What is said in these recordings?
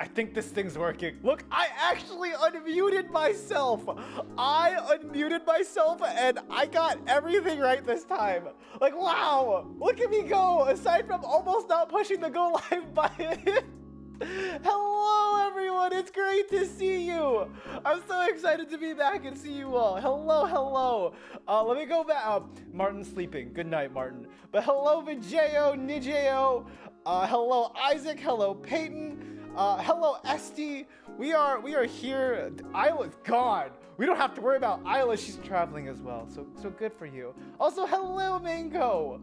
I think this thing's working. Look, I actually unmuted myself. I unmuted myself and I got everything right this time. Like, wow, look at me go. Aside from almost not pushing the go live button. Hello, everyone. It's great to see you. I'm so excited to be back and see you all. Hello, hello. Let me go back. Martin's sleeping. Good night, Martin. But hello, Vijeo, Nijeo. Hello, Isaac. Hello, Peyton. Hello, Esty. We are here. Ayla's gone. We don't have to worry about Ayla. She's traveling as well. So good for you. Also, hello, Mango.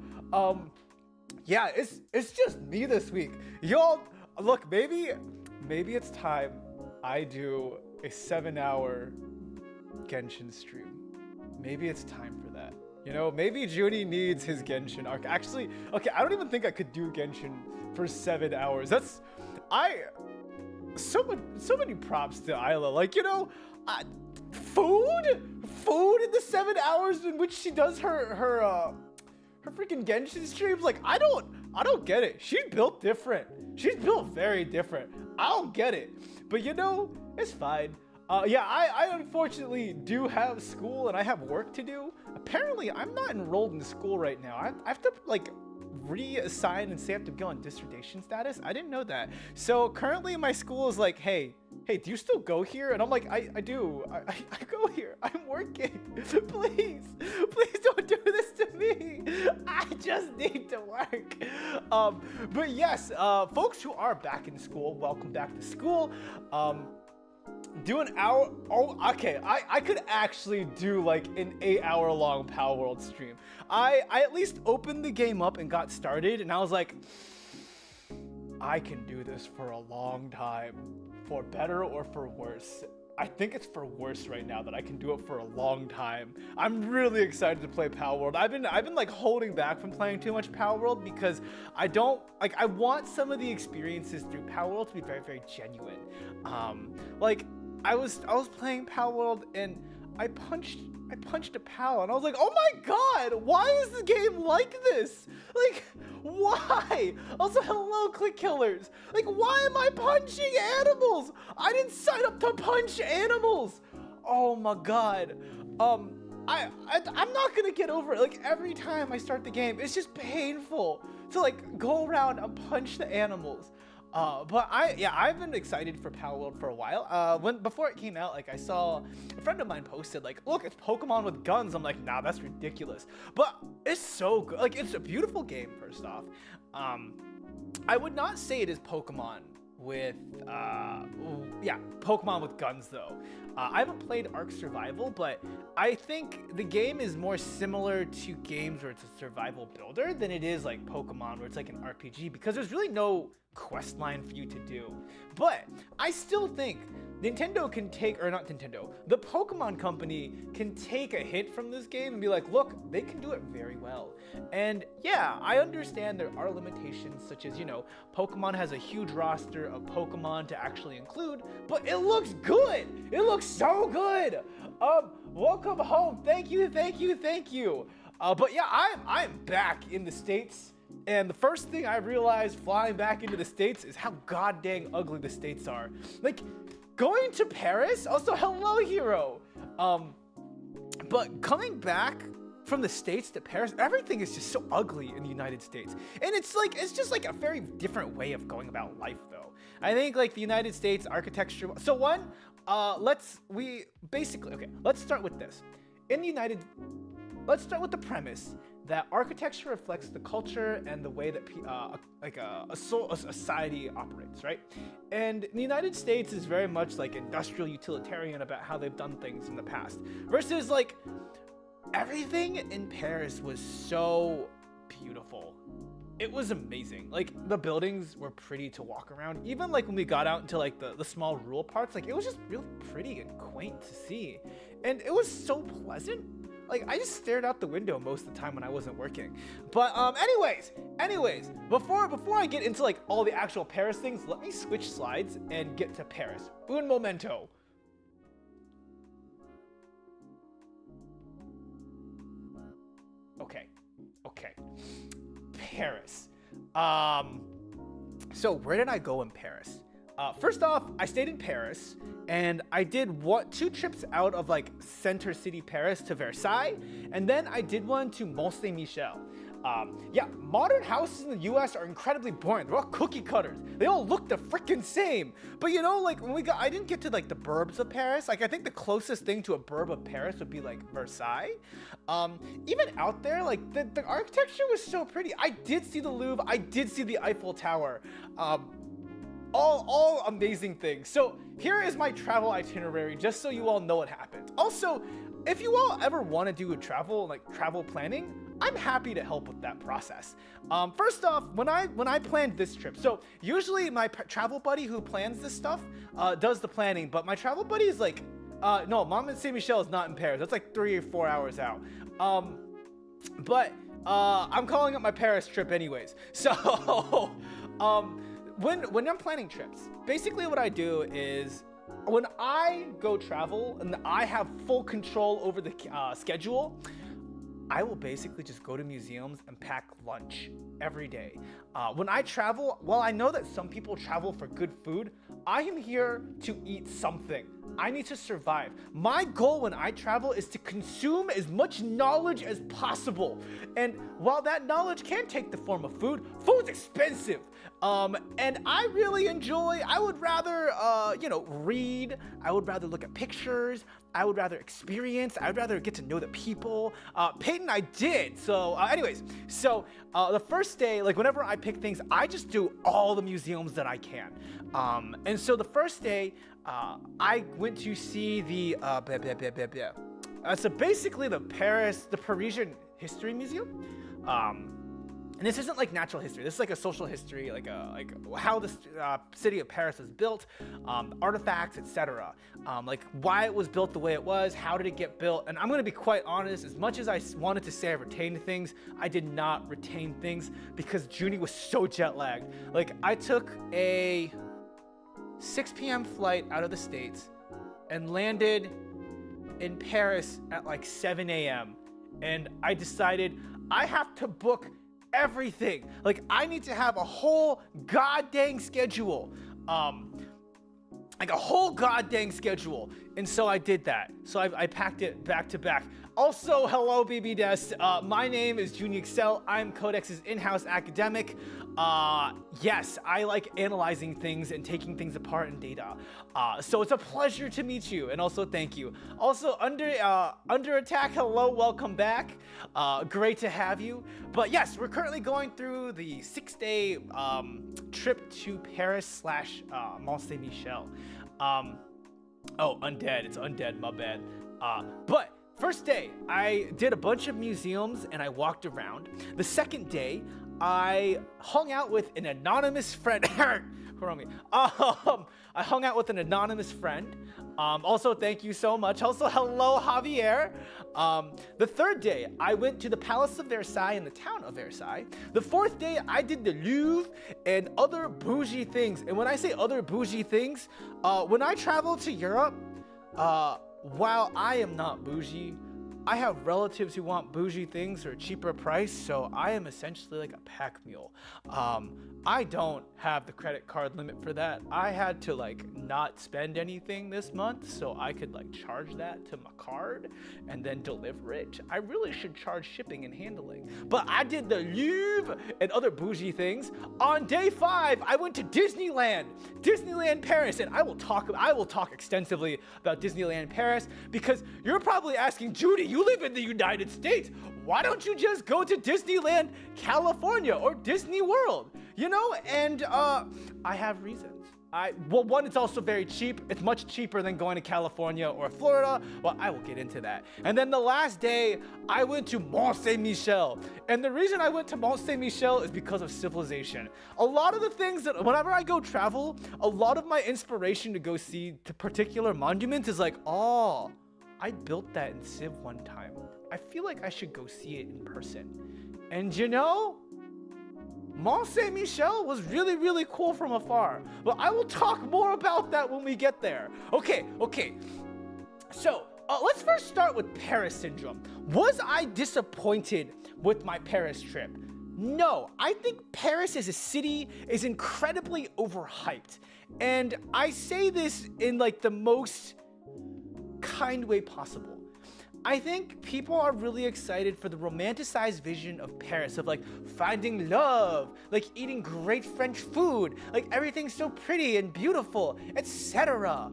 Yeah, it's just me this week. Y'all, look, maybe it's time I do a 7-hour Genshin stream. Maybe it's time for that. You know, maybe Zhuni needs his Genshin arc. Actually, okay, I don't even think I could do Genshin for 7 hours. So many props to Ayla. Like, you know, food in the 7 hours in which she does her freaking Genshin streams. Like, I don't get it. She's built different. She's built very different. I don't get it. But you know, it's fine. Yeah, I unfortunately do have school and I have work to do. Apparently, I'm not enrolled in school right now. I have to, like, reassign and say I have to go on dissertation status. I didn't know that. So currently my school is like, hey, do you still go here? And I'm like, I do. I go here. I'm working. Please don't do this to me. I just need to work. But yes, folks who are back in school, welcome back to school. Do an hour. Oh, okay. I could actually do like an 8-hour long Power World stream. I at least opened the game up and got started, and I was like, I can do this for a long time, for better or for worse. I think it's for worse right now that I can do it for a long time. I'm really excited to play Power World. I've been like holding back from playing too much Power World because I want some of the experiences through Power World to be very, very genuine. Like I was playing Power World and I punched a pal and I was like, oh my god, why is the game like this? Like, why? Also, hello, Click Killers. Like, why am I punching animals? I didn't sign up to punch animals. Oh my god. I'm not gonna get over it. Like, every time I start the game, it's just painful to like go around and punch the animals. But I've been excited for Power World for a while. Before it came out, like I saw a friend of mine posted like, look, it's Pokemon with guns. I'm like, nah, that's ridiculous. But it's so good. Like, it's a beautiful game, first off. I would not say it is Pokemon with, Pokemon with guns though. I haven't played Ark Survival, but I think the game is more similar to games where it's a survival builder than it is like Pokemon where it's like an RPG, because there's really no quest line for you to do. But I still think Nintendo can take, or not Nintendo, the Pokemon company can take a hint from this game and be like, look, they can do it very well. And yeah, I understand there are limitations, such as, you know, Pokemon has a huge roster of Pokemon to actually include, but it looks good. It looks so good. Welcome home. Thank you. But yeah, I'm back in the States. And the first thing I realized flying back into the States is how god dang ugly the States are. Like, going to Paris, also hello hero. But coming back from the States to Paris, everything is just so ugly in the United States. And it's just like a very different way of going about life though. I think like the United States architecture. So one, let's start with this. Let's start with the premise that architecture reflects the culture and the way that a society operates, right? And the United States is very much like industrial utilitarian about how they've done things in the past, versus like everything in Paris was so beautiful. It was amazing. Like, the buildings were pretty to walk around. Even like when we got out into like the small rural parts, like it was just really pretty and quaint to see. And it was so pleasant. Like, I just stared out the window most of the time when I wasn't working. But anyways, before I get into like all the actual Paris things, let me switch slides and get to Paris. Un momento. Okay. Paris. So where did I go in Paris? First off, I stayed in Paris, and I did 2 trips out of like center city Paris to Versailles, and then I did one to Mont Saint Michel. Yeah, modern houses in the US are incredibly boring. They're all cookie cutters. They all look the freaking same. But you know, like I didn't get to like the burbs of Paris. Like I think the closest thing to a burb of Paris would be like Versailles. Even out there, like the architecture was so pretty. I did see the Louvre. I did see the Eiffel Tower. All amazing things. So here is my travel itinerary, just so you all know what happened. Also, if you all ever want to do a travel planning, I'm happy to help with that process. First off, when I planned this trip, so usually my travel buddy who plans this stuff does the planning, but my travel buddy is like, no, Mont Saint Michel is not in Paris. That's like 3 or 4 hours out. But I'm calling it my Paris trip anyways. So when I'm planning trips, basically what I do is when I go travel and I have full control over the schedule, I will basically just go to museums and pack lunch every day. When I travel, while I know that some people travel for good food, I am here to eat something. I need to survive. My goal when I travel is to consume as much knowledge as possible. And while that knowledge can take the form of food, food's expensive. And I really enjoy, I would rather, read. I would rather look at pictures. I would rather experience. I would rather get to know the people. Peyton, I did. So anyways, the first day, like whenever I pick things, I just do all the museums that I can. And so the first day, I went to see the, so basically the Parisian History Museum. And this isn't like natural history. This is like a social history, like how the city of Paris was built, artifacts, etc. Like why it was built the way it was, how did it get built? And I'm gonna be quite honest. As much as I wanted to say I retained things, I did not retain things because Zhuni was so jet lagged. Like I took a 6 p.m. flight out of the States and landed in Paris at like 7 a.m. And I decided I have to book everything. Like I need to have a whole goddamn schedule. Like a whole goddamn schedule. And so I did that. So I packed it back to back. Also, hello BB Des. My name is Zhuni Excel. I'm CodeX's in-house academic. Yes, I like analyzing things and taking things apart in data. So it's a pleasure to meet you, and also thank you. Also, Under Attack, hello, welcome back. Great to have you. But yes, we're currently going through the 6-day trip to Paris / Mont Saint Michel. Oh, undead. It's undead. My bad. But first day, I did a bunch of museums and I walked around. The second day, I hung out with an anonymous friend. I hung out with an anonymous friend. Also, thank you so much. Also, hello, Javier. The third day, I went to the Palace of Versailles in the town of Versailles. The fourth day, I did the Louvre and other bougie things. And when I say other bougie things, when I travel to Europe, while I am not bougie, I have relatives who want bougie things for a cheaper price, so I am essentially like a pack mule. I don't have the credit card limit for that. I had to like not spend anything this month so I could like charge that to my card and then deliver it. I really should charge shipping and handling. But I did the Louvre and other bougie things. On day 5, I went to Disneyland Paris, and I will talk extensively about Disneyland Paris because you're probably asking, Judy, you live in the United States. Why don't you just go to Disneyland, California, or Disney World? You know, and I have reasons. Well, one, it's also very cheap. It's much cheaper than going to California or Florida. Well, I will get into that. And then the last day, I went to Mont Saint Michel. And the reason I went to Mont Saint Michel is because of civilization. A lot of the things that, whenever I go travel, a lot of my inspiration to go see the particular monument is like, oh, I built that in Civ one time. I feel like I should go see it in person. And you know, Mont Saint Michel was really, really cool from afar. But I will talk more about that when we get there. Okay. So, let's first start with Paris syndrome. Was I disappointed with my Paris trip? No, I think Paris as a city is incredibly overhyped. And I say this in like the most kind way possible. I think people are really excited for the romanticized vision of Paris, of like finding love, like eating great French food, like everything's so pretty and beautiful, etc.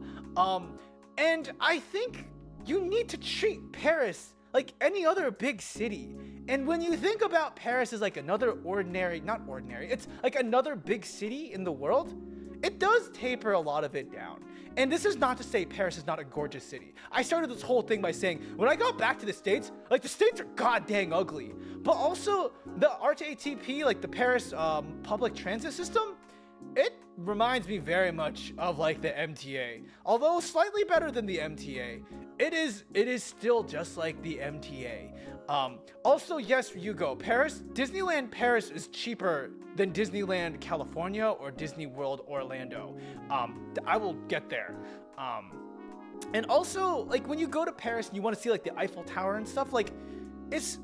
And I think you need to treat Paris like any other big city. And when you think about Paris as like another it's like another big city in the world, it does taper a lot of it down. And this is not to say Paris is not a gorgeous city. I started this whole thing by saying, when I got back to the States, like the States are goddamn ugly. But also the RTATP, like the Paris public transit system, it reminds me very much of like the MTA. Although slightly better than the MTA, it is still just like the MTA. Also, yes, Hugo, Disneyland Paris is cheaper than Disneyland California or Disney World Orlando. I will get there. And also, like when you go to Paris and you want to see like the Eiffel Tower and stuff, like it's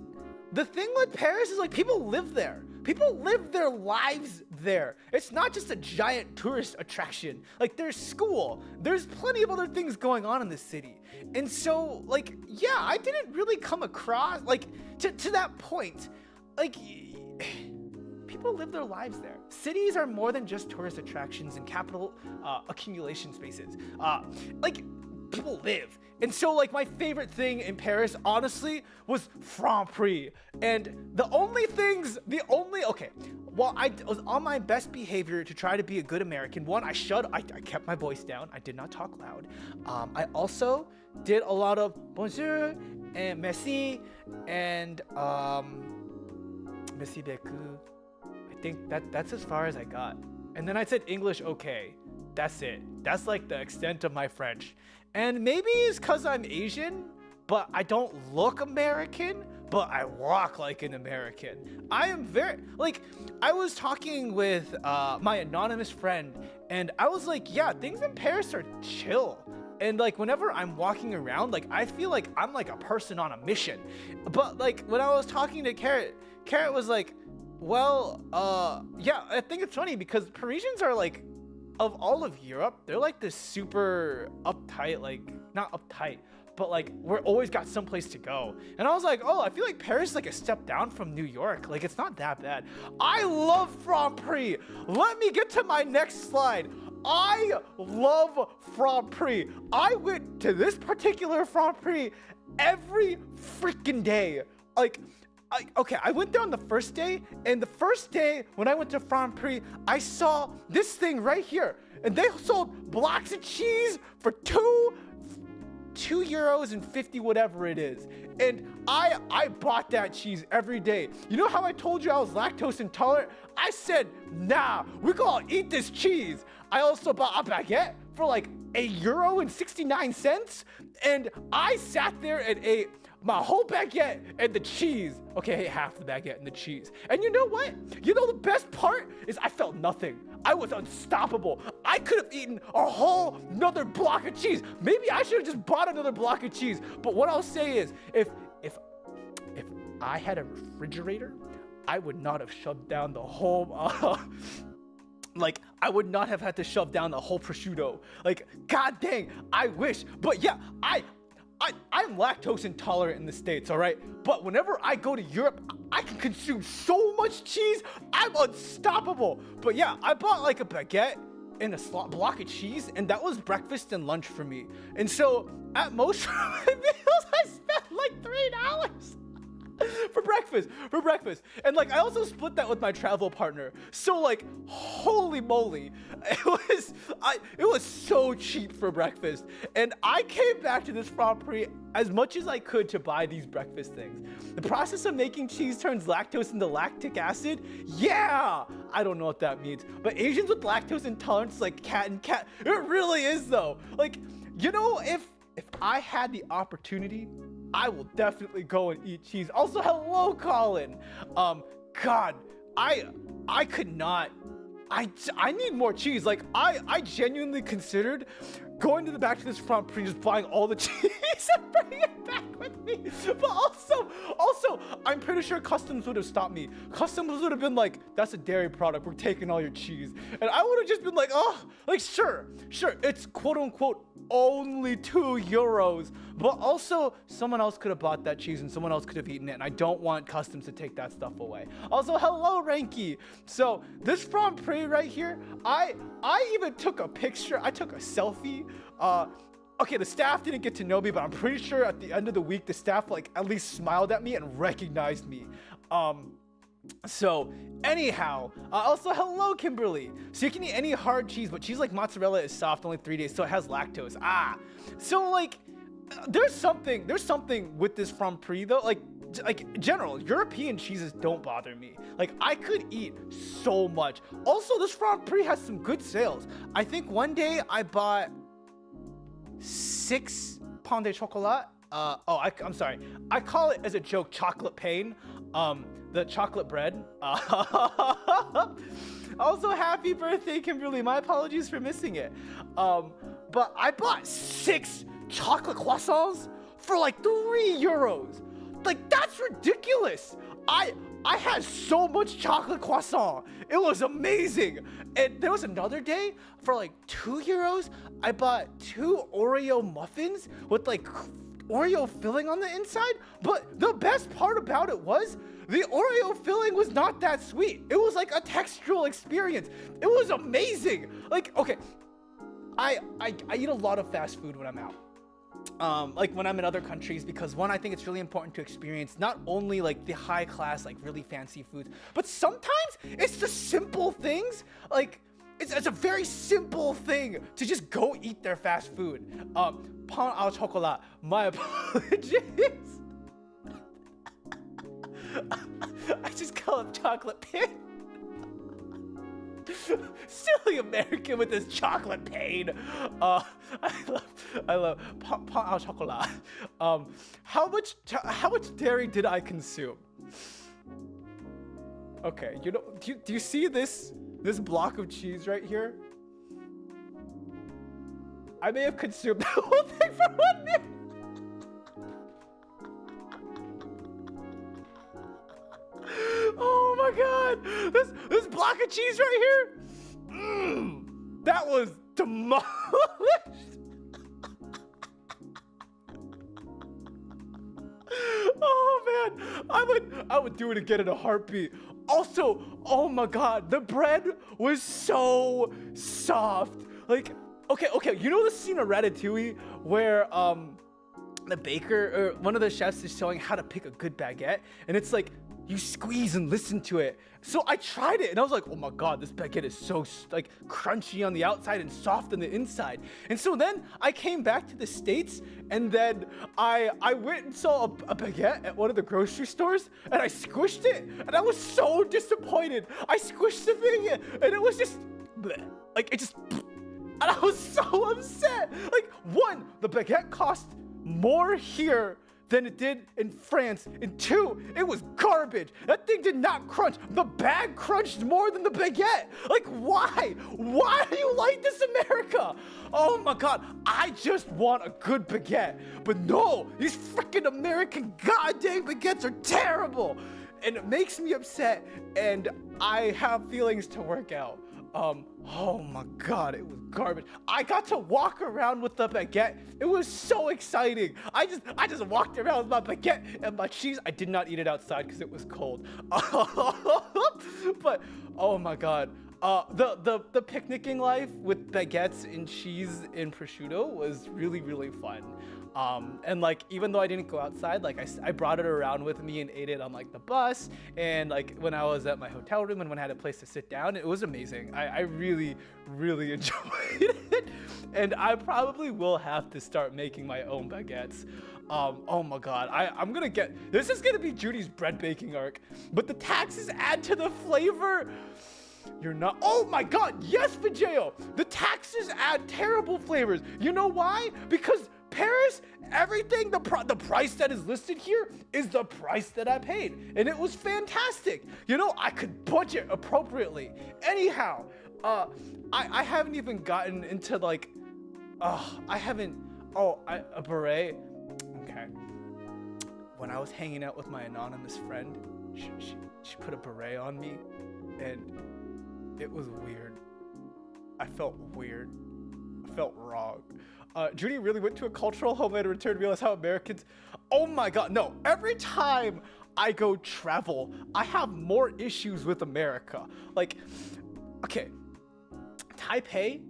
the thing with Paris is like people live there. People live their lives there. It's not just a giant tourist attraction. Like there's school, there's plenty of other things going on in the city. And so like, yeah, I didn't really come across like to that point. Like people live their lives there. Cities are more than just tourist attractions and capital accumulation spaces. Like people live. And so like my favorite thing in Paris, honestly, was Franprix. And while I was on my best behavior to try to be a good American, one, I kept my voice down. I did not talk loud. I also did a lot of bonjour and merci and merci beaucoup. I think that's as far as I got. And then I said English okay. That's it. That's like the extent of my French. And maybe it's because I'm Asian, but I don't look American, but I walk like an American. I am I was talking with my anonymous friend, and I was like, yeah, things in Paris are chill. And like whenever I'm walking around, like I feel like I'm like a person on a mission. But like when I was talking to Carrot was like, well, yeah, I think it's funny because Parisians are like, of all of Europe, they're like this super uptight, like not uptight, but like we're always got someplace to go. And I was like, oh, I feel like Paris is like a step down from New York. Like it's not that bad. I love Franprix. Let me get to my next slide. I love Franprix. I went to this particular Franprix every freaking day. I went there on the first day, and the first day when I went to Franprix, I saw this thing right here, and they sold blocks of cheese for €2.50 whatever it is, and I bought that cheese every day. You know how I told you I was lactose intolerant? I said, nah, we're gonna eat this cheese. I also bought a baguette for like €1.69, and I sat there and ate my whole baguette and the cheese. Okay, I ate half the baguette and the cheese. And you know what? You know the best part is I felt nothing. I was unstoppable. I could have eaten a whole nother block of cheese. Maybe I should have just bought another block of cheese. But what I'll say is, if I had a refrigerator, I would not have shoved down the whole I would not have had to shove down the whole prosciutto. Like, god dang, I wish. But yeah, I'm lactose intolerant in the States, all right? But whenever I go to Europe, I can consume so much cheese, I'm unstoppable. But yeah, I bought like a baguette and a block of cheese, and that was breakfast and lunch for me. And so at most for my meals, I spent like $3 for breakfast. And like I also split that with my travel partner. So like holy moly, it was so cheap for breakfast. And I came back to this Franprix as much as I could to buy these breakfast things. The process of making cheese turns lactose into lactic acid. Yeah, I don't know what that means, but Asians with lactose intolerance like cat. It really is though. Like, you know, if I had the opportunity, I will definitely go and eat cheese. Also, hello, Colin. God, I could not. I need more cheese. Like, I genuinely considered going to the back to this Franprix, just buying all the cheese and bringing it back with me. But also, I'm pretty sure customs would have stopped me. Customs would have been like, that's a dairy product, we're taking all your cheese. And I would have just been like, oh, like sure, it's quote unquote only €2. But also, someone else could have bought that cheese and someone else could have eaten it. And I don't want customs to take that stuff away. Also, hello, Ranky. So this Franprix right here, I even took a picture. I took a selfie. Okay, the staff didn't get to know me, but I'm pretty sure at the end of the week, the staff like at least smiled at me and recognized me. So anyhow, also hello, Kimberly. So you can eat any hard cheese, but cheese like mozzarella is soft, only 3 days, so it has lactose. So like, there's something with this Franprix though. Like general European cheeses don't bother me. Like I could eat so much. Also, this Franprix has some good sales. I think one day I bought 6 pain de chocolat. I'm sorry. I call it as a joke chocolate pain. The chocolate bread. Also, happy birthday, Kimberly. My apologies for missing it. But I bought 6 chocolate croissants for like €3. Like that's ridiculous. I had so much chocolate croissant. It was amazing. And there was another day for like €2. I bought 2 Oreo muffins with like Oreo filling on the inside. But the best part about it was the Oreo filling was not that sweet. It was like a textural experience. It was amazing. Like, okay, I eat a lot of fast food when I'm out. Like when I'm in other countries, because one, I think it's really important to experience not only like the high class, like really fancy foods, but sometimes it's the simple things. Like it's a very simple thing to just go eat their fast food. Pain au chocolat, my apologies. I just call it chocolate pain. Silly American with this chocolate pain. I love pain au chocolat. How much dairy did I consume? Okay, you know, do you see this block of cheese right here? I may have consumed the whole thing for 1 minute. Oh my god! This block of cheese right here, that was demolished. Oh man, I would do it again in a heartbeat. Also, oh my god, the bread was so soft. Like, okay, you know the scene of Ratatouille where the baker or one of the chefs is showing how to pick a good baguette, and it's like you squeeze and listen to it. So I tried it and I was like, oh my god, this baguette is so like crunchy on the outside and soft on the inside. And so then I came back to the States, and then I went and saw a baguette at one of the grocery stores, and I squished it, and I was so disappointed. I squished the thing and it was just bleh, like it just, and I was so upset. Like, one, the baguette cost more here than it did in France, and 2, it was garbage. That thing did not crunch. The bag crunched more than the baguette. Like, why? Why do you like this, America? Oh my god, I just want a good baguette. But no, these freaking American goddamn baguettes are terrible. And it makes me upset, and I have feelings to work out. Oh my god, it was garbage. I got to walk around with the baguette. It was so exciting. I just walked around with my baguette and my cheese. I did not eat it outside because it was cold. But oh my god, the picnicking life with baguettes and cheese and prosciutto was really fun. And like, even though I didn't go outside, like I brought it around with me and ate it on like the bus, and like when I was at my hotel room and when I had a place to sit down, it was amazing. I really enjoyed it, and I probably will have to start making my own baguettes. Oh my god, I'm gonna get, this is gonna be Judy's bread baking arc, but the taxes add to the flavor. You're not, oh my god, yes, Vijeo! The taxes add terrible flavors. You know why? Because Paris, everything, the price that is listed here is the price that I paid, and it was fantastic. You know, I could budget appropriately. Anyhow, I haven't even gotten into like I haven't. Oh, a beret. Okay. When I was hanging out with my anonymous friend, she put a beret on me, and it was weird. I felt weird. I felt wrong. Zhuni really went to a cultural homeland and returned to realize how Americans. Oh my god, no. Every time I go travel, I have more issues with America. Like, okay, Taipei,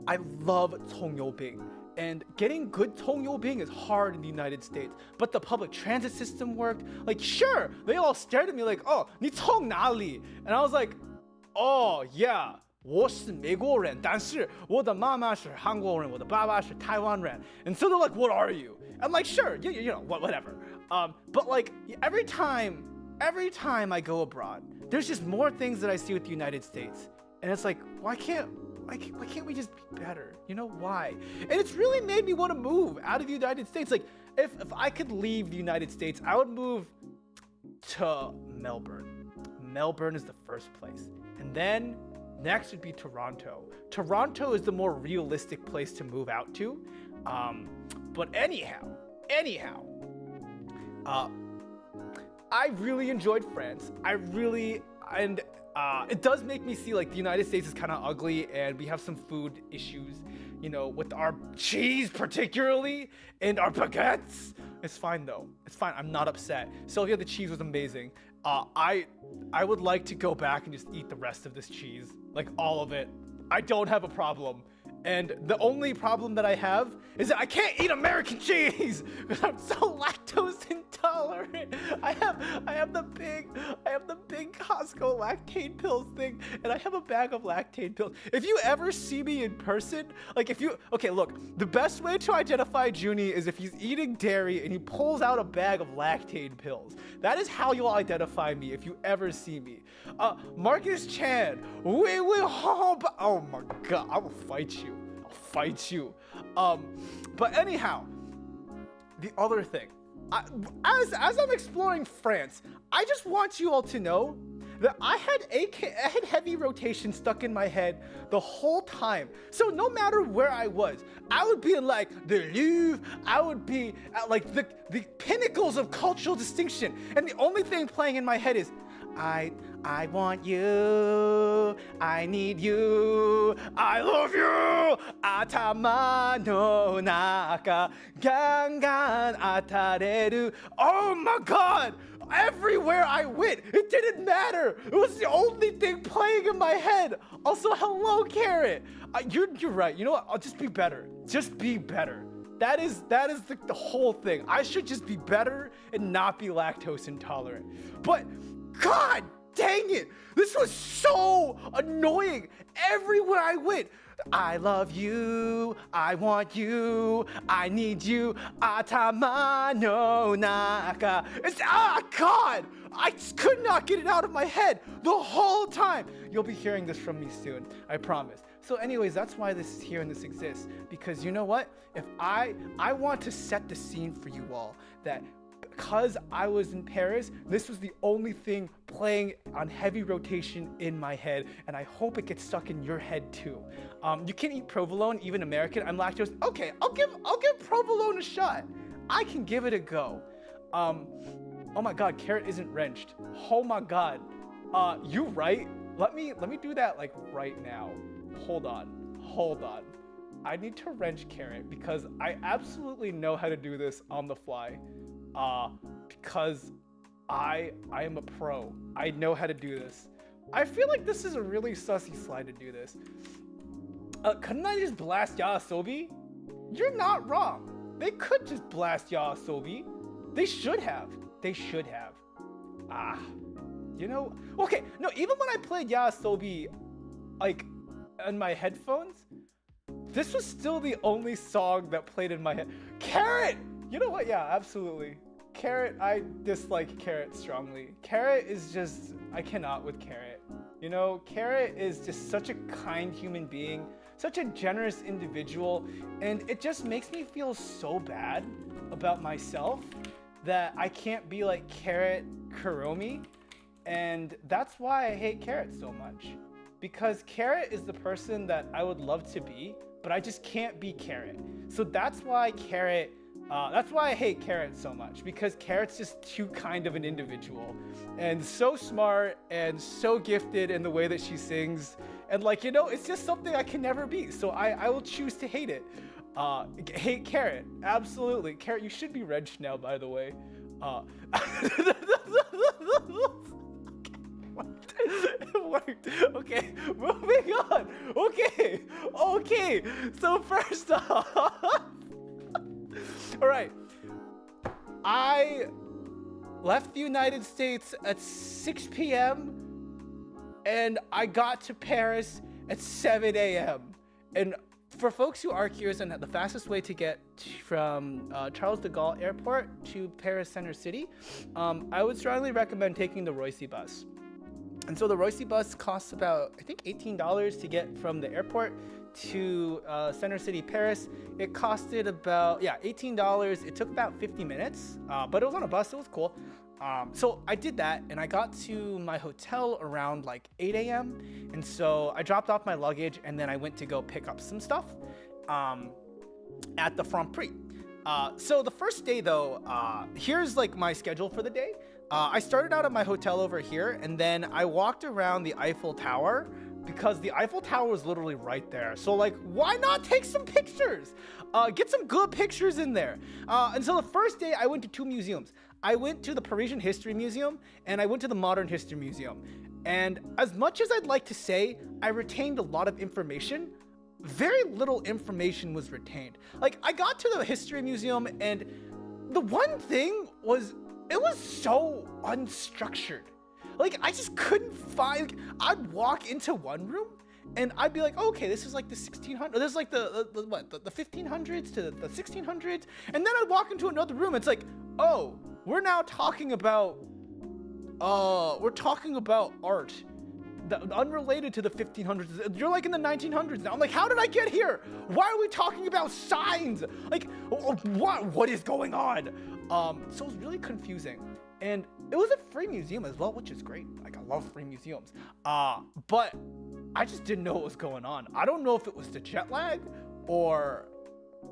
I love Tongyobing. And getting good Tongyobing is hard in the United States. But the public transit system worked. Like, sure, they all stared at me like, oh, 你从哪里? And I was like, oh, yeah. 我是美国人，但是我的妈妈是韩国人，我的爸爸是台湾人. And so they're like, what are you? I'm like, sure, you know, whatever. But like, every time I go abroad, there's just more things that I see with the United States. And it's like, why can't we just be better? You know, why? And it's really made me want to move out of the United States. Like, if I could leave the United States, I would move to Melbourne. Melbourne is the first place. And then next would be Toronto. Toronto is the more realistic place to move out to. But anyhow, I really enjoyed France. It does make me see like the United States is kind of ugly and we have some food issues, you know, with our cheese particularly and our baguettes. It's fine though. It's fine. I'm not upset. Sylvia, the cheese was amazing. I would like to go back and just eat the rest of this cheese, like all of it. I don't have a problem. And the only problem that I have is that I can't eat American cheese because I'm so lactose intolerant. I have the big Costco lactate pills thing, and I have a bag of lactate pills. If you ever see me in person, like okay, look, the best way to identify Zhuni is if he's eating dairy and he pulls out a bag of lactate pills. That is how you'll identify me if you ever see me. Marcus Chan, oh my god, I will fight you. But anyhow, the other thing, as I'm exploring France, I just want you all to know that I had heavy rotation stuck in my head the whole time. So no matter where I was, I would be in like the Louvre, I would be at like the pinnacles of cultural distinction, and the only thing playing in my head is I want you, I need you, I love you. Atama no naka gangan atareru. Oh my god! Everywhere I went, it didn't matter. It was the only thing playing in my head. Also, hello, Carrot. You're right. You know what? I'll just be better. Just be better. That is the whole thing. I should just be better and not be lactose intolerant. But god dang it, this was so annoying. Everywhere I went, I love you, I want you, I need you, atama no naka. God, I just could not get it out of my head the whole time. You'll be hearing this from me soon, I promise. So anyways, that's why this is here and this exists, because you know what? If I want to set the scene for you all that because I was in Paris, this was the only thing playing on heavy rotation in my head, and I hope it gets stuck in your head too. You can eat provolone, even American. I'm lactose. Okay, I'll give provolone a shot. I can give it a go. Oh my god, carrot isn't wrenched. Oh my god. You right? Let me do that like right now. Hold on. I need to wrench carrot because I absolutely know how to do this on the fly. Because I am a pro. I know how to do this. I feel like this is a really sussy slide to do this. Couldn't I just blast Yaasobi? You're not wrong. They could just blast Yaasobi. They should have. You know, okay, no, even when I played Yaasobi, like, on my headphones, this was still the only song that played in my head. Carrot! You know what? Yeah, absolutely. Carrot, I dislike Carrot strongly. Carrot is just, I cannot with Carrot. You know, Carrot is just such a kind human being, such a generous individual, and it just makes me feel so bad about myself that I can't be like Carrot Kuromi, and that's why I hate Carrot so much. because Carrot is the person that I would love to be, but I just can't be Carrot. So that's why I hate Carrot so much, because Carrot's just too kind of an individual and so smart and so gifted in the way that she sings. And like, you know, it's just something I can never be. So I will choose to hate it. Hate Carrot. Absolutely. Carrot, you should be Reg now, by the way. It worked. Okay, moving on. Okay. So first off, all right. I left the United States at 6 p.m. and I got to Paris at 7 a.m. And for folks who are curious on the fastest way to get from Charles de Gaulle Airport to Paris Center City, I would strongly recommend taking the Roissy bus. And so the Roissy bus costs about, I think, $18 to get from the airport to Center City, Paris. It costed about, $18. It took about 50 minutes, but it was on a bus. It was cool. So I did that, and I got to my hotel around like 8 a.m. And so I dropped off my luggage, and then I went to go pick up some stuff at the Franprix. So the first day, though, here's like my schedule for the day. I started out at my hotel over here, and then I walked around the Eiffel Tower because the Eiffel Tower was literally right there. So like, why not take some pictures? Get some good pictures in there. And so the first day I went to two museums. I went to the Parisian History Museum and I went to the Modern History Museum. And as much as I'd like to say I retained a lot of information, very little information was retained. Like, I got to the History Museum, and the one thing was, it was so unstructured. Like, I just couldn't find, I'd walk into one room and I'd be like, oh, okay, this is like the 1600s, this is like the 1500s to the 1600s. And then I'd walk into another room, it's like, oh, we're now talking about, art unrelated to the 1500s. You're like in the 1900s now. I'm like, how did I get here? Why are we talking about signs? Like, what is going on? So it was really confusing. And it was a free museum as well, which is great. Like, I love free museums. But I just didn't know what was going on. I don't know if it was the jet lag or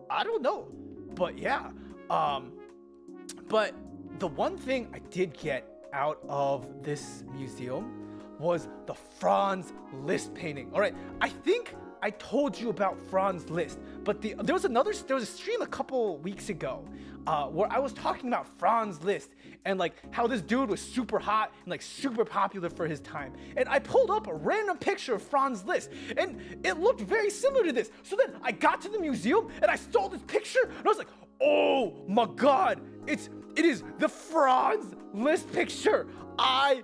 I don't know. But yeah. But the one thing I did get out of this museum was the Franz Liszt painting. All right, I think I told you about Franz Liszt, but there was a stream a couple weeks ago where I was talking about Franz Liszt and like how this dude was super hot and like super popular for his time. And I pulled up a random picture of Franz Liszt and it looked very similar to this. So then I got to the museum and I saw this picture and I was like, oh my God, it is the Franz Liszt picture. I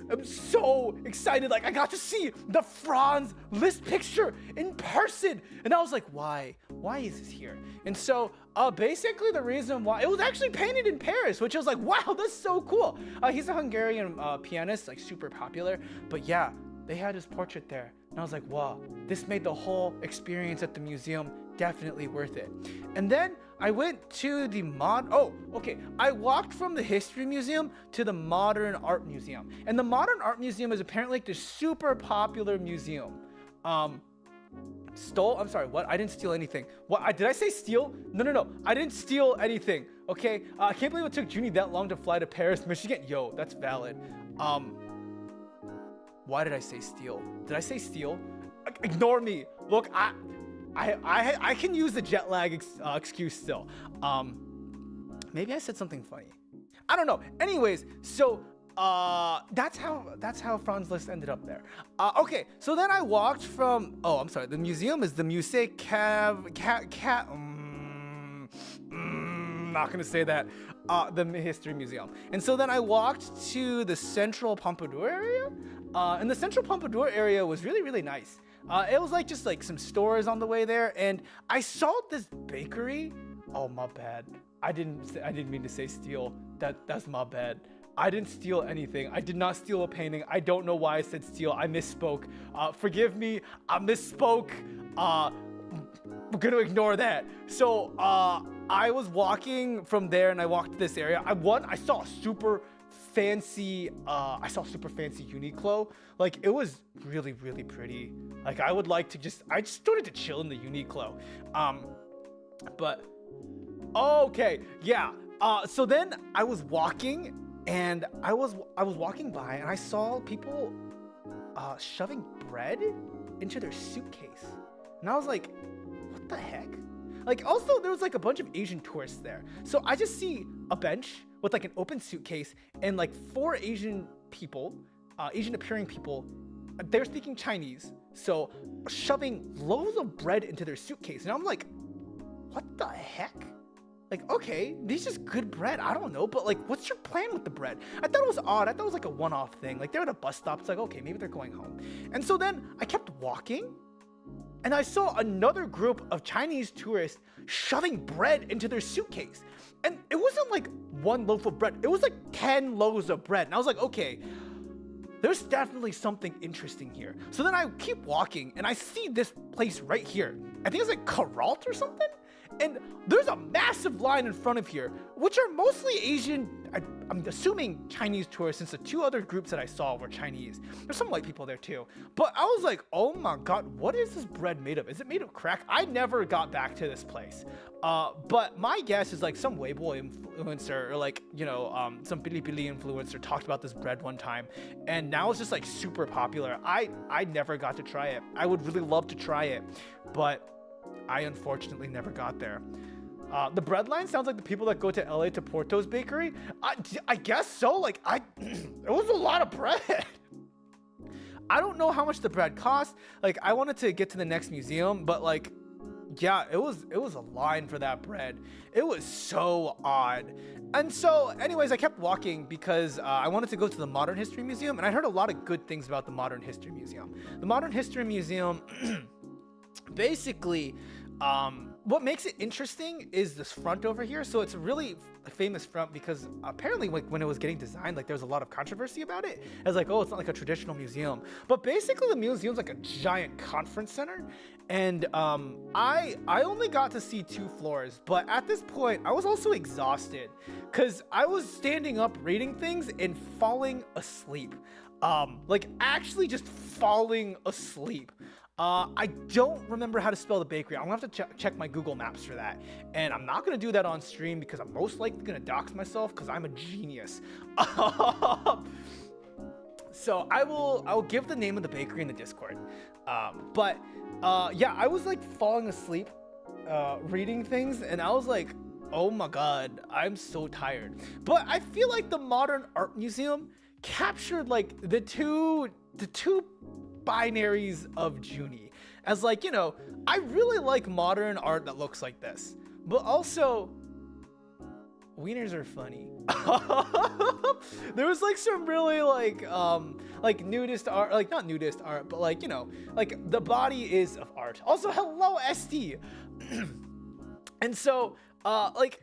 am so excited. Like, I got to see the Franz Liszt picture in person. And I was like, why is this here? And so basically the reason why, it was actually painted in Paris, which I was like, wow, that's so cool. He's a Hungarian pianist, like super popular. But yeah, they had his portrait there. And I was like, wow, this made the whole experience at the museum definitely worth it. And then I went to the I walked from the History Museum to the Modern Art Museum. And the Modern Art Museum is apparently like this super popular museum. I'm sorry, what? I didn't steal anything. What? Did I say steal? No. I didn't steal anything, okay? I can't believe it took Zhuni that long to fly to Paris, Michigan. Yo, that's valid. Why did I say steal? Did I say steal? Ignore me. Look, I can use the jet lag excuse still. Maybe I said something funny. I don't know. Anyways, so that's how Franz Liszt ended up there. Okay, so then I walked from. Oh, I'm sorry. The museum is the Musée not gonna say that. The History Museum. And so then I walked to the Central Pompidou area. And the Central Pompidou area was really, really nice. It was like just like some stores on the way there, and I saw this bakery. Oh, my bad. I didn't mean to say steal. That's my bad. I didn't steal anything. I did not steal a painting. I don't know why I said steal. I misspoke. Forgive me. I misspoke. We're gonna ignore that. So I was walking from there, and I walked to this area. I saw a super fancy, I saw super fancy Uniqlo. Like, it was really, really pretty. Like, I would like to I just wanted to chill in the Uniqlo. But, okay, yeah. So then I was walking, and I was walking by, and I saw people shoving bread into their suitcase. And I was like, what the heck? Like, also, there was like a bunch of Asian tourists there. So I just see a bench with like an open suitcase and like 4 Asian people, Asian appearing people. They're speaking Chinese. So shoving loads of bread into their suitcase. And I'm like, what the heck? Like, okay, these just good bread. I don't know, but like, what's your plan with the bread? I thought it was odd. I thought it was like a one-off thing. Like, they're at a bus stop. It's like, okay, maybe they're going home. And so then I kept walking, and I saw another group of Chinese tourists shoving bread into their suitcase. And it wasn't like one loaf of bread. It was like 10 loaves of bread. And I was like, okay, there's definitely something interesting here. So then I keep walking, and I see this place right here. I think it's like Karalt or something. And there's a massive line in front of here, which are mostly Asian, I'm assuming Chinese tourists, since the 2 other groups that I saw were Chinese. There's some white people there too. But I was like, oh my God, what is this bread made of? Is it made of crack? I never got back to this place. But my guess is like some Weibo influencer or like, you know, some Bilibili influencer talked about this bread one time. And now it's just like super popular. I never got to try it. I would really love to try it, but I unfortunately never got there. The bread line sounds like the people that go to LA to Porto's bakery. I guess so. Like, it was a lot of bread. I don't know how much the bread cost. Like, I wanted to get to the next museum, but like, yeah, it was a line for that bread. It was so odd. And so anyways, I kept walking because I wanted to go to the Modern History Museum, and I heard a lot of good things about the Modern History Museum. The Modern History Museum basically, what makes it interesting is this front over here. So it's a really famous front because apparently, like, when it was getting designed, like, there was a lot of controversy about it. It's like, oh, it's not like a traditional museum, but basically the museum's like a giant conference center. And I only got to see 2 floors, but at this point I was also exhausted because I was standing up reading things and falling asleep. Like, actually just falling asleep. I don't remember how to spell the bakery. I'm gonna have to check my Google Maps for that. And I'm not gonna do that on stream because I'm most likely gonna dox myself because I'm a genius. So I'll give the name of the bakery in the Discord. Yeah, I was like falling asleep, reading things, and I was like, oh my God, I'm so tired. But I feel like the Modern Art Museum captured like the two binaries of Zhuni, as like, you know, I really like modern art that looks like this, but also wieners are funny. There was like some really like nudist art, like not nudist art, but like, you know, like the body is of art. Also, hello SD. And so like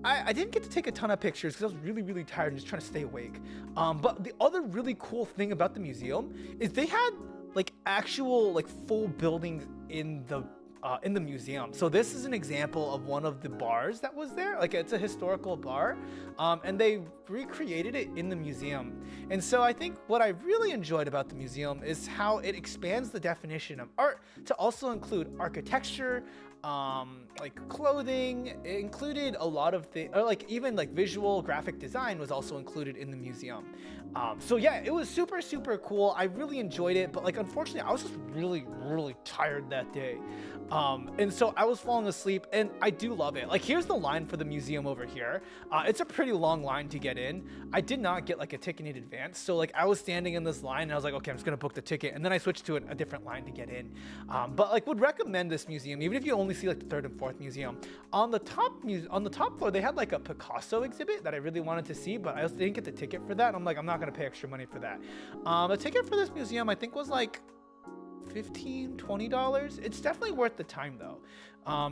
I didn't get to take a ton of pictures because I was really, really tired and just trying to stay awake. But the other really cool thing about the museum is they had like actual like full buildings in the museum. So this is an example of one of the bars that was there. Like, it's a historical bar, and they recreated it in the museum. And so I think what I really enjoyed about the museum is how it expands the definition of art to also include architecture, like clothing. It included a lot of things, or like even like visual graphic design was also included in the museum. So yeah, it was super, super cool. I really enjoyed it, but like, unfortunately, I was just really, really tired that day. And so I was falling asleep, and I do love it. Like, here's the line for the museum over here. It's a pretty long line to get in. I did not get like a ticket in advance. So like, I was standing in this line and I was like, okay, I'm just gonna book the ticket. And then I switched to a different line to get in. But like, would recommend this museum, even if you only see like the 3rd and 4th museum. On the top floor, they had like a Picasso exhibit that I really wanted to see, but I just didn't get the ticket for that. And I'm like, I'm not gonna pay extra money for that. The ticket for this museum, I think, was like $15-20. It's definitely worth the time though,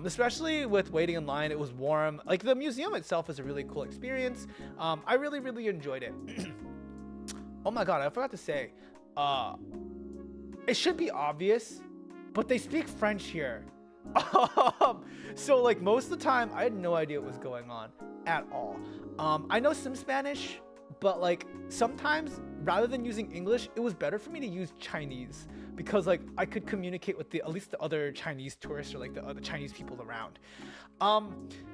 especially with waiting in line. It was warm. Like, the museum itself is a really cool experience. I really, really enjoyed it. Oh my God, I forgot to say, it should be obvious, but they speak French here. So like, most of the time I had no idea what was going on at all. I know some Spanish, but like sometimes rather than using English, it was better for me to use Chinese because like I could communicate with at least the other Chinese tourists or like the other Chinese people around.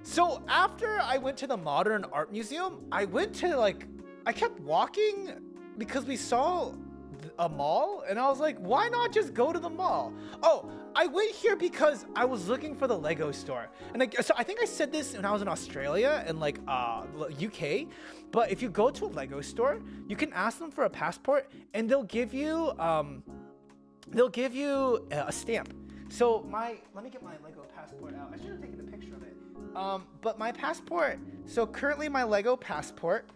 So after I went to the Modern Art Museum, I kept walking because we saw a mall and I was like, why not just go to the mall? Oh, I went here because I was looking for the Lego store. And so I think I said this when I was in Australia and like UK, but if you go to a Lego store, you can ask them for a passport and they'll give you a stamp. So let me get my Lego passport out. I should have taken a picture of it. But my passport, so currently my Lego passport,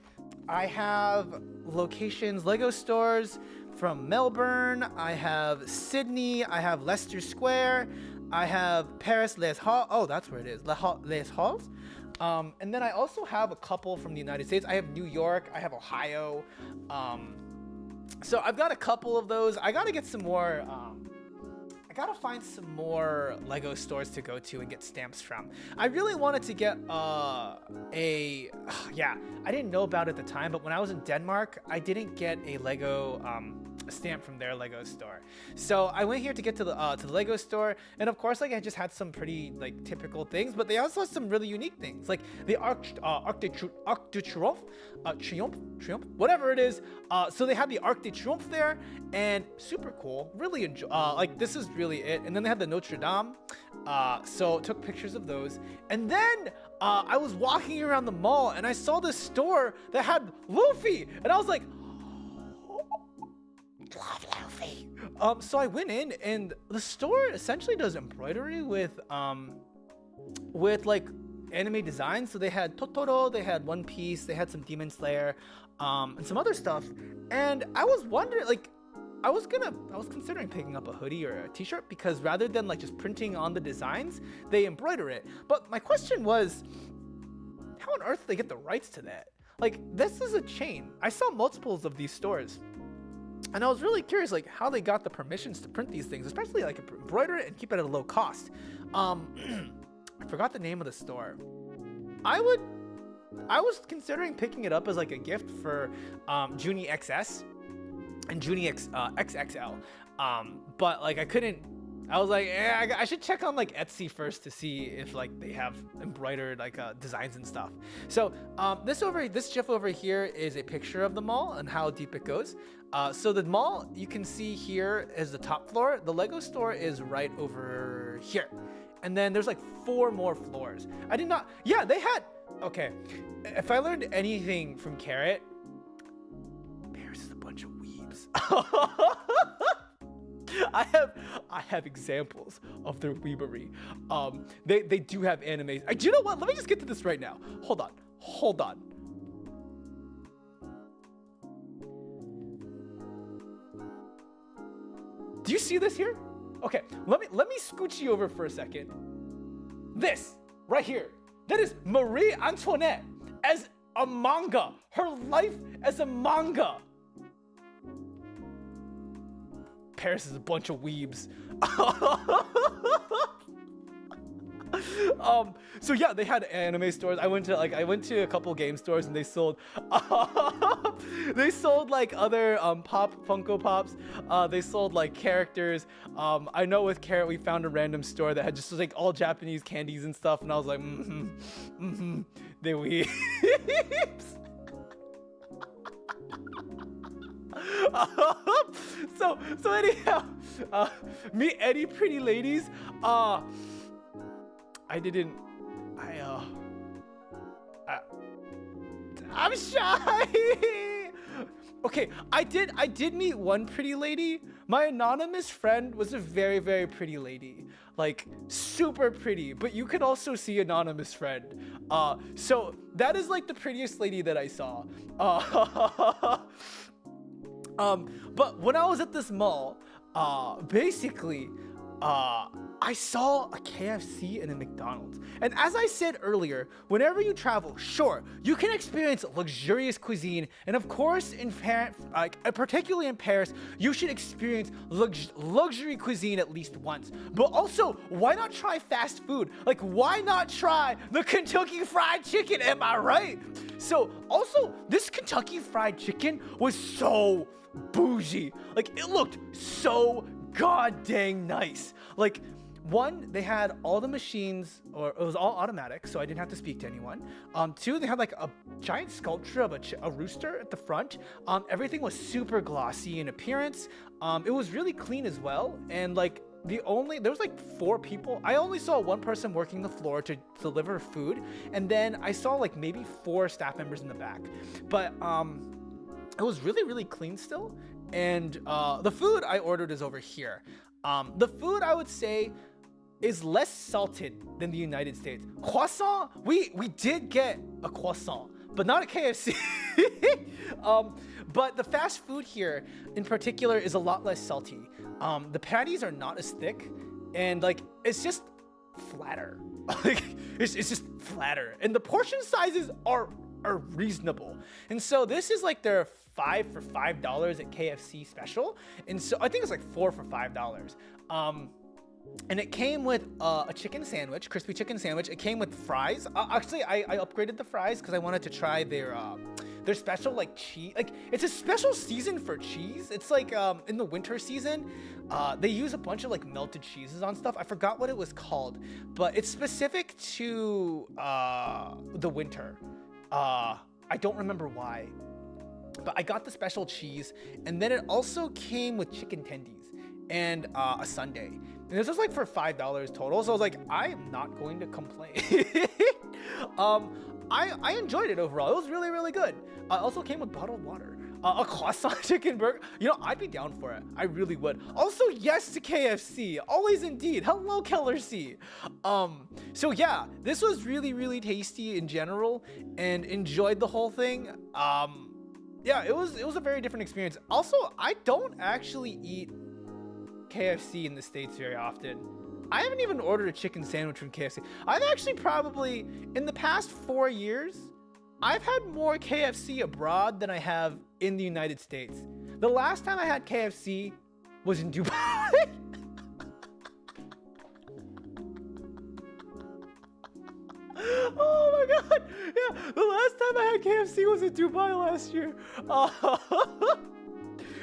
I have locations, Lego stores from Melbourne, I have Sydney, I have Leicester Square, I have Paris Les Halles. Oh, that's where it is, Les Halles. And then I also have a couple from the United States. I have New York, I have Ohio. So I've got a couple of those. I gotta get some more. I gotta find some more Lego stores to go to and get stamps from. I really wanted to get yeah, I didn't know about it at the time, but when I was in Denmark, I didn't get a Lego stamp from their Lego store. So I went here to get to the Lego store, and of course, like I just had some pretty like typical things, but they also had some really unique things, like the Arc de Triomphe, whatever it is. So they had the Arc de Triomphe there, and super cool. Really enjoy. Like this is really it. And then they had the Notre Dame. So took pictures of those, and then I was walking around the mall, and I saw this store that had Luffy, and I was like, love Luffy. So I went in, and the store essentially does embroidery with like anime designs. So they had Totoro, they had One Piece, they had some Demon Slayer, and some other stuff. And I was wondering, like, I was considering picking up a hoodie or a t-shirt because rather than like just printing on the designs, they embroider it. But my question was, how on earth do they get the rights to that? Like, this is a chain. I saw multiples of these stores, and I was really curious, like, how they got the permissions to print these things, especially like embroider it and keep it at a low cost. I forgot the name of the store. I was considering picking it up as like a gift for Zhuni XS and Zhuni XXL, but like I couldn't. I was like, I should check on like Etsy first to see if like they have embroidered like designs and stuff. So this GIF over here is a picture of the mall and how deep it goes. So the mall you can see here is the top floor. The Lego store is right over here, and then there's like 4 more floors. I did not. Yeah, they had. Okay, if I learned anything from Carrot, Paris is a bunch of weebs. I have examples of their weebery. They do have anime. Do you know what? Let me just get to this right now. Hold on. Do you see this here? Okay, let me scooch you over for a second. This right here. That is Marie Antoinette as a manga. Her life as a manga. Paris is a bunch of weebs. So yeah, they had anime stores. I went to a couple game stores, and they sold like other Funko Pops. They sold like characters. I know with Carrot we found a random store that had just like all Japanese candies and stuff, and I was like, they weebs. So anyhow, meet Eddie Pretty Ladies. I'm shy. Okay, I did meet one pretty lady. My anonymous friend was a very, very pretty lady, like super pretty, but you could also see anonymous friend. So that is like the prettiest lady that I saw. But when I was at this mall, basically, I saw a KFC and a McDonald's. And as I said earlier, whenever you travel, sure, you can experience luxurious cuisine. And of course, particularly in Paris, you should experience luxury cuisine at least once. But also, why not try fast food? Like, why not try the Kentucky Fried Chicken? Am I right? So also, this Kentucky Fried Chicken was so bougie. Like, it looked so god dang nice. Like, one, they had all the machines, or it was all automatic, so I didn't have to speak to anyone. Two, they had like a giant sculpture of a rooster at the front. Everything was super glossy in appearance. It was really clean as well. And like there was like 4 people. I only saw one person working the floor to deliver food. And then I saw like maybe 4 staff members in the back. But it was really, really clean still. And the food I ordered is over here. The food, I would say, is less salted than the United States. Croissant, we did get a croissant, but not a KFC. But the fast food here in particular is a lot less salty. The patties are not as thick, and like it's just flatter. Like it's just flatter, and the portion sizes are reasonable. And so this is like their 5 for $5 at KFC special, and so I think it's like 4 for $5. And it came with a chicken sandwich, crispy chicken sandwich. It came with fries. Actually, I upgraded the fries because I wanted to try their special like cheese. Like it's a special season for cheese. It's like in the winter season, they use a bunch of like melted cheeses on stuff. I forgot what it was called, but it's specific to the winter. I don't remember why, but I got the special cheese, and then it also came with chicken tendies and a sundae. And this was like for $5 total, so I was like, I am not going to complain. I enjoyed it overall. It was really, really good. Also came with bottled water. A croissant chicken burger. You know, I'd be down for it. I really would. Also, yes to KFC. Always indeed. Hello, Keller C. So yeah, this was really, really tasty in general, and enjoyed the whole thing. Yeah, it was a very different experience. Also, I don't actually eat KFC in the States very often. I haven't even ordered a chicken sandwich from KFC. I've actually probably, in the past 4 years, I've had more KFC abroad than I have in the United States. The last time I had KFC was in Dubai. Oh my god! Yeah, the last time I had KFC was in Dubai last year.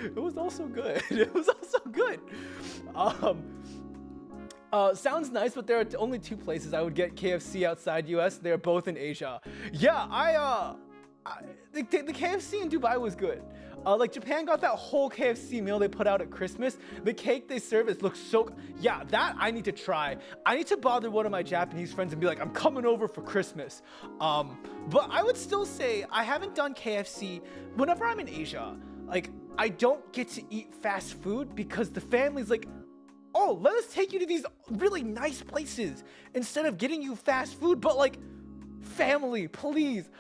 It was also good. It was also good. Sounds nice, but there are only 2 places I would get KFC outside US. They're both in Asia. Yeah, the KFC in Dubai was good. Like Japan got that whole KFC meal they put out at Christmas. The cake they serve, it looks so, yeah, that I need to try. I need to bother one of my Japanese friends and be like, I'm coming over for Christmas. But I would still say I haven't done KFC. Whenever I'm in Asia, like I don't get to eat fast food because the family's like, oh, let us take you to these really nice places instead of getting you fast food. But like, family, please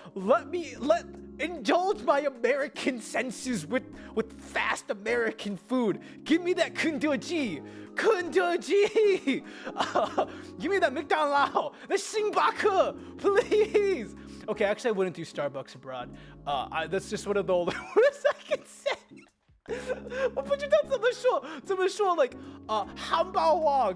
indulge my American senses with fast American food. Give me that kundoji. Give me that McDonald's, the Shinbaku, please. Okay, actually, I wouldn't do Starbucks abroad. That's just one of the only words I can say. 我不知道怎么说 like 汉堡王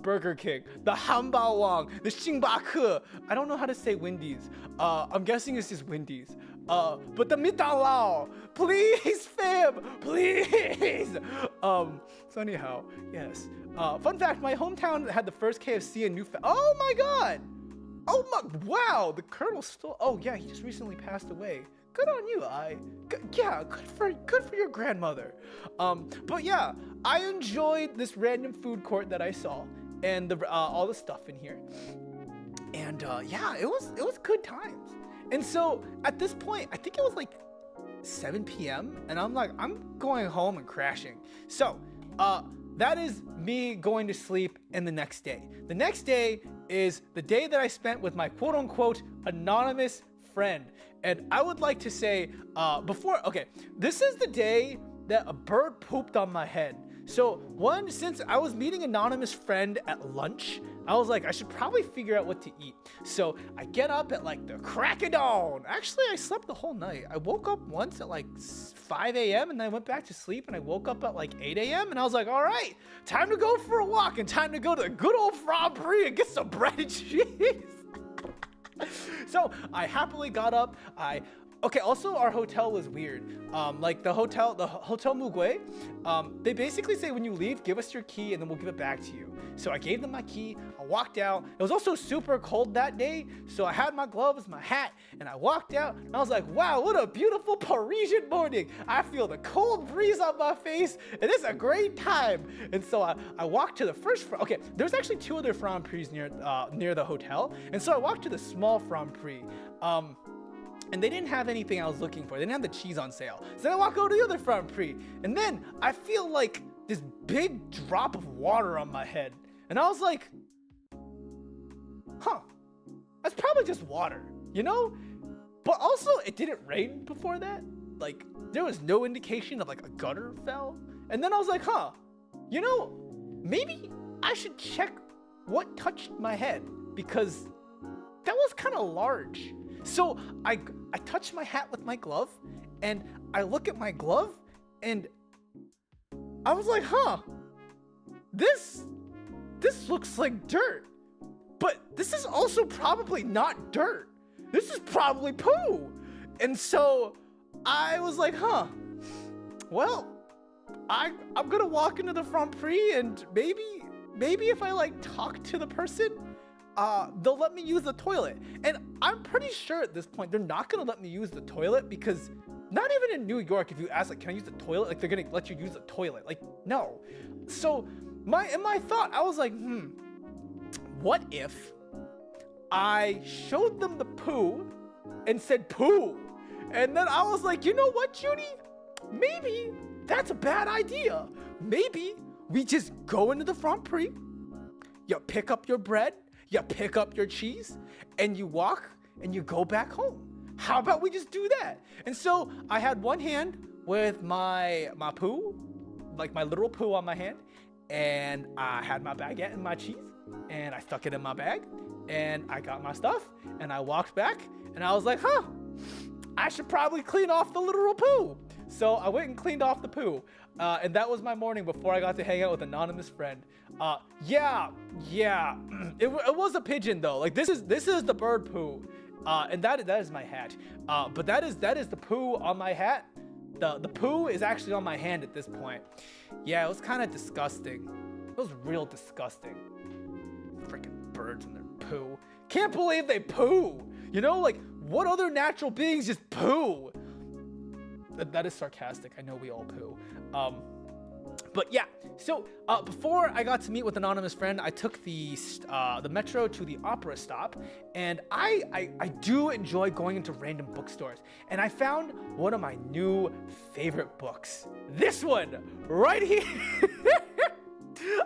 Burger King, the 汉堡王 the 星巴克 I don't know how to say Wendy's. I'm guessing it's just Wendy's. But the 麦当劳 please fam, please. So anyhow, yes. Fun fact, my hometown had the first KFC in oh my god. Oh my, wow, the Colonel's still, oh yeah, he just recently passed away. Good on you, yeah, good for your grandmother. But yeah, I enjoyed this random food court that I saw, and all the stuff in here. And yeah, it was good times. And so at this point, I think it was like 7 p.m. and I'm like, I'm going home and crashing. So that is me going to sleep and the next day. The next day is the day that I spent with my quote unquote anonymous friend. And I would like to say, okay, this is the day that a bird pooped on my head. So one, since I was meeting anonymous friend at lunch, I was like, I should probably figure out what to eat. So I get up at like the crack of dawn. Actually, I slept the whole night. I woke up once at like 5 a.m. and then I went back to sleep, and I woke up at like 8 a.m. and I was like, all right, time to go for a walk and time to go to the good old Franprix and get some bread and cheese. So I happily got up. Okay, also our hotel was weird. Like the Hotel Mugwe, they basically say when you leave, give us your key and then we'll give it back to you. So I gave them my key, I walked out. It was also super cold that day, so I had my gloves, my hat, and I walked out, and I was like, wow, what a beautiful Parisian morning. I feel the cold breeze on my face, and it's a great time. And so I walked to the first, okay, there's actually 2 other Franprix near the hotel, and so I walked to the small Franprix. And they didn't have anything I was looking for. They didn't have the cheese on sale. So then I walk over to the other Franprix, and then I feel like this big drop of water on my head. And I was like, huh, that's probably just water, you know? But also, it didn't rain before that. Like, there was no indication of like a gutter fell. And then I was like, huh, you know, maybe I should check what touched my head, because that was kind of large. So I touch my hat with my glove, and I look at my glove, and I was like, huh, this looks like dirt, but this is also probably not dirt. This is probably poo. And so I was like, huh, well, I'm gonna walk into the Franprix, and maybe if I like talk to the person, they'll let me use the toilet. And I'm pretty sure at this point they're not gonna let me use the toilet, because not even in New York, if you ask like, can I use the toilet, like they're gonna let you use the toilet. Like, no. So in my thought, I was like, what if I showed them the poo and said poo? And then I was like, you know what, Zhuni? Maybe that's a bad idea. Maybe we just go into the Franprix, you pick up your bread, you pick up your cheese, and you walk and you go back home. How about we just do that? And so I had one hand with my poo, like my literal poo on my hand, and I had my baguette and my cheese, and I stuck it in my bag, and I got my stuff, and I walked back, and I was like, huh, I should probably clean off the literal poo. So I went and cleaned off the poo, and that was my morning before I got to hang out with an anonymous friend. Yeah, it was a pigeon though. Like this is the bird poo, and that is my hat. But that is the poo on my hat. The poo is actually on my hand at this point. Yeah, it was kind of disgusting. It was real disgusting. Freaking birds and their poo. Can't believe they poo. You know, like what other natural beings just poo? That is sarcastic. I know we all poo. But yeah, so before I got to meet with an anonymous friend, I took the metro to the opera stop, and I do enjoy going into random bookstores, and I found one of my new favorite books. This one right here.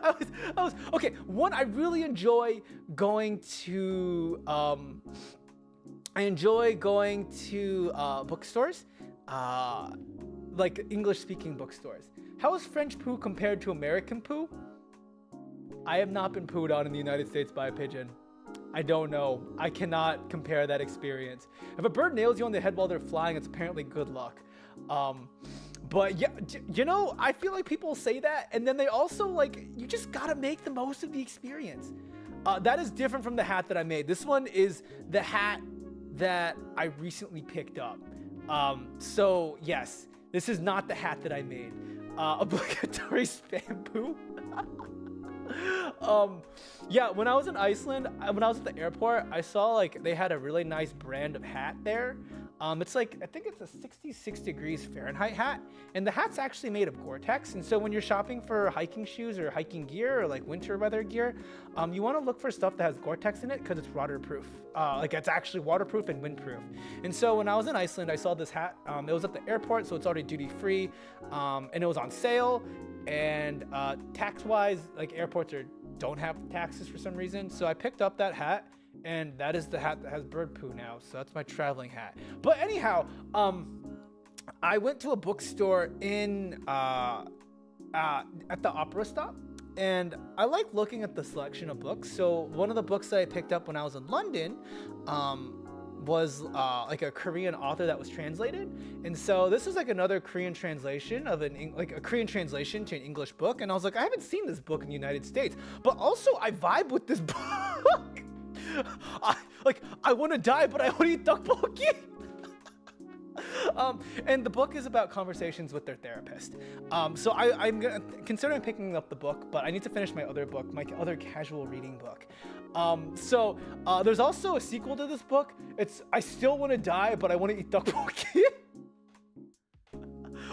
I was okay. One, I really enjoy going to bookstores, like English-speaking bookstores. How is French poo compared to American poo? I have not been pooed on in the United States by a pigeon. I don't know. I cannot compare that experience. If a bird nails you on the head while they're flying, it's apparently good luck. But yeah, you know, I feel like people say that, and then they also like, you just gotta make the most of the experience. That is different from the hat that I made. This one is the hat that I recently picked up. So yes, this is not the hat that I made. Obligatory spam poo. Yeah, when I was in Iceland, when I was at the airport, I saw like they had a really nice brand of hat there. It's like, I think it's a 66 degrees Fahrenheit hat, and the hat's actually made of Gore-Tex. And so when you're shopping for hiking shoes or hiking gear or like winter weather gear, you want to look for stuff that has Gore-Tex in it because it's waterproof. Like it's actually waterproof and windproof. And so when I was in Iceland, I saw this hat. It was at the airport, so it's already duty free, and it was on sale. And tax-wise, like airports don't have taxes for some reason. So I picked up that hat. And that is the hat that has bird poo now. So that's my traveling hat. But anyhow, I went to a bookstore in at the opera stop, and I like looking at the selection of books. So one of the books that I picked up when I was in London was like a Korean author that was translated, and so this is like another Korean translation of like a Korean translation to an English book, and I was like, I haven't seen this book in the United States, but also I vibe with this book. I want to die, but I want to eat tteokbokki. And the book is about conversations with their therapist. So I'm considering picking up the book, but I need to finish my other book, my other casual reading book. So there's also a sequel to this book. It's I Still Want to Die, but I Want to Eat Tteokbokki.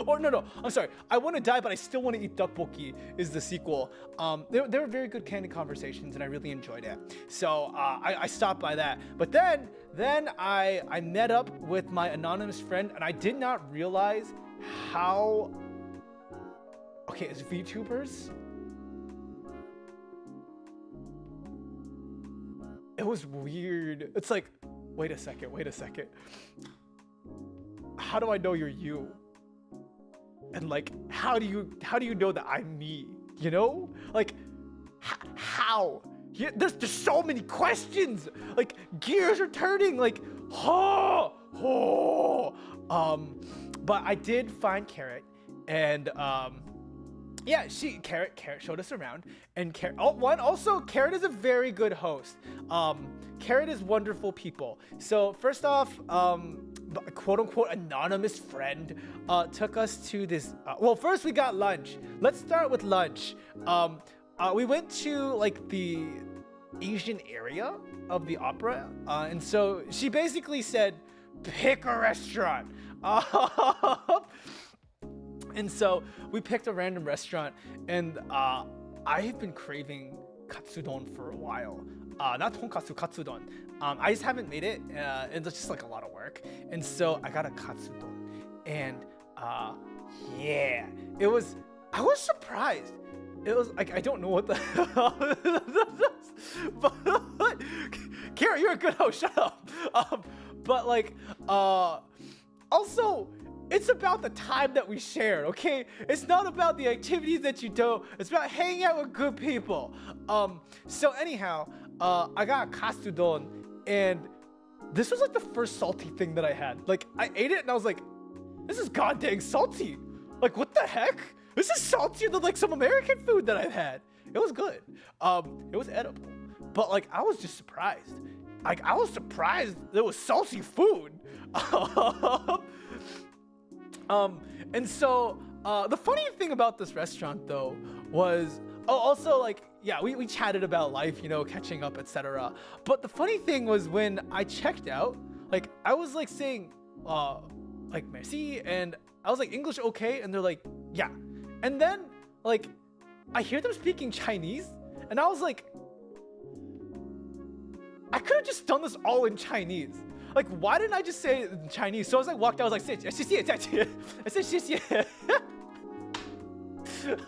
Or no, I'm sorry. I Want to Die, but I Still Want to Eat Tteokbokki is the sequel. They were very good candid conversations, and I really enjoyed it. So I stopped by that. But then I met up with my anonymous friend, and I did not realize how... Okay, as VTubers, it was weird. It's like, wait a second. How do I know you're you? And like, how do you know that I'm me? You know, like, how? Yeah, there's so many questions. Like, gears are turning. Like, but I did find Carrot, and yeah, Carrot showed us around, and Carrot is a very good host. Carrot is wonderful people. So first off, quote unquote anonymous friend took us to this. Well, first we got lunch. Let's start with lunch. We went to like the Asian area of the opera, and so she basically said, pick a restaurant. And so we picked a random restaurant, and I have been craving katsudon for a while. Not tonkatsu, katsudon. I just haven't made it, and it's just like a lot of work. And so I got a katsudon, and yeah, I was surprised. It was like, I don't know what the hell. But Kara, you're a good host, shut up. But like, also, it's about the time that we shared, okay? It's not about the activities that you do. It's about hanging out with good people. So anyhow, I got katsudon, and this was like the first salty thing that I had. Like, I ate it and I was like, this is goddamn salty. Like, what the heck? This is saltier than like some American food that I've had. It was good. It was edible, but like, I was just surprised. Like, I was surprised there was salty food. And so the funny thing about this restaurant though was, also like, yeah, we chatted about life, you know, catching up, etc. But the funny thing was when I checked out, like, I was like saying like merci, and I was like, English okay? And they're like, yeah. And then like I hear them speaking Chinese, and I was like, I could have just done this all in Chinese. Like, why didn't I just say it in Chinese? So I was like, walked out, I was like, I said, I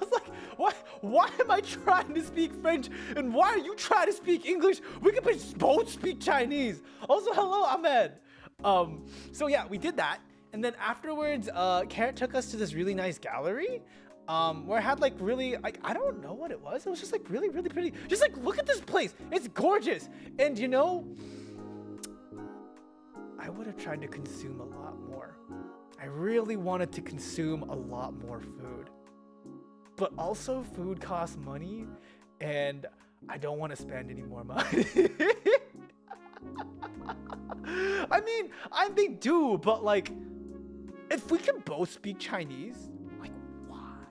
was like, why am I trying to speak French? And why are you trying to speak English? We could both speak Chinese. Also, hello, Ahmed. So yeah, we did that. And then afterwards, Carrot took us to this really nice gallery, where it had like really, like, I don't know what it was. It was just like really, really pretty. Just like, look at this place. It's gorgeous. And you know, I would have tried to consume a lot more. I really wanted to consume a lot more food. But also, food costs money, and I don't want to spend any more money. I mean, they do, but like, if we can both speak Chinese, like, why?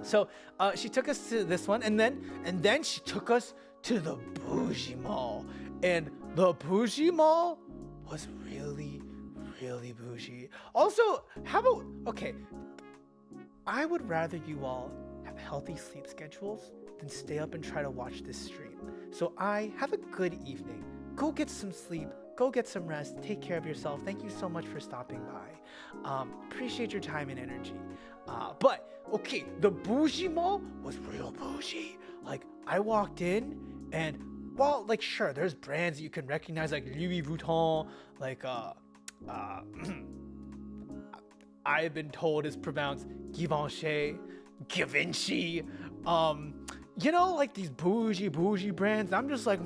So she took us to this one, and then she took us to the bougie mall, and the bougie mall was really bougie. Also, okay, I would rather you all have healthy sleep schedules than stay up and try to watch this stream. So have a good evening. Go get some sleep. Go get some rest. Take care of yourself. Thank you so much for stopping by. Appreciate your time and energy. But okay, the bougie mall was real bougie. Like, I walked in, and well, like, sure, there's brands that you can recognize, like Louis Vuitton, like I've been told is pronounced Givenchy, Givenchy. You know, like these bougie brands. I'm just like,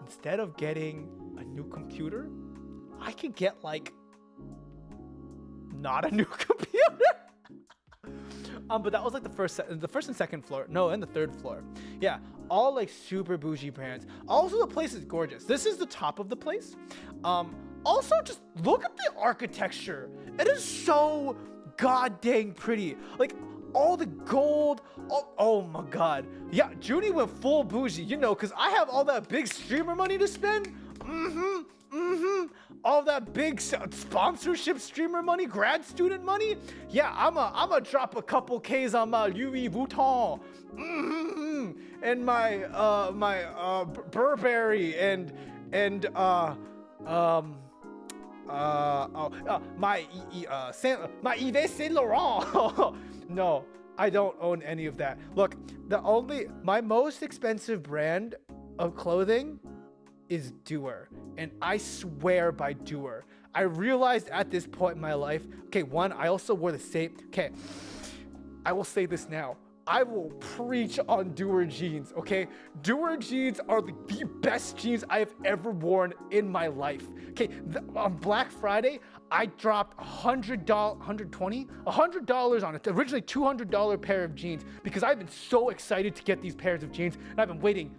Instead of getting a new computer, I could get like not a new computer. But that was like the first and second floor. No, and the third floor. Yeah, all like super bougie brands. Also, the place is gorgeous. This is the top of the place. Also, just look at the architecture. It is so god dang pretty. Like all the gold. Oh my god. Yeah, Zhuni went full bougie, you know, because I have all that big streamer money to spend. All that big sponsorship streamer money, grad student money. Yeah, I'ma drop a couple K's on my Louis Vuitton. And my Burberry and my Yves Saint Laurent. No, I don't own any of that. Look, my most expensive brand of clothing is Doer, and I swear by Doer. I realized at this point in my life, okay, one, I also wore the same, okay, I will say this now. I will preach on Doer jeans, okay? Doer jeans are the best jeans I have ever worn in my life. Okay, on Black Friday, I dropped $100 on it. Originally $200 pair of jeans because I've been so excited to get these pairs of jeans, and I've been waiting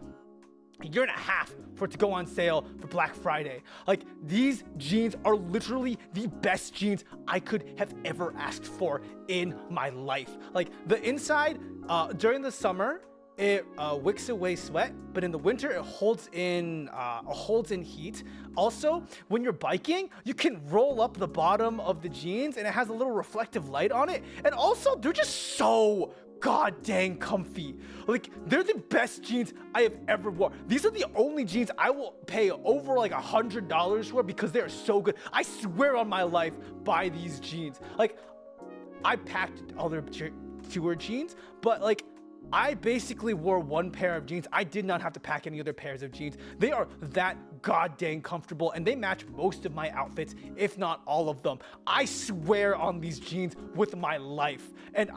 a year and a half for it to go on sale for Black Friday. Like, these jeans are literally the best jeans I could have ever asked for in my life. Like, the inside, during the summer, it wicks away sweat, but in the winter it holds in heat. Also, when you're biking, you can roll up the bottom of the jeans and it has a little reflective light on it. And also, they're just so god dang comfy. Like, they're the best jeans I have ever worn. These are the only jeans I will pay over like $100 for because they are so good. I swear on my life, buy these jeans. Like, I packed other Doer jeans, but like, I basically wore one pair of jeans. I did not have to pack any other pairs of jeans. They are that god dang comfortable, and they match most of my outfits, if not all of them. I swear on these jeans with my life. And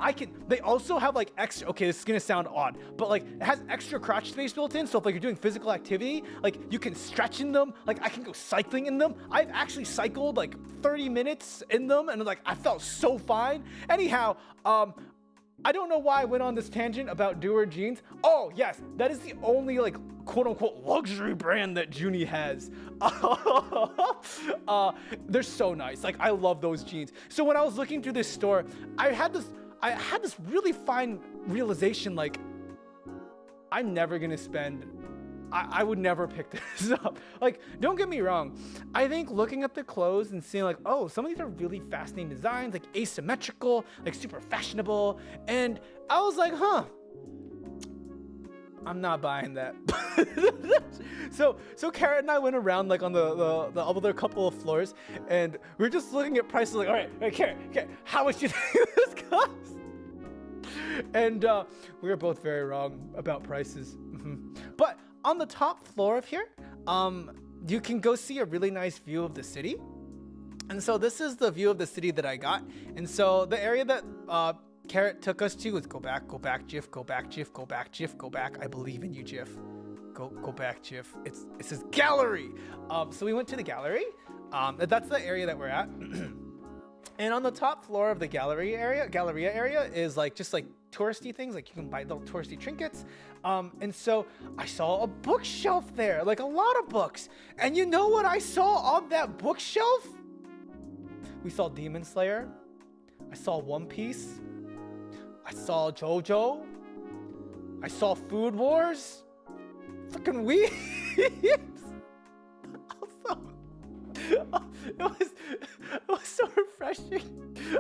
they also have like extra, okay, this is gonna sound odd, but like it has extra crotch space built in. So if like you're doing physical activity, like you can stretch in them. Like I can go cycling in them. I've actually cycled like 30 minutes in them, and like I felt so fine. Anyhow, I don't know why I went on this tangent about Doer jeans. Oh, yes, that is the only, like, quote-unquote luxury brand that Zhuni has. They're so nice. Like, I love those jeans. So when I was looking through this store, I had this really fine realization, like, I'm never gonna spend... I would never pick this up. Like, don't get me wrong. I think looking at the clothes and seeing like, oh, some of these are really fascinating designs, like asymmetrical, like super fashionable. And I was like, I'm not buying that. So Carrot and I went around like on the other couple of floors, and we are just looking at prices like, all right, Carrot, how much do you think this costs? And we were both very wrong about prices. But on the top floor of here, you can go see a really nice view of the city. And so this is the view of the city that I got. And so the area that Carrot took us to was go back, Jif, go back, Jif, go back, Jif, go back. I believe in you, Jif. Go back, Jif. It says gallery. So we went to the gallery. That's the area that we're at. And on the top floor of the Galleria area is like just like touristy things, like you can buy little touristy trinkets. And so I saw a bookshelf there, like a lot of books. And you know what I saw on that bookshelf? We saw Demon Slayer. I saw One Piece. I saw JoJo. I saw Food Wars. Fucking weebs. Also, it was so refreshing.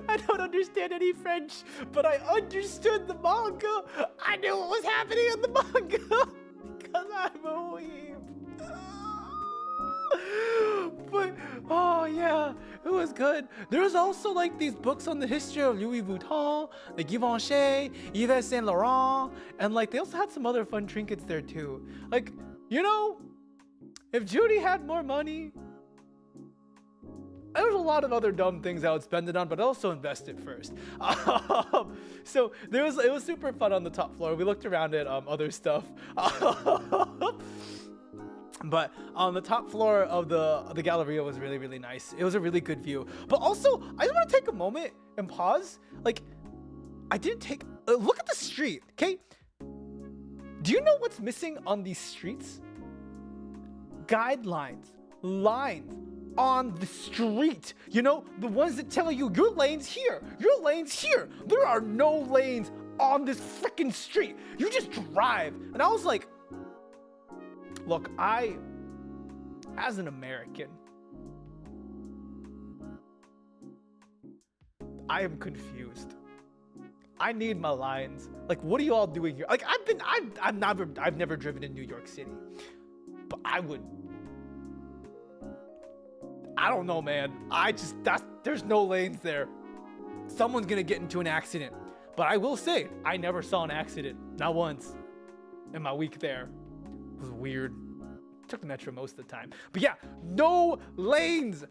I don't understand any French, but I understood the manga. I knew what was happening in the manga because I'm a weeb. But oh yeah, it was good. There was also like these books on the history of Louis Vuitton, the Givenchy, Yves Saint Laurent, and like they also had some other fun trinkets there too. Like, you know, if Judy had more money, there was a lot of other dumb things I would spend it on, but I also invested first. So it was super fun on the top floor. We looked around at other stuff. But on the top floor of the Galleria was really, really nice. It was a really good view. But also, I just want to take a moment and pause. Like, I didn't take... look at the street, okay? Do you know what's missing on these streets? Guidelines, lines on the street. You know, the ones that tell you your lane's here, your lane's here. There are no lanes on this freaking street. You just drive. And I was like, look, as an American, I am confused. I need my lines. Like, what are you all doing here? Like, I've never driven in New York City, but I don't know, man. There's no lanes there. Someone's gonna get into an accident. But I will say, I never saw an accident, not once in my week there. It was weird. Took the metro most of the time. But yeah, no lanes.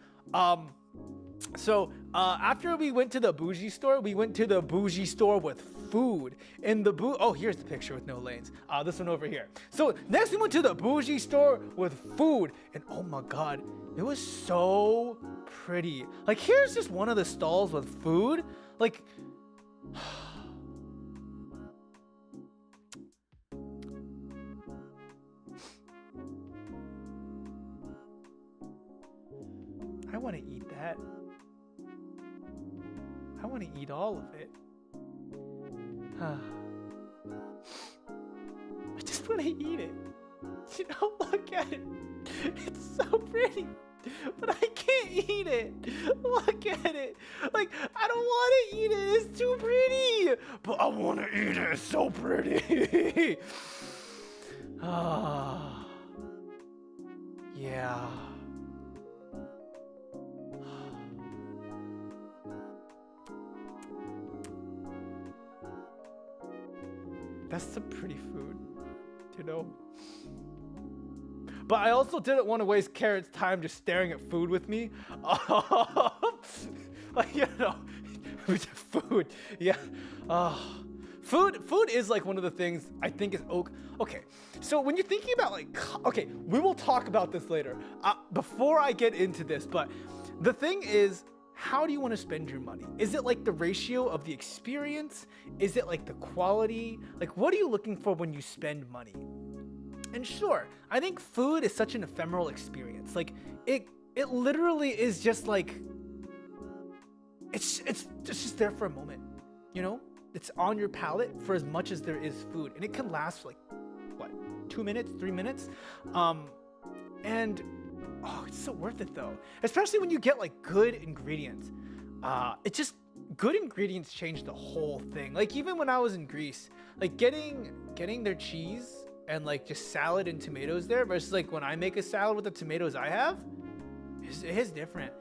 So after we went to the bougie store, we went to the bougie store with food. Oh, here's the picture with no lanes. This one over here. So next we went to the bougie store with food. And oh my God, it was so pretty. Like, here's just one of the stalls with food. Like, I want to eat that. I want to eat all of it. I just want to eat it. You know, look at it. It's so pretty, but I can't eat it. Look at it. Like, I don't want to eat it. It's too pretty. But I want to eat it. It's so pretty. Yeah. That's some pretty food, you know? But I also didn't want to waste Carrot's time just staring at food with me. Like, you know, food, yeah. Food is like one of the things I think is okay. So when you're thinking about like, okay, we will talk about this later. Before I get into this, but the thing is, how do you want to spend your money? Is it like the ratio of the experience? Is it like the quality? Like, what are you looking for when you spend money? And sure, I think food is such an ephemeral experience. Like, it literally is just like, it's just there for a moment, you know? It's on your palate for as much as there is food, and it can last for like, what, 2 minutes, 3 minutes? And oh, it's so worth it though. Especially when you get like good ingredients. Good ingredients change the whole thing. Like, even when I was in Greece, like getting their cheese and like just salad and tomatoes there versus like when I make a salad with the tomatoes I have, it is different.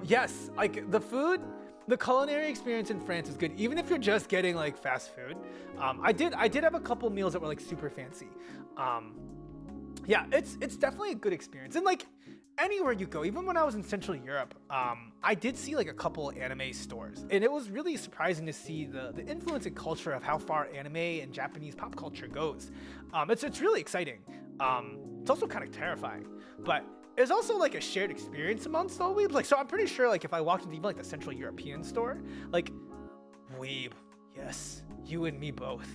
Yes, like the culinary experience in France is good, even if you're just getting like fast food. I did have a couple meals that were like super fancy. Yeah, it's definitely a good experience. And like anywhere you go, even when I was in Central Europe, I did see like a couple anime stores, and it was really surprising to see the influence and culture of how far anime and Japanese pop culture goes. It's really exciting. It's also kind of terrifying, but it's also like a shared experience amongst all weebs. Like, so I'm pretty sure like if I walked into even like the Central European store, like, weeb, yes, you and me both.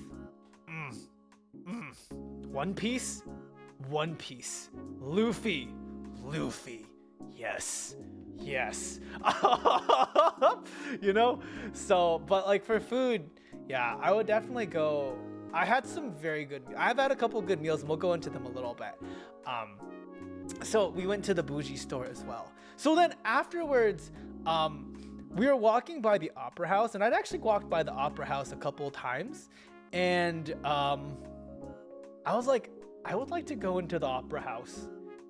One Piece. Luffy, yes. You know? So, but like for food, yeah, I would definitely go. I've had a couple good meals, and we'll go into them a little bit. So we went to the bougie store as well. So then afterwards, we were walking by the Opera House, and I'd actually walked by the Opera House a couple of times, and I was like, I would like to go into the Opera House.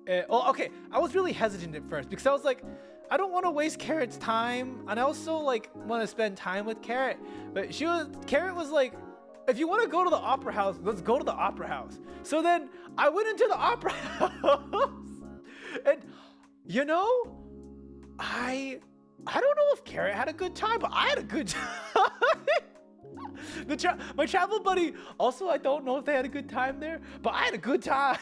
Okay, I was really hesitant at first because I was like, I don't want to waste Carrot's time, and I also like want to spend time with Carrot. But Carrot was like, if you want to go to the Opera House, let's go to the Opera House. So then I went into the Opera House, and you know, I don't know if Carrot had a good time, but I had a good time. My travel buddy also, I don't know if they had a good time there, but I had a good time.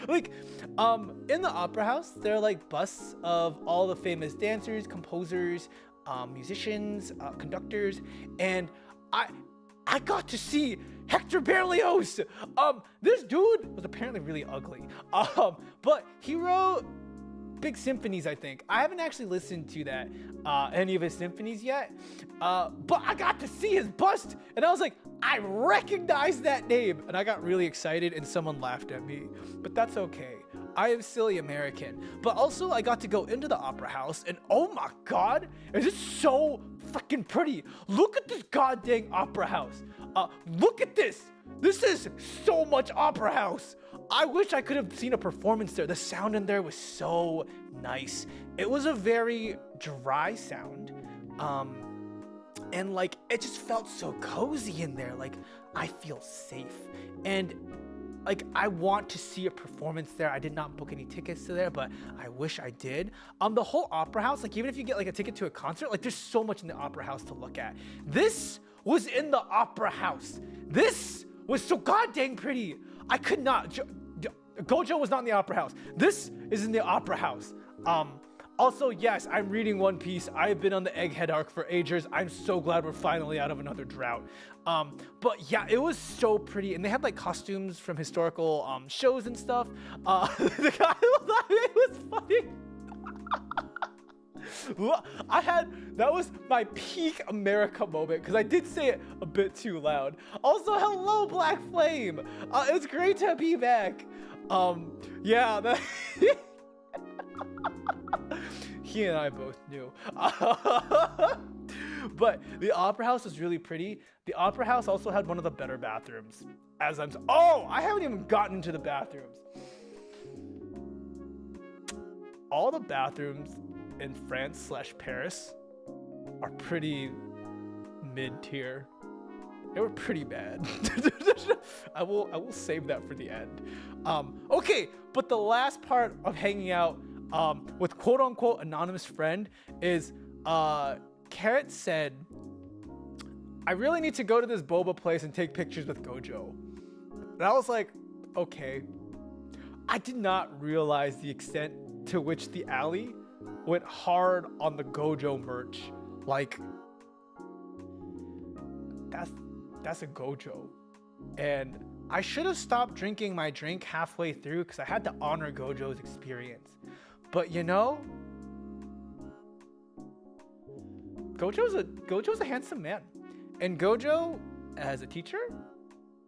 Like, in the opera house, there are like busts of all the famous dancers, composers, musicians, conductors, and I got to see Hector Berlioz. This dude was apparently really ugly. But he wrote big symphonies, I think. I haven't actually listened to that any of his symphonies yet, but I got to see his bust, and I was like, I recognize that name, and I got really excited, and someone laughed at me, but that's okay. I am silly American. But also, I got to go into the opera house, and oh my god, is it so fucking pretty. Look at this goddamn opera house. Look at this. This is so much opera house. I wish I could have seen a performance there. The sound in there was so nice. It was a very dry sound. And like, it just felt so cozy in there. Like, I feel safe. And like, I want to see a performance there. I did not book any tickets to there, but I wish I did. The whole opera house, like even if you get like a ticket to a concert, like there's so much in the opera house to look at. This was in the opera house. This was so goddamn pretty. I could not, Gojo was not in the opera house. This is in the opera house. Also, yes, I'm reading One Piece. I've been on the Egghead arc for ages. I'm so glad we're finally out of another drought. But yeah, it was so pretty. And they had like costumes from historical shows and stuff. The guy was laughing, it was funny. That was my peak America moment, because I did say it a bit too loud. Also, hello, Black Flame. It's great to be back. Yeah, that he and I both knew. But the opera house was really pretty. The opera house also had one of the better bathrooms. I haven't even gotten into the bathrooms. All the bathrooms in France/Paris are pretty mid-tier. They were pretty bad. I will save that for the end. Okay, but the last part of hanging out with quote-unquote anonymous friend is Carrot said, I really need to go to this boba place and take pictures with Gojo. And I was like, okay. I did not realize the extent to which the alley went hard on the Gojo merch. Like, that's a Gojo. And I should have stopped drinking my drink halfway through because I had to honor Gojo's experience. But you know, Gojo's a handsome man. And Gojo, as a teacher,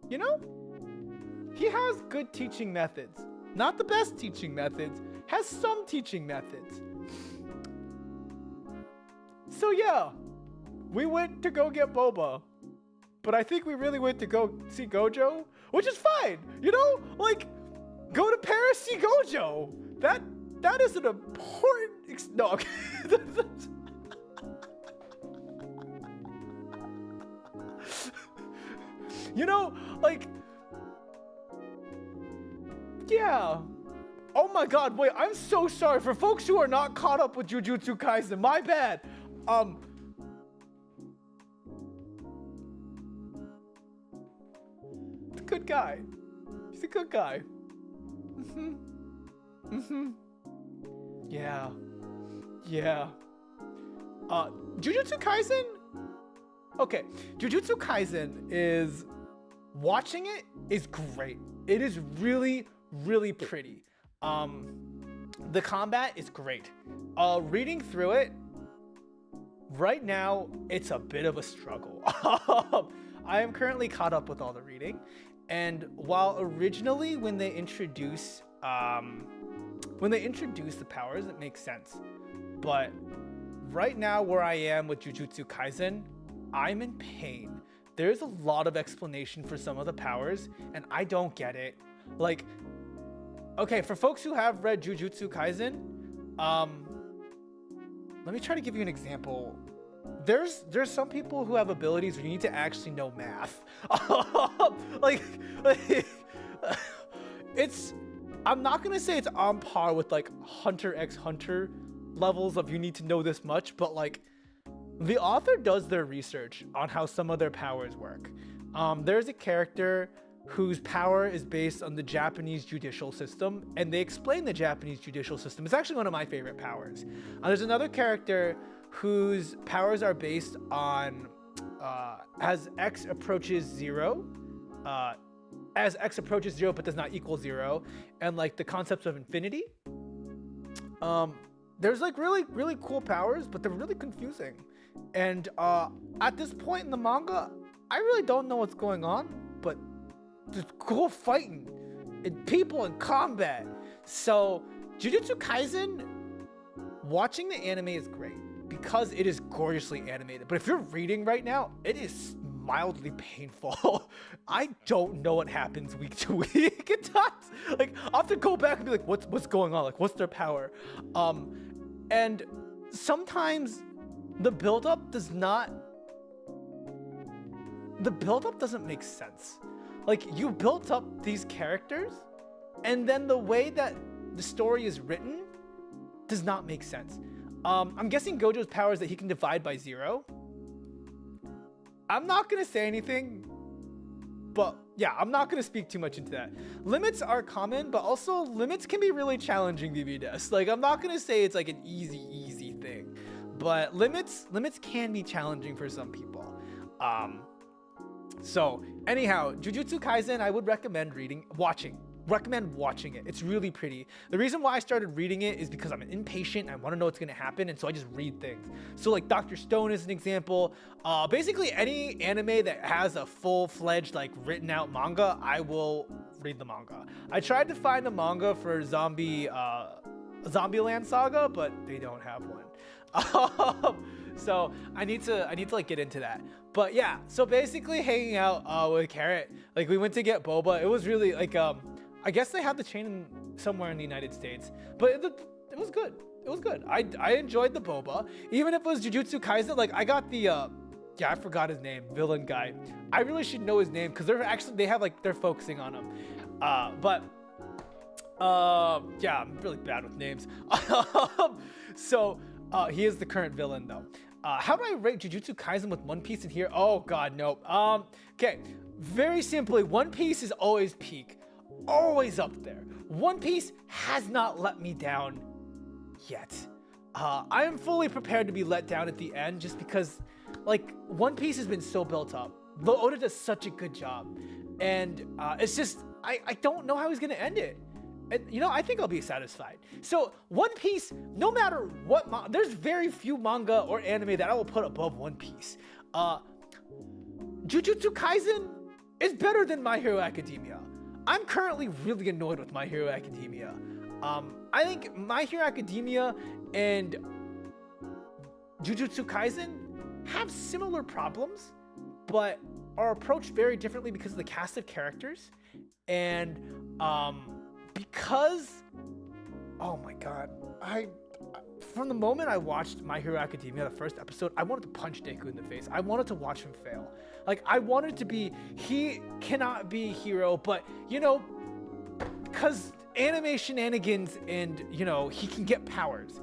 you know, he has good teaching methods. Not the best teaching methods, has some teaching methods. So yeah, we went to go get boba. But I think we really went to go see Gojo, which is fine. You know, like, go to Paris, see Gojo. That is an important no, okay. You know, like, yeah. Oh my god, wait, I'm so sorry. For folks who are not caught up with Jujutsu Kaisen, my bad. He's a good guy. He's a good guy. Yeah. Yeah. Jujutsu Kaisen? Okay, Jujutsu Kaisen is... Watching it is great. It is really, really pretty. The combat is great. Reading through it, right now, it's a bit of a struggle. I am currently caught up with all the reading. And while originally when they introduce the powers, it makes sense. But right now where I am with Jujutsu Kaisen, I'm in pain. There's a lot of explanation for some of the powers, and I don't get it. Like, okay, for folks who have read Jujutsu Kaisen, let me try to give you an example. There's some people who have abilities where you need to actually know math. like it's, I'm not gonna say it's on par with like Hunter x Hunter levels of you need to know this much, but like the author does their research on how some of their powers work. There's a character whose power is based on the Japanese judicial system, and they explain the Japanese judicial system. It's actually one of my favorite powers. There's another character whose powers are based on as X approaches 0, as X approaches 0 but does not equal 0, and like the concepts of infinity. There's like really cool powers, but they're really confusing. And at this point in the manga, I really don't know what's going on, but there's cool fighting and people in combat. So Jujutsu Kaisen, watching the anime is great because it is gorgeously animated. But if you're reading right now, it is mildly painful. I don't know what happens week to week at times. Like I'll have to go back and be like, what's going on? Like what's their power? And sometimes the buildup doesn't make sense. Like you built up these characters, and then the way that the story is written does not make sense. I'm guessing Gojo's power is that he can divide by 0. I'm not gonna say anything, but yeah, I'm not gonna speak too much into that. Limits are common, but also limits can be really challenging to be this. Like I'm not gonna say it's like an easy thing, but limits can be challenging for some people. So anyhow, Jujutsu Kaisen, I would recommend watching it. It's really pretty. The reason why I started reading it is because I'm impatient. I want to know what's going to happen, and so I just read things. So like Dr. Stone is an example. Basically any anime that has a full-fledged like written out manga, I will read the manga. I tried to find a manga for Zombieland Saga, but they don't have one. So I need to like get into that. But yeah, so basically hanging out with Carrot, like we went to get boba. It was really like I guess they have the chain somewhere in the United States, but it was good. It was good. I enjoyed the boba, even if it was Jujutsu Kaisen. Like I got the I forgot his name, villain guy. I really should know his name because they're focusing on him. Yeah, I'm really bad with names. So he is the current villain though. How do I rate Jujutsu Kaisen with One Piece in here? Oh god, no. Okay, very simply, One Piece is always peak, always up there. One Piece has not let me down yet. I am fully prepared to be let down at the end just because like One Piece has been so built up. The Oda does such a good job, and it's just I don't know how he's gonna end it. And you know, I think I'll be satisfied. So One Piece, no matter what, there's very few manga or anime that I will put above One Piece. Jujutsu Kaisen is better than My Hero Academia. I'm currently really annoyed with My Hero Academia. I think My Hero Academia and Jujutsu Kaisen have similar problems, but are approached very differently because of the cast of characters and because, oh my god, from the moment I watched My Hero Academia, the first episode, I wanted to punch Deku in the face. I wanted to watch him fail. Like, I wanted to be, he cannot be a hero, but, you know, because anime shenanigans and, you know, he can get powers.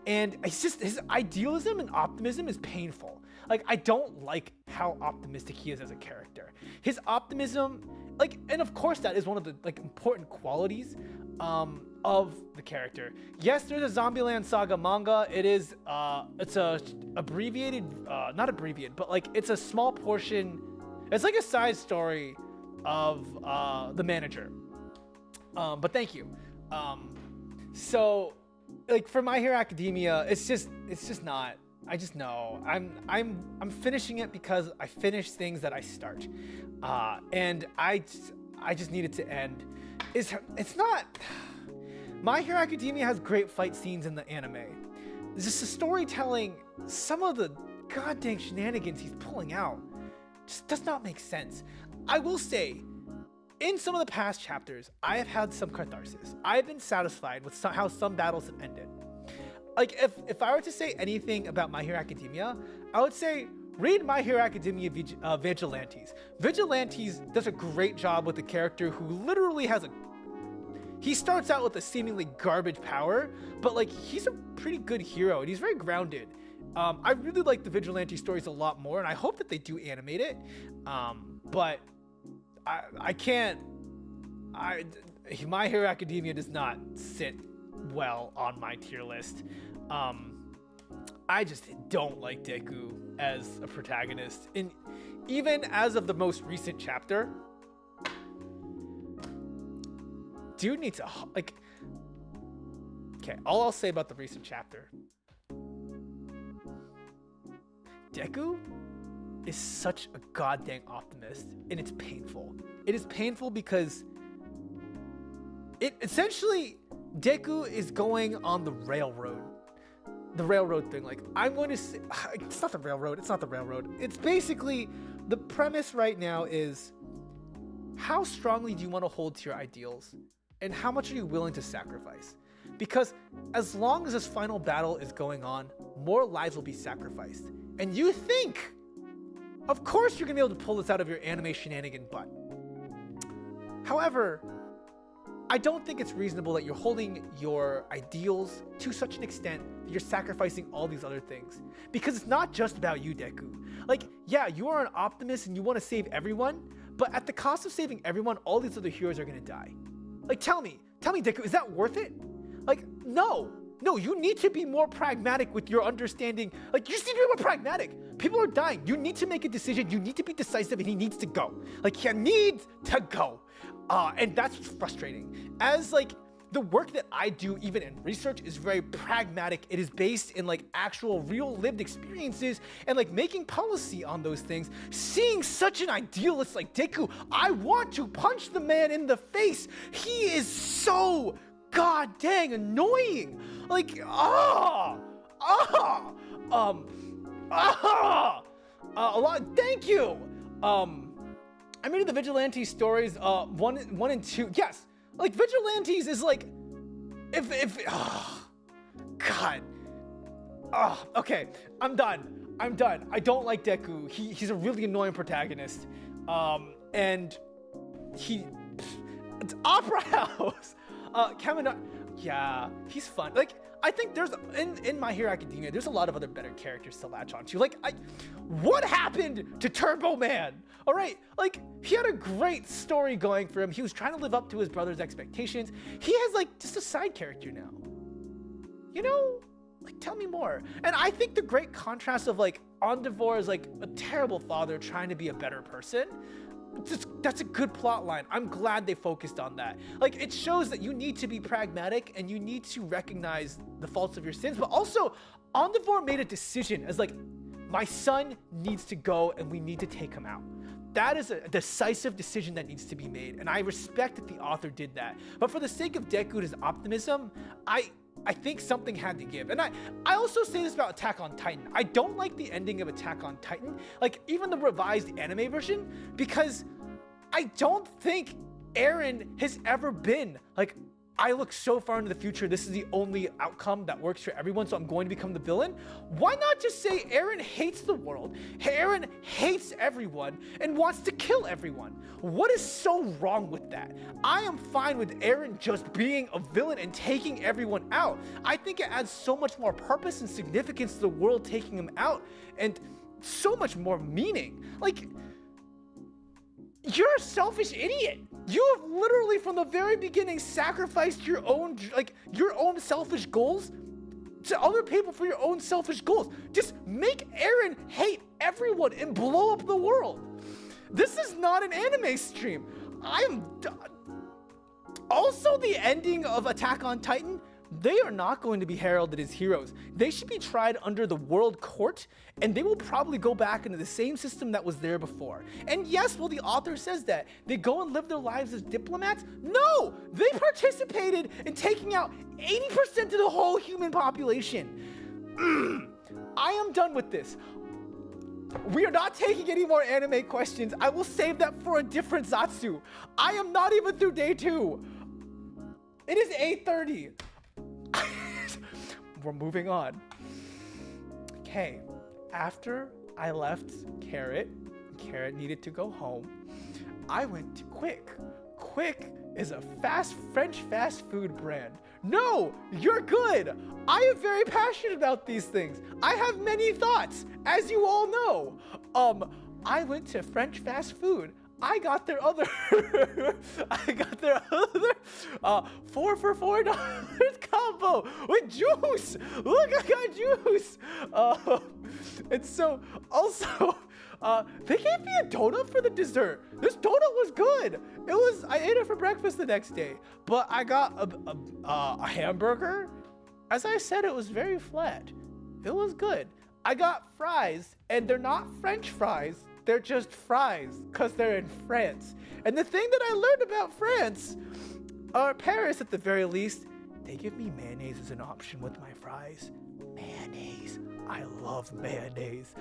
And it's just, his idealism and optimism is painful. Like, I don't like how optimistic he is as a character. His optimism, like, and of course that is one of the, like, important qualities of the character. Yes, there's a Zombieland Saga manga. It is, it's a abbreviated, not abbreviated, but, like, it's a small portion. It's like a side story of the manager. But thank you. So, like, for My Hero Academia, it's just not. I just know I'm finishing it because I finish things that I start, and I just need it to end. It's not. My Hero Academia has great fight scenes in the anime. It's just the storytelling. Some of the goddamn shenanigans he's pulling out just does not make sense. I will say, in some of the past chapters, I have had some catharsis. I've been satisfied with how some battles have ended. Like, if I were to say anything about My Hero Academia, I would say read My Hero Academia Vigilantes. Vigilantes does a great job with a character who literally has he starts out with a seemingly garbage power, but like he's a pretty good hero and he's very grounded. I really like the Vigilante stories a lot more, and I hope that they do animate it. But I can't. My Hero Academia does not sit well on my tier list. I just don't like Deku as a protagonist, and even as of the most recent chapter, dude needs a like. Okay, all I'll say about the recent chapter. Deku is such a goddamn optimist, and it's painful. It is painful because it essentially Deku is going on the railroad thing. Like, I'm going to say, it's not the railroad. It's basically the premise right now is how strongly do you want to hold to your ideals, and how much are you willing to sacrifice? Because as long as this final battle is going on, more lives will be sacrificed. And you think, of course you're gonna be able to pull this out of your anime shenanigan butt. However, I don't think it's reasonable that you're holding your ideals to such an extent that you're sacrificing all these other things. Because it's not just about you, Deku. Like, yeah, you are an optimist and you want to save everyone, but at the cost of saving everyone, all these other heroes are gonna die. Like, tell me, Deku, is that worth it? Like, no, you need to be more pragmatic with your understanding. Like, you just need to be more pragmatic. People are dying. You need to make a decision. You need to be decisive, and he needs to go. Like, he needs to go. And that's frustrating. As, like, the work that I do, even in research, is very pragmatic. It is based in, like, actual real lived experiences and, like, making policy on those things. Seeing such an idealist like Deku, I want to punch the man in the face. He is so god dang annoying. Like, a lot. Thank you. I'm reading the Vigilante stories, 1 and 2. Yes, like Vigilantes is like, okay, I'm done. I don't like Deku. He's a really annoying protagonist. And it's Opera House. Kamina, yeah, he's fun. Like, I think there's, in My Hero Academia, there's a lot of other better characters to latch onto. Like, what happened to Turbo Man? All right, like, he had a great story going for him. He was trying to live up to his brother's expectations. He has, like, just a side character now. You know? Like, tell me more. And I think the great contrast of, like, Endeavor is, like, a terrible father trying to be a better person. That's a good plot line. I'm glad they focused on that. Like, it shows that you need to be pragmatic and you need to recognize the faults of your sins, but also Endeavor made a decision as like, my son needs to go and we need to take him out. That is a decisive decision that needs to be made, and I respect that the author did that. But for the sake of Deku's optimism, I think something had to give. And I also say this about Attack on Titan. I don't like the ending of Attack on Titan, like even the revised anime version, because I don't think Eren has ever been like, I look so far into the future, this is the only outcome that works for everyone, so I'm going to become the villain. Why not just say Eren hates the world, Eren hates everyone, and wants to kill everyone? What is so wrong with that? I am fine with Eren just being a villain and taking everyone out. I think it adds so much more purpose and significance to the world taking him out, and so much more meaning. Like, you're a selfish idiot. You have literally from the very beginning sacrificed your own selfish goals to other people for your own selfish goals. Just make Eren hate everyone and blow up the world. This is not an anime stream. I am done. Also, the ending of Attack on Titan, they are not going to be heralded as heroes. They should be tried under the world court, and they will probably go back into the same system that was there before. And yes, well, the author says that they go and live their lives as diplomats. No, they participated in taking out 80% of the whole human population. I am done with this. We are not taking any more anime questions. I will save that for a different Zatsu. I am not even through day 2. It is 8:30. We're moving on. Okay, after I left Carrot needed to go home, I went to Quick Quick is a French fast food brand. No, you're good. I am very passionate about these things. I have many thoughts, as you all know. I went to French fast food. I got their other 4 for $4 combo with juice. Look, I got juice. And so also, they gave me a donut for the dessert. This donut was good. I ate it for breakfast the next day, but I got a hamburger. As I said, it was very flat. It was good. I got fries, and they're not French fries. They're just fries, because they're in France. And the thing that I learned about France, or Paris at the very least, they give me mayonnaise as an option with my fries. Mayonnaise. I love mayonnaise.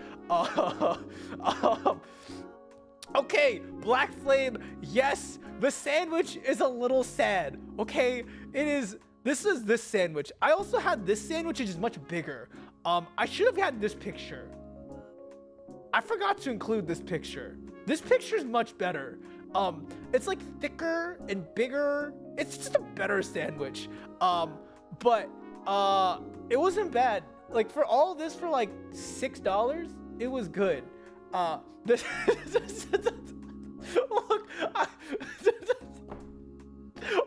Okay, Black Flame, yes, the sandwich is a little sad. Okay, this is this sandwich. I also had this sandwich, which is much bigger. I should have had this picture. I forgot to include this picture. This picture is much better. It's like thicker and bigger. It's just a better sandwich. But it wasn't bad. Like for all this for like $6, it was good. Look,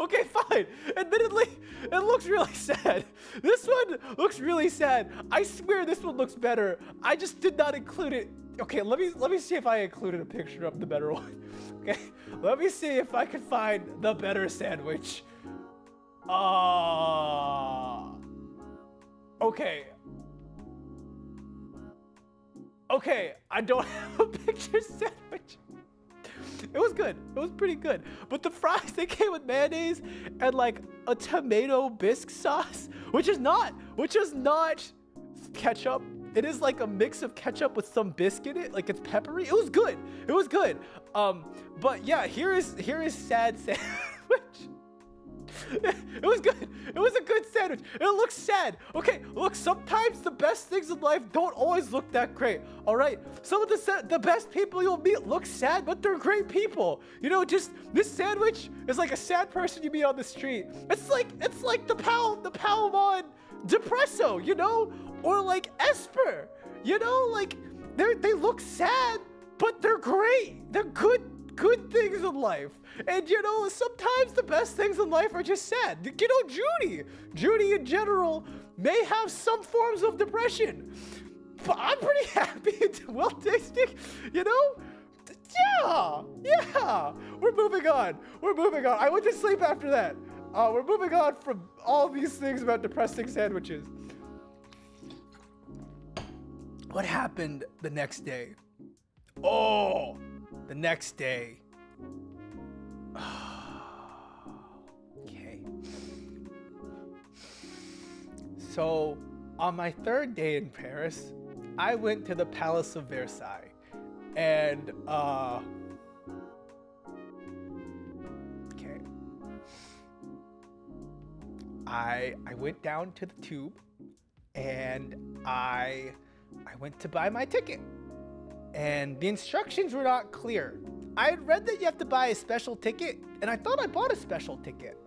okay, fine. Admittedly, it looks really sad. This one looks really sad. I swear this one looks better. I just did not include it. Okay, let me see if I included a picture of the better one. Okay, let me see if I can find the better sandwich. Okay, I don't have a picture sandwich. It was good. It was pretty good. But the fries, they came with mayonnaise and like a tomato bisque sauce, which is not ketchup. It is like a mix of ketchup with some bisque in it. Like it's peppery. It was good. It was good. But yeah, here is sad sandwich. It was good. It was a good sandwich. It looks sad. Okay, look, sometimes the best things in life don't always look that great. All right, some of the best people you'll meet look sad, but they're great people. You know, just this sandwich is like a sad person you meet on the street. It's like the Palmon Depresso, you know, or like Esper. You know, like they look sad, but they're great. They're good things in life. And you know, sometimes the best things in life are just sad. You know, Judy in general may have some forms of depression, but I'm pretty happy it's well tasting, you know? Yeah, we're moving on. I went to sleep after that. We're moving on from all these things about depressing sandwiches. What happened the next day? Oh, the next day. Okay. So, on my third day in Paris, I went to the Palace of Versailles. And, okay. I went down to the tube and I went to buy my ticket. And the instructions were not clear. I had read that you have to buy a special ticket, and I thought I bought a special ticket.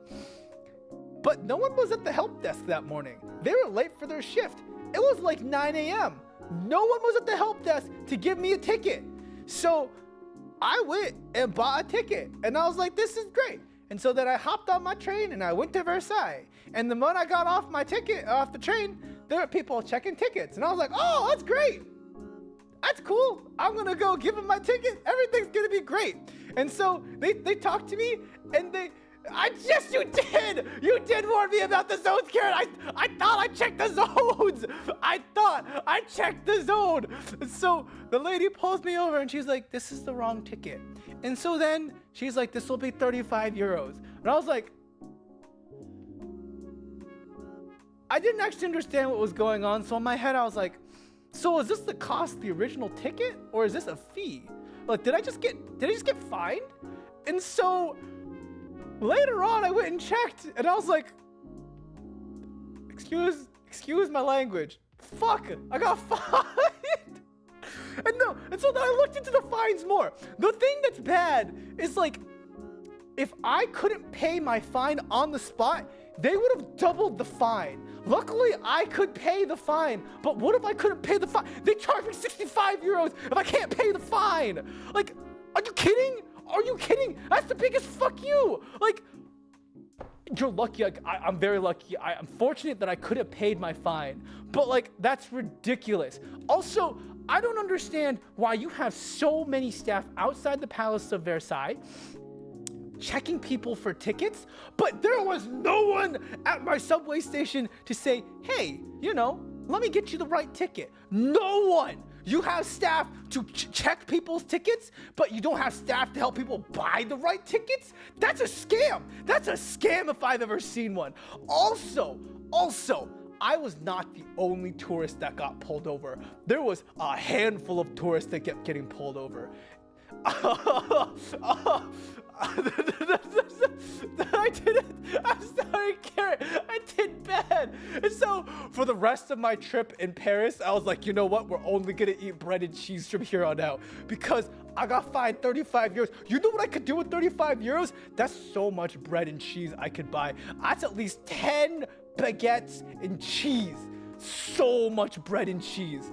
But no one was at the help desk that morning. They were late for their shift. It was like 9 a.m. No one was at the help desk to give me a ticket. So I went and bought a ticket, and I was like, this is great. And so then I hopped on my train, and I went to Versailles. And the moment I got off the train, there were people checking tickets. And I was like, oh, that's great. That's cool. I'm gonna go give them my ticket. Everything's gonna be great. And so they talked to me, and yes, you did. You did warn me about the zones, Karen. I thought I checked the zones. I thought I checked the zone. And so the lady pulls me over, and she's like, this is the wrong ticket. And so then she's like, this will be 35 euros. And I was like, I didn't actually understand what was going on. So in my head, I was like, so is this the cost of the original ticket, or is this a fee? Like, did I just get fined? And so later on, I went and checked, and I was like, excuse my language. Fuck, I got fined. And so then I looked into the fines more. The thing that's bad is like, if I couldn't pay my fine on the spot, they would have doubled the fine. Luckily, I could pay the fine, but what if I couldn't pay the fine? They charge me 65 euros if I can't pay the fine. Like, are you kidding? Are you kidding? That's the biggest fuck you. Like, you're lucky. Like, I'm very lucky. I'm fortunate that I could have paid my fine, but like, that's ridiculous. Also, I don't understand why you have so many staff outside the Palace of Versailles checking people for tickets, but there was no one at my subway station to say, hey, you know, let me get you the right ticket. No one. You have staff to check people's tickets, but you don't have staff to help people buy the right tickets? That's a scam. That's a scam if I've ever seen one. Also, I was not the only tourist that got pulled over. There was a handful of tourists that kept getting pulled over. I'm sorry, Karen. I did bad. And so for the rest of my trip in Paris, I was like, you know what? We're only gonna eat bread and cheese from here on out because I got fined 35 euros. You know what I could do with 35 euros? That's so much bread and cheese I could buy. That's at least 10 baguettes and cheese. So much bread and cheese.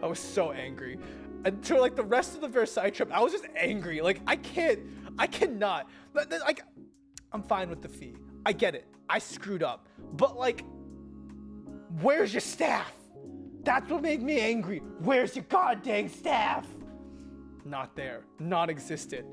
I was so angry. Until like the rest of the Versailles trip, I was just angry. Like, I cannot. Like, I'm fine with the fee. I get it. I screwed up. But like, where's your staff? That's what made me angry. Where's your goddamn staff? Not there. Non-existent.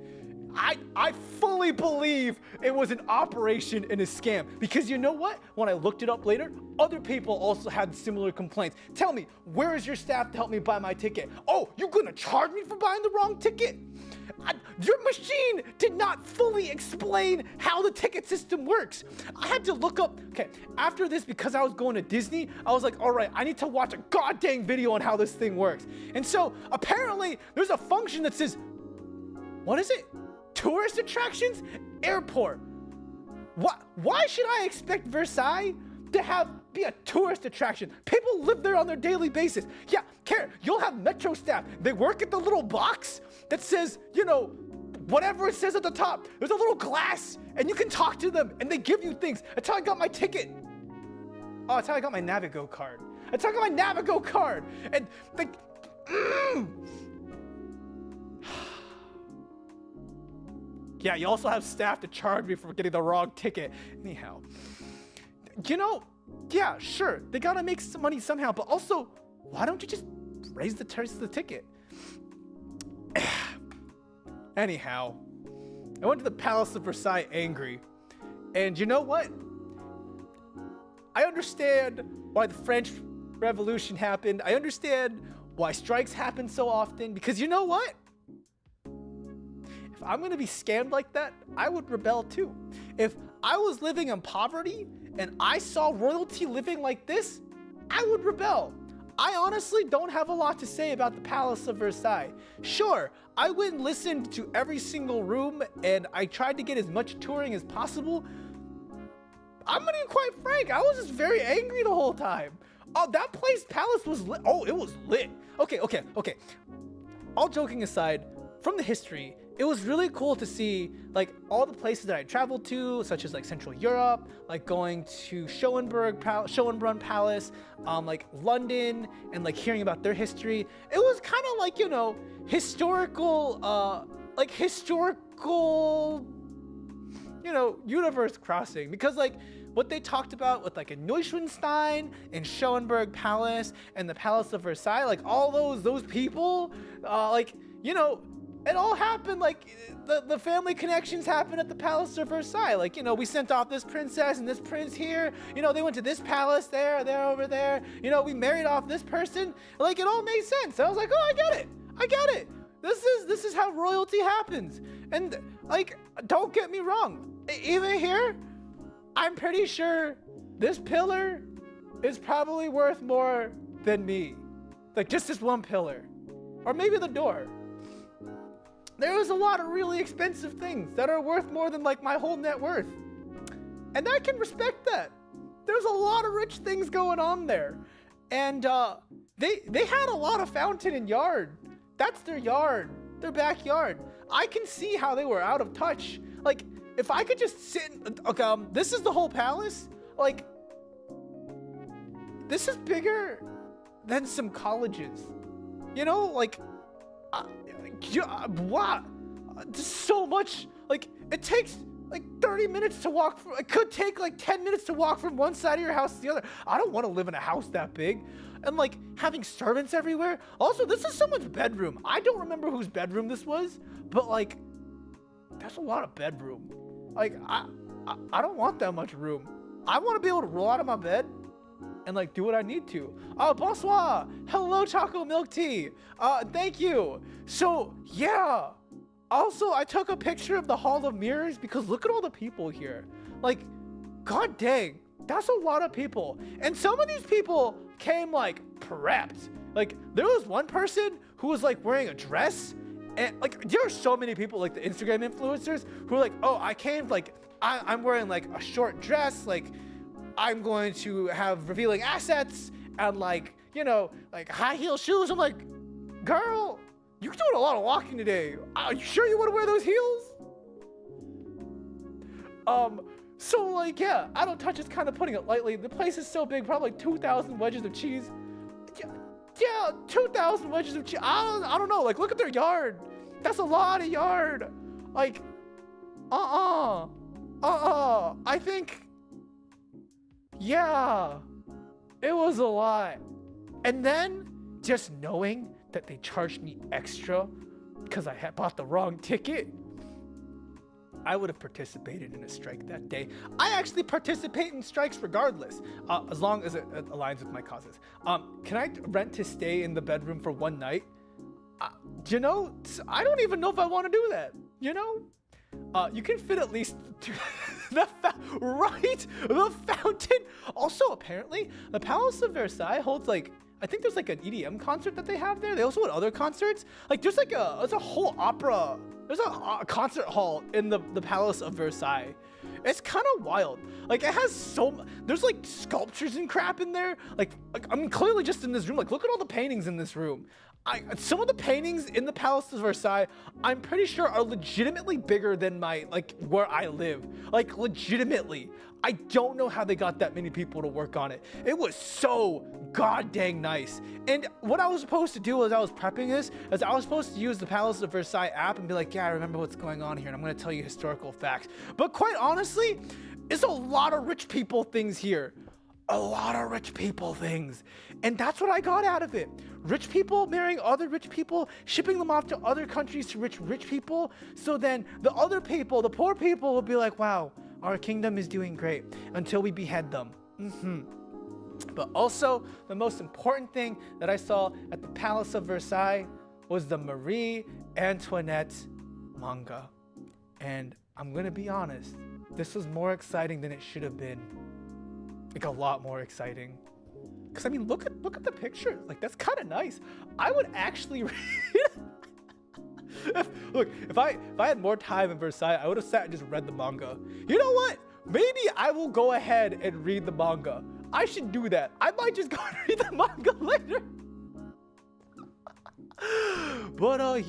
I fully believe it was an operation and a scam because you know what? When I looked it up later, other people also had similar complaints. Tell me, where is your staff to help me buy my ticket? Oh, you're gonna charge me for buying the wrong ticket? Your machine did not fully explain how the ticket system works. I had to look up, okay, after this, because I was going to Disney, I was like, all right, I need to watch a goddamn video on how this thing works. And so apparently there's a function that says, what is it? Tourist attractions? Airport. Why should I expect Versailles to be a tourist attraction? People live there on their daily basis. Yeah, Karen, you'll have metro staff. They work at the little box that says, you know, whatever it says at the top. There's a little glass and you can talk to them and they give you things. That's how I got my ticket. Oh, that's how I got my Navigo card. That's how I got my Navigo card. And like, yeah, you also have staff to charge me for getting the wrong ticket. Anyhow, you know, yeah, sure, they gotta make some money somehow, but also, why don't you just raise the price of the ticket? Anyhow, I went to the Palace of Versailles angry, and you know what? I understand why the French Revolution happened. I understand why strikes happen so often, because you know what? If I'm gonna be scammed like that, I would rebel too. If I was living in poverty and I saw royalty living like this, I would rebel. I honestly don't have a lot to say about the Palace of Versailles. Sure, I went and listened to every single room and I tried to get as much touring as possible. I'm gonna be quite frank, I was just very angry the whole time. Oh, that palace was lit. Oh, it was lit. Okay. All joking aside, from the history, it was really cool to see like all the places that I traveled to, such as like Central Europe, like going to Schönbrunn Palace, like London, and like hearing about their history. It was kind of like, you know, historical, you know, universe crossing, because like what they talked about with like a Neuschwanstein and Schönbrunn Palace and the Palace of Versailles, like all those people, like, you know, it all happened, like, the family connections happened at the Palace of Versailles. Like, you know, we sent off this princess and this prince here. You know, they went to this palace there, over there. You know, we married off this person. Like, it all made sense. I was like, oh, I get it. This is how royalty happens. And, like, don't get me wrong. Even here, I'm pretty sure this pillar is probably worth more than me. Like, just this one pillar. Or maybe the door. There was a lot of really expensive things that are worth more than like my whole net worth. And I can respect that. There's a lot of rich things going on there. And they had a lot of fountain and yard. That's their yard, their backyard. I can see how they were out of touch. Like, if I could just sit, okay, this is the whole palace. Like, this is bigger than some colleges. You know, like, wow, there's so much. Like, it takes like 30 minutes to walk from, it could take like 10 minutes to walk from one side of your house to the other. I don't want to live in a house that big. And like having servants everywhere. Also, this is someone's bedroom. I don't remember whose bedroom this was, but like, that's a lot of bedroom. Like, I don't want that much room. I want to be able to roll out of my bed and like do what I need to. Bonsoir. Hello, chocolate milk tea. Thank you. So yeah. Also, I took a picture of the Hall of Mirrors because look at all the people here. Like, god dang, that's a lot of people. And some of these people came like prepped. Like, there was one person who was like wearing a dress, and like there are so many people like the Instagram influencers who are like, oh, I came like I'm wearing like a short dress, like I'm going to have revealing assets and like, you know, like high heel shoes. I'm like, girl, you're doing a lot of walking today. Are you sure you want to wear those heels? So like, yeah, I don't touch is kind of putting it lightly. The place is so big, probably like 2,000 wedges of cheese. Yeah, 2,000 wedges of cheese. I don't know. Like, look at their yard. That's a lot of yard. Like, I think, yeah, it was a lot. And then just knowing that they charged me extra because I had bought the wrong ticket, I would have participated in a strike that day. I actually participate in strikes regardless, as long as it aligns with my causes. Can I rent to stay in the bedroom for one night? You know, I don't even know if I want to do that, you know? You can fit at least two, the fountain. Also, apparently, the Palace of Versailles holds like, I think there's like an EDM concert that they have there. They also have other concerts. Like there's a whole opera. There's a concert hall in the Palace of Versailles. It's kind of wild. Like it has there's like sculptures and crap in there. Like I mean, clearly just in this room. Like look at all the paintings in this room. Some of the paintings in the Palace of Versailles, I'm pretty sure are legitimately bigger than where I live. Like legitimately. I don't know how they got that many people to work on it. It was so god dang nice. And what I was supposed to do as I was prepping this is I was supposed to use the Palace of Versailles app and be like, yeah, I remember what's going on here and I'm going to tell you historical facts. But quite honestly, it's a lot of rich people things here. A lot of rich people things. And that's what I got out of it. Rich people marrying other rich people, shipping them off to other countries to rich people. So then the other people, the poor people will be like, wow, our kingdom is doing great until we behead them. But also the most important thing that I saw at the Palace of Versailles was the Marie Antoinette manga. And I'm gonna be honest, this was more exciting than it should have been. Like a lot more exciting. Cause I mean, look at the pictures. Like that's kind of nice. I would actually read. If I had more time in Versailles, I would have sat and just read the manga. You know what? Maybe I will go ahead and read the manga. I should do that. I might just go and read the manga later. But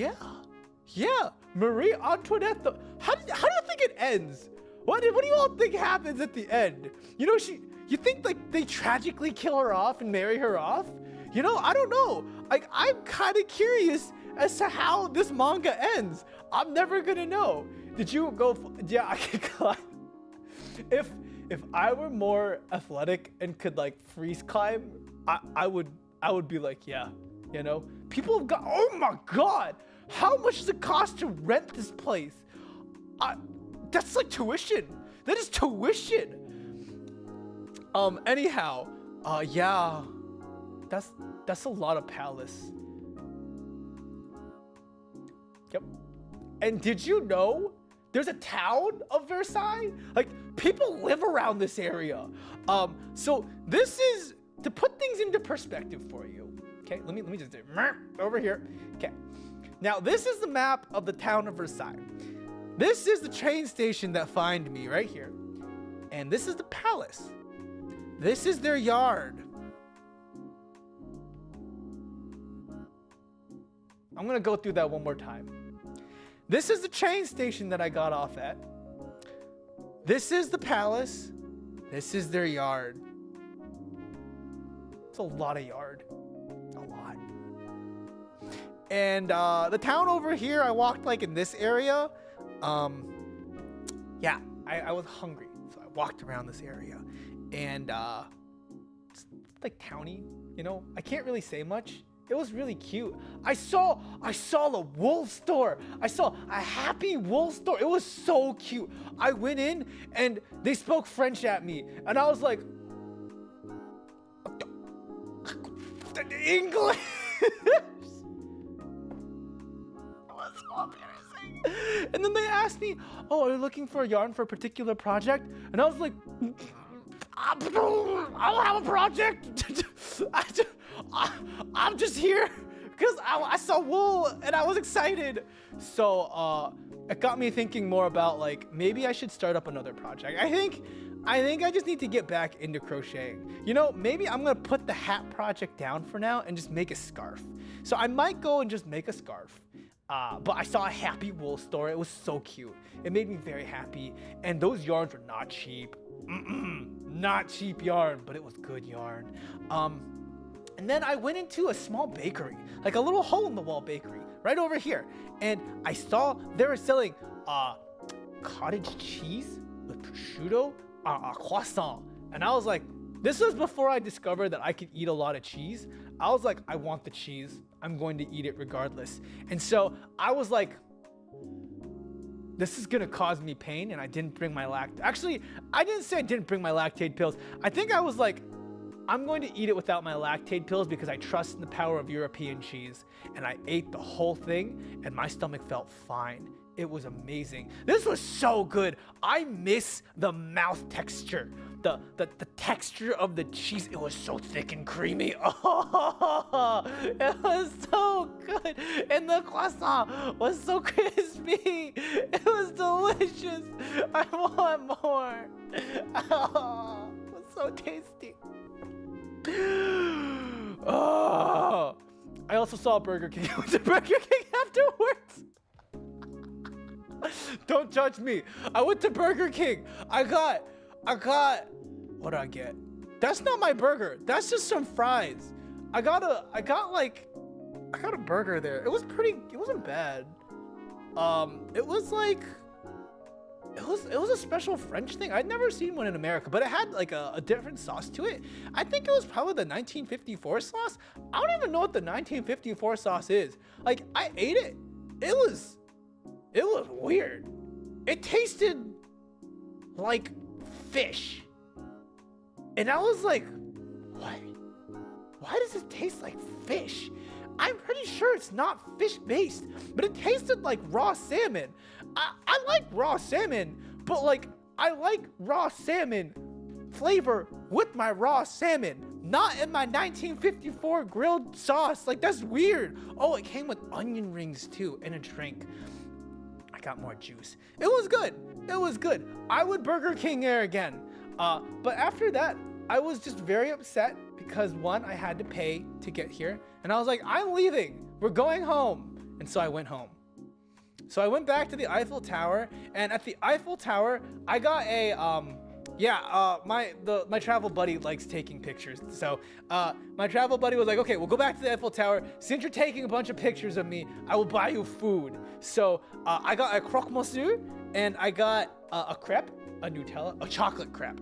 yeah, Marie Antoinette. How do you think it ends? What do you all think happens at the end? You know, you think like they tragically kill her off and marry her off? You know, I don't know. Like I'm kind of curious as to how this manga ends. I'm never gonna know. Did you go? Yeah, I can climb. If I were more athletic and could like freeze climb, I would be like, yeah, you know. People have got. Oh my god, how much does it cost to rent this place? That's like tuition. That is tuition. Anyhow, yeah, that's a lot of palace. Yep. And did you know there's a town of Versailles? Like people live around this area. So this is to put things into perspective for you. Okay, let me just do over here. Okay. Now this is the map of the town of Versailles. This is the train station that find me right here. And this is the palace. This is their yard. I'm gonna go through that one more time. This is the train station that I got off at. This is the palace. This is their yard. It's a lot of yard. A lot. And the town over here, I walked like in this area. Yeah, I was hungry, so I walked around this area. And it's like towny, you know? I can't really say much. It was really cute. I saw a wool store. I saw a Happy Wool store. It was so cute. I went in and they spoke French at me. And I was like, English. It was so embarrassing. And then they asked me, oh, are you looking for a yarn for a particular project? And I was like, I don't have a project. I'm just here because I saw wool and I was excited. So it got me thinking more about like maybe I should start up another project. I think I just need to get back into crocheting. You know, maybe I'm gonna put the hat project down for now and just make a scarf. So I might go and just make a scarf. But I saw a Happy Wool store. It was so cute. It made me very happy. And those yarns were not cheap. Not cheap yarn, but it was good yarn. And then I went into a small bakery, like a little hole-in-the-wall bakery, right over here. And I saw they were selling cottage cheese with prosciutto, a croissant. And I was like, this was before I discovered that I could eat a lot of cheese. I was like, I want the cheese. I'm going to eat it regardless. And so I was like, this is gonna cause me pain, and I didn't bring my Actually, I didn't say I didn't bring my lactate pills. I think I was like, I'm going to eat it without my lactate pills because I trust in the power of European cheese. And I ate the whole thing, and my stomach felt fine. It was amazing. This was so good. I miss the mouth texture. The texture of the cheese. It was so thick and creamy. Oh, it was so good. And the croissant was so crispy. It was delicious. I want more. Oh, it was so tasty. Oh, I also saw Burger King. I went to Burger King afterwards. Don't judge me. I went to Burger King. I got, what did I get? That's not my burger. That's just some fries. I got a burger there. It wasn't bad. It was like, it was a special French thing. I'd never seen one in America, but it had like a different sauce to it. I think it was probably the 1954 sauce. I don't even know what the 1954 sauce is. Like, I ate it. It was weird. It tasted like fish. And I was like, what? Why does it taste like fish? I'm pretty sure it's not fish-based, but it tasted like raw salmon. I like raw salmon, but like, I like raw salmon flavor with my raw salmon, not in my 1954 grilled sauce. Like, that's weird. Oh, it came with onion rings too, and a drink. I got more juice. It was good. It was good. I would Burger King there again. But after that, I was just very upset because one, I had to pay to get here. And I was like, I'm leaving. We're going home. And so I went home. So I went back to the Eiffel Tower. And at the Eiffel Tower, I got a, my travel buddy likes taking pictures. So my travel buddy was like, okay, we'll go back to the Eiffel Tower. Since you're taking a bunch of pictures of me, I will buy you food. So I got a croque monsieur and I got a crepe, a Nutella, a chocolate crepe.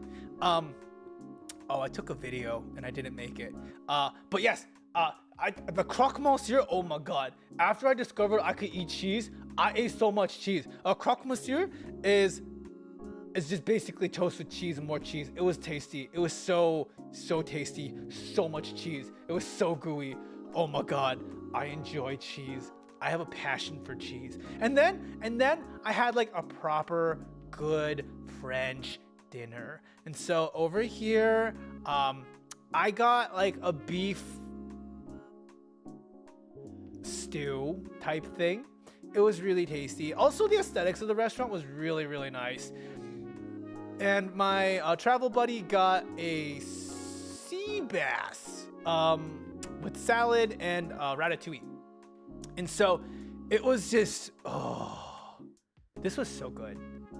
Oh, I took a video and I didn't make it. But yes, the croque monsieur, oh my God. After I discovered I could eat cheese, I ate so much cheese. A croque monsieur is just basically toast with cheese and more cheese. It was tasty. It was so tasty. So much cheese. It was so gooey. Oh my God, I enjoy cheese. I have a passion for cheese. And then I had like a proper good French dinner. And so over here, I got like a beef stew type thing. It was really tasty. Also, the aesthetics of the restaurant was really, really nice. And my travel buddy got a sea bass with salad and ratatouille. And so it was just, oh, This was so good.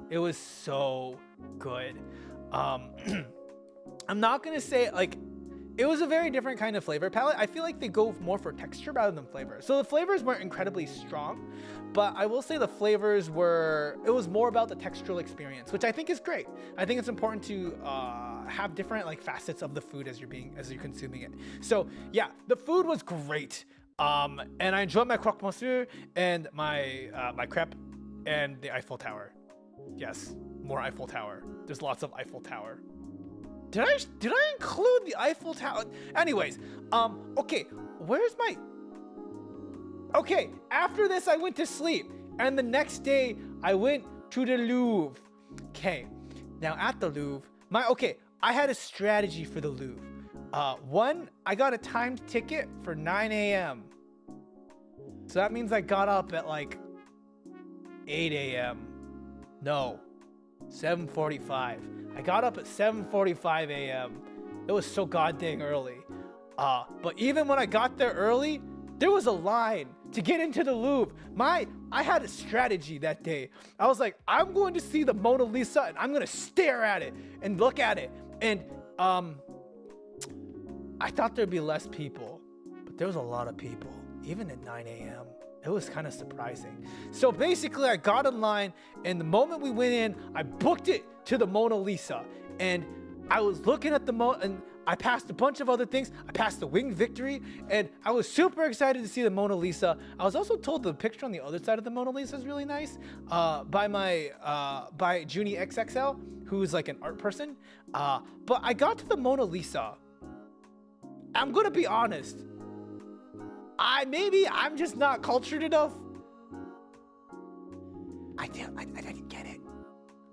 It was so good. I'm not gonna say like it was a very different kind of flavor palette. I feel like they go more for texture rather than flavor. So the flavors weren't incredibly strong, but I will say the flavors were, it was more about the textural experience, which I think is great. I think it's important to have different like facets of the food as you're consuming it. So yeah, the food was great. And I enjoyed my croque monsieur and my my crepe and the Eiffel Tower. Yes, more Eiffel Tower. There's lots of Eiffel Tower. Did I include the Eiffel Tower? Anyways, okay, where's my... Okay, after this I went to sleep, and the next day I went to the Louvre. Okay, now at the Louvre, I had a strategy for the Louvre. One, I got a timed ticket for 9 a.m. So that means I got up at like 8 a.m. No, 7:45. I got up at 7:45 a.m. It was so goddamn early. But even when I got there early, there was a line to get into the Louvre. I had a strategy that day. I was like, I'm going to see the Mona Lisa and I'm gonna stare at it and look at it. And I thought there'd be less people, but there was a lot of people, even at 9 a.m. It was kind of surprising. So basically I got in line, and the moment we went in, I booked it to the Mona Lisa, and I was looking at the and I passed a bunch of other things. I passed the Winged Victory, and I was super excited to see the Mona Lisa. I was also told the picture on the other side of the Mona Lisa is really nice, by Zhuni XXL, who's like an art person. But I got to the Mona Lisa. I'm gonna be honest. I'm just not cultured enough. I didn't get it.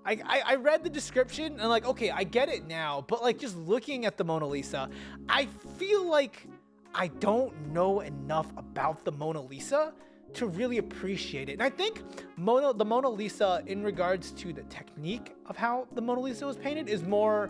I read the description and like, okay, I get it now, but like just looking at the Mona Lisa, I feel like I don't know enough about the Mona Lisa to really appreciate it. And I think the Mona Lisa, in regards to the technique of how the Mona Lisa was painted, is more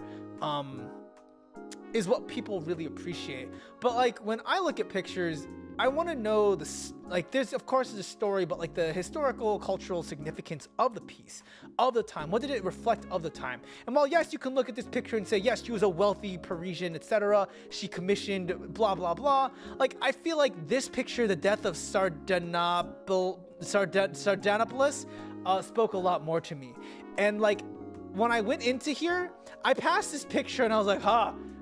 is what people really appreciate. But like when I look at pictures, I want to know there's of course the story, but like the historical, cultural significance of the piece, of the time. What did it reflect of the time? And while yes, you can look at this picture and say, yes, she was a wealthy Parisian, etc. She commissioned blah, blah, blah. Like, I feel like this picture, the death of Sardanapalus, spoke a lot more to me. And like, when I went into here, I passed this picture and I was like,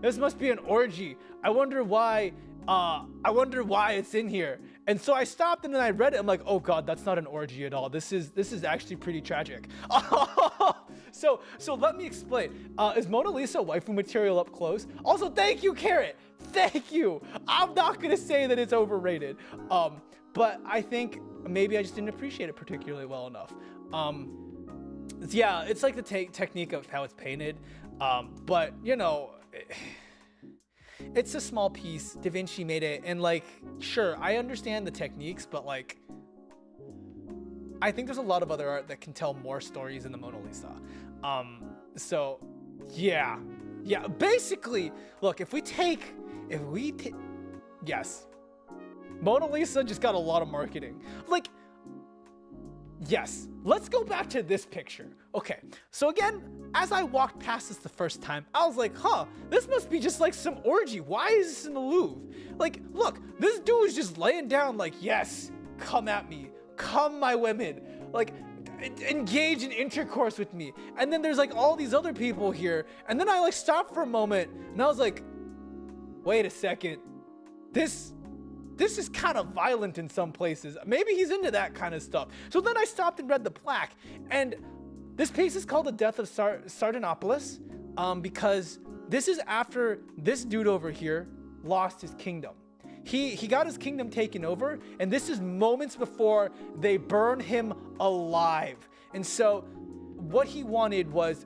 this must be an orgy. I wonder why it's in here. And so I stopped and then I read it. I'm like, oh God, that's not an orgy at all. This is actually pretty tragic. So let me explain. Is Mona Lisa waifu material up close? Also, thank you, Carrot. Thank you. I'm not gonna say that it's overrated. But I think maybe I just didn't appreciate it particularly well enough. Yeah, it's like the technique of how it's painted. But you know, it's a small piece. Da Vinci made it, and like, sure, I understand the techniques, but like, I think there's a lot of other art that can tell more stories than the Mona Lisa. So yeah, basically, look, yes, Mona Lisa just got a lot of marketing. Like, yes, let's go back to this picture. Okay, so again, as I walked past this the first time, I was like, this must be just like some orgy. Why is this in the Louvre? Like, look, this dude is just laying down like, yes, come at me. Come, my women. Like, engage in intercourse with me. And then there's like all these other people here. And then I like stopped for a moment and I was like, wait a second. This is kind of violent in some places. Maybe he's into that kind of stuff. So then I stopped and read the plaque, and this piece is called The Death of Sardanapalus, because this is after this dude over here lost his kingdom. He got his kingdom taken over, and this is moments before they burn him alive. And so what he wanted was,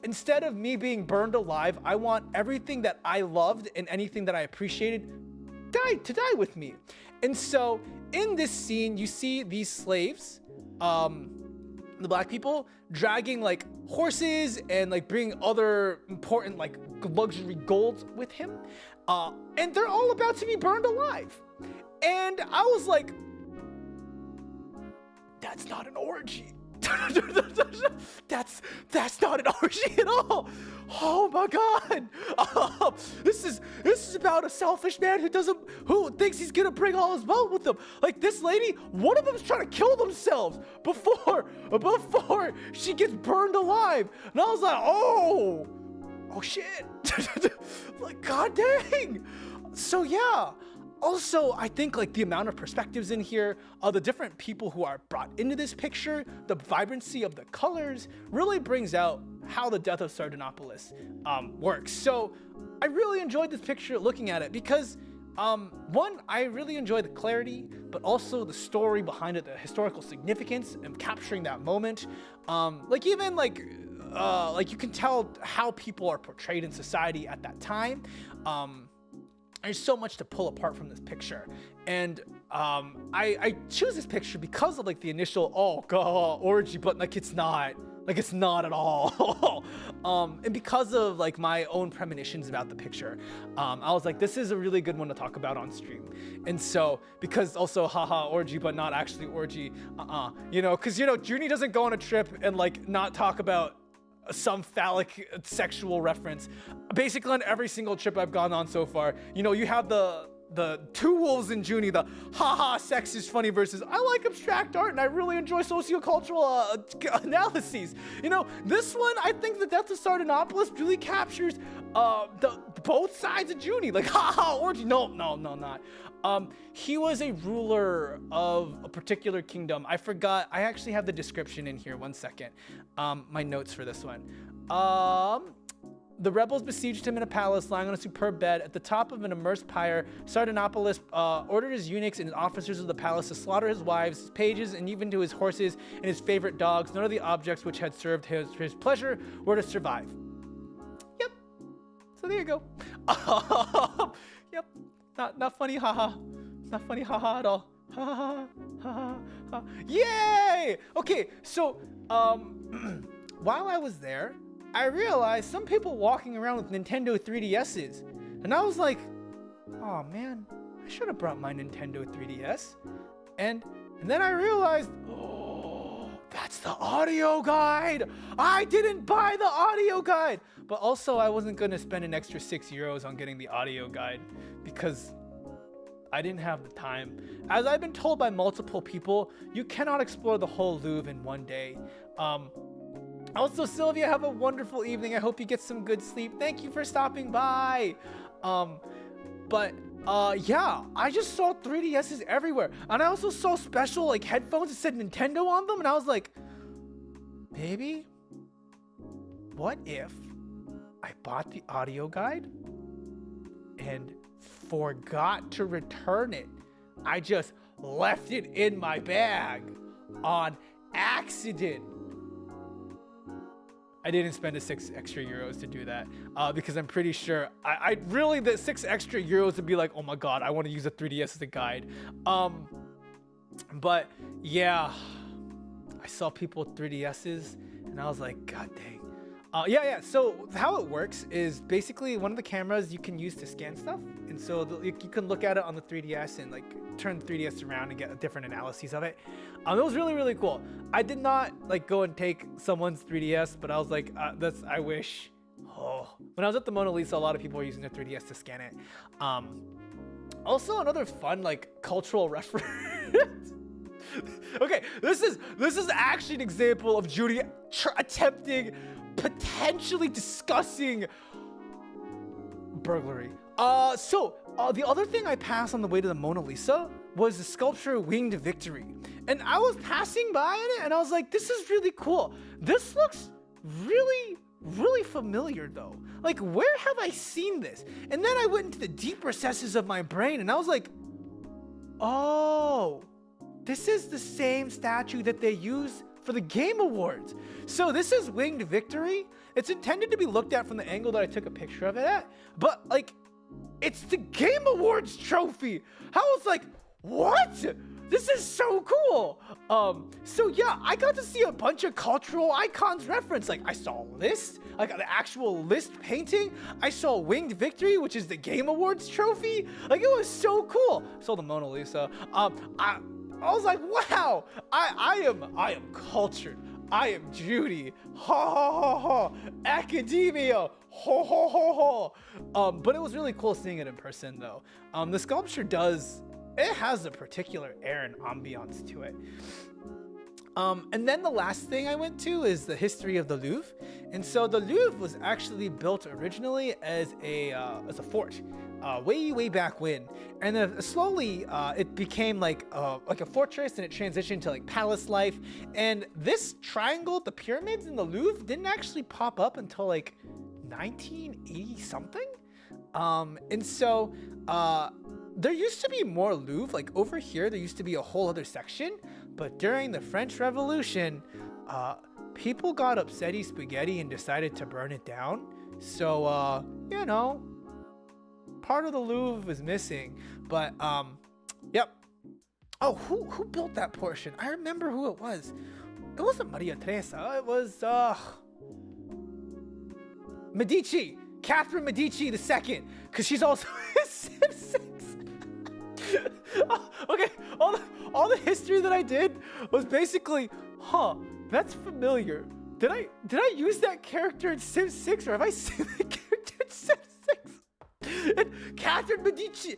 instead of me being burned alive, I want everything that I loved and anything that I appreciated to die with me. And so in this scene, you see these slaves, the black people, dragging like horses and like bringing other important like luxury golds with him, and they're all about to be burned alive. And I was like, that's not an orgy. That's not an orgy at all. Oh my god. This is about a selfish man who thinks he's gonna bring all his wealth with him. Like this lady, one of them's trying to kill themselves before she gets burned alive. And I was like, oh shit. Like, god dang. So yeah. Also, I think like the amount of perspectives in here, the different people who are brought into this picture, the vibrancy of the colors really brings out how the death of Sardanapalus works. So I really enjoyed this picture looking at it because one, I really enjoy the clarity, but also the story behind it, the historical significance and capturing that moment. Like you can tell how people are portrayed in society at that time. There's so much to pull apart from this picture, and I choose this picture because of like the initial orgy, but like it's not at all. And because of like my own premonitions about the picture, I was like, this is a really good one to talk about on stream. And so because also orgy, but not actually orgy, because Zhuni doesn't go on a trip and like not talk about some phallic sexual reference. Basically on every single trip I've gone on so far, you have the two wolves in Zhuni, the sex is funny versus I like abstract art and I really enjoy sociocultural analyses. This one, I think the death of Sardanapalus really captures both sides of Zhuni. Like orgy, no, not. He was a ruler of a particular kingdom. I forgot. I actually have the description in here. One second. My notes for this one. The rebels besieged him in a palace lying on a superb bed. At the top of an immersed pyre, Sardanapalus ordered his eunuchs and his officers of the palace to slaughter his wives, his pages, and even to his horses and his favorite dogs. None of the objects which had served his pleasure were to survive. Yep. So there you go. Yep. Not funny, haha. Not funny, haha at all. Ha. Yay! Okay, so while I was there, I realized some people walking around with Nintendo 3DSs, and I was like, oh man, I should have brought my Nintendo 3DS. And then I realized, oh, that's the audio guide. I didn't buy the audio guide, but also I wasn't gonna spend an extra €6 on getting the audio guide because I didn't have the time. As I've been told by multiple people, you cannot explore the whole Louvre in one day. Also, Sylvia, have a wonderful evening. I hope you get some good sleep. Thank you for stopping by. Yeah, I just saw 3DSs everywhere. And I also saw special like headphones that said Nintendo on them. And I was like, baby, what if I bought the audio guide and forgot to return it? I just left it in my bag on accident. I didn't spend the €6 extra to do that because I'm pretty sure I really, the €6 extra would be like, oh my god, I want to use a 3DS as a guide. But yeah, I saw people with 3DSs and I was like, god dang. Yeah. So how it works is basically one of the cameras you can use to scan stuff, and so you can look at it on the 3DS and like turn the 3DS around and get different analyses of it. It was really, really cool. I did not like go and take someone's 3DS, but I was like, I wish. Oh, when I was at the Mona Lisa, a lot of people were using their 3DS to scan it. Also, another fun like cultural reference. Okay, this is actually an example of Judy attempting potentially discussing burglary. The other thing I passed on the way to the Mona Lisa was the sculpture Winged Victory. And I was passing by it and I was like, this is really cool. This looks really, really familiar though. Like, where have I seen this? And then I went into the deep recesses of my brain and I was like, oh, this is the same statue that they use for the Game Awards. So this is Winged Victory. It's intended to be looked at from the angle that I took a picture of it at, but like, it's the Game Awards trophy. I was like, what? This is so cool. So yeah, I got to see a bunch of cultural icons reference. Like I saw Liszt, like the actual Liszt painting. I saw Winged Victory, which is the Game Awards trophy. Like it was so cool. I saw the Mona Lisa. I was like, wow, I am cultured. I am Judy. Ha ha ha ha. Academia. Ho ho ho ho. But it was really cool seeing it in person though. The sculpture it has a particular air and ambiance to it. And then the last thing I went to is the history of the Louvre. And so the Louvre was actually built originally as a fort, way back when. And then slowly it became like a fortress, and it transitioned to like palace life. And this triangle, the pyramids in the Louvre, didn't actually pop up until like 1980 something. And so there used to be more Louvre. Like over here, there used to be a whole other section. But during the French Revolution, people got upsetty spaghetti and decided to burn it down. So, you know, part of the Louvre is missing. But, yep. Oh, who built that portion? I remember who it was. It wasn't Maria Teresa. It was, Medici. Catherine Medici II. Because she's also Civ 6. Okay, all the history that I did was basically, that's familiar. Did I use that character in Civ 6, or have I seen that character in Civ 6? And Catherine II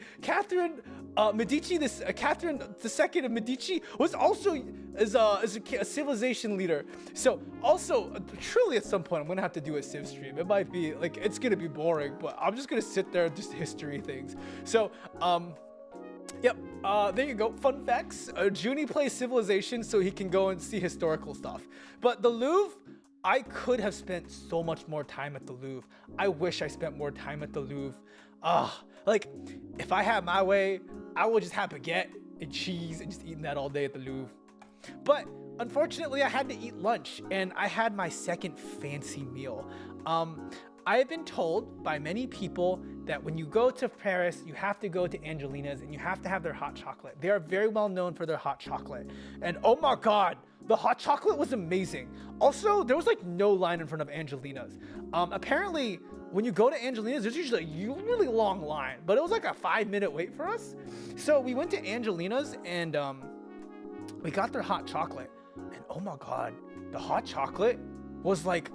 of Medici was also a civilization leader. So also, truly at some point I'm gonna have to do a Civ stream. It might be like, it's gonna be boring, but I'm just gonna sit there and just history things. So yep, there you go. Fun facts. Zhuni plays Civilization so he can go and see historical stuff. But the Louvre, I could have spent so much more time at the Louvre. I wish I spent more time at the Louvre. Like, if I had my way, I would just have baguette and cheese and just eating that all day at the Louvre. But unfortunately, I had to eat lunch, and I had my second fancy meal. I have been told by many people that when you go to Paris, you have to go to Angelina's and you have to have their hot chocolate. They are very well known for their hot chocolate. And oh my God, the hot chocolate was amazing. Also, there was like no line in front of Angelina's. Apparently, when you go to Angelina's, there's usually a really long line, but it was like a 5-minute wait for us. So we went to Angelina's and we got their hot chocolate. And oh my God, the hot chocolate was like,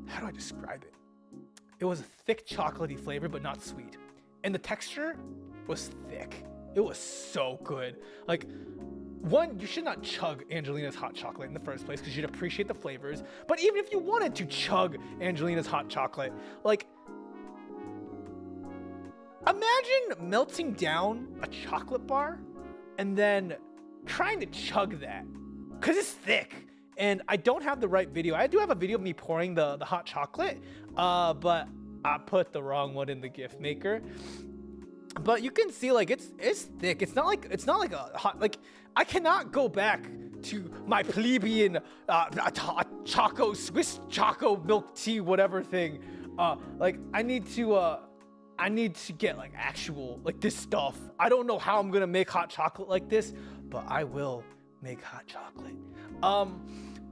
how do I describe it? It was a thick chocolatey flavor, but not sweet. And the texture was thick. It was so good. Like, one, you should not chug Angelina's hot chocolate in the first place because you'd appreciate the flavors. But even if you wanted to chug Angelina's hot chocolate, like, imagine melting down a chocolate bar and then trying to chug that because it's thick. And I don't have the right video. I do have a video of me pouring the hot chocolate, but I put the wrong one in the gift maker. But you can see like it's thick. It's not like a hot, like I cannot go back to my plebeian choco Swiss choco milk tea whatever thing. Like I need to get like actual like this stuff. I don't know how I'm gonna make hot chocolate like this, but I will make hot chocolate.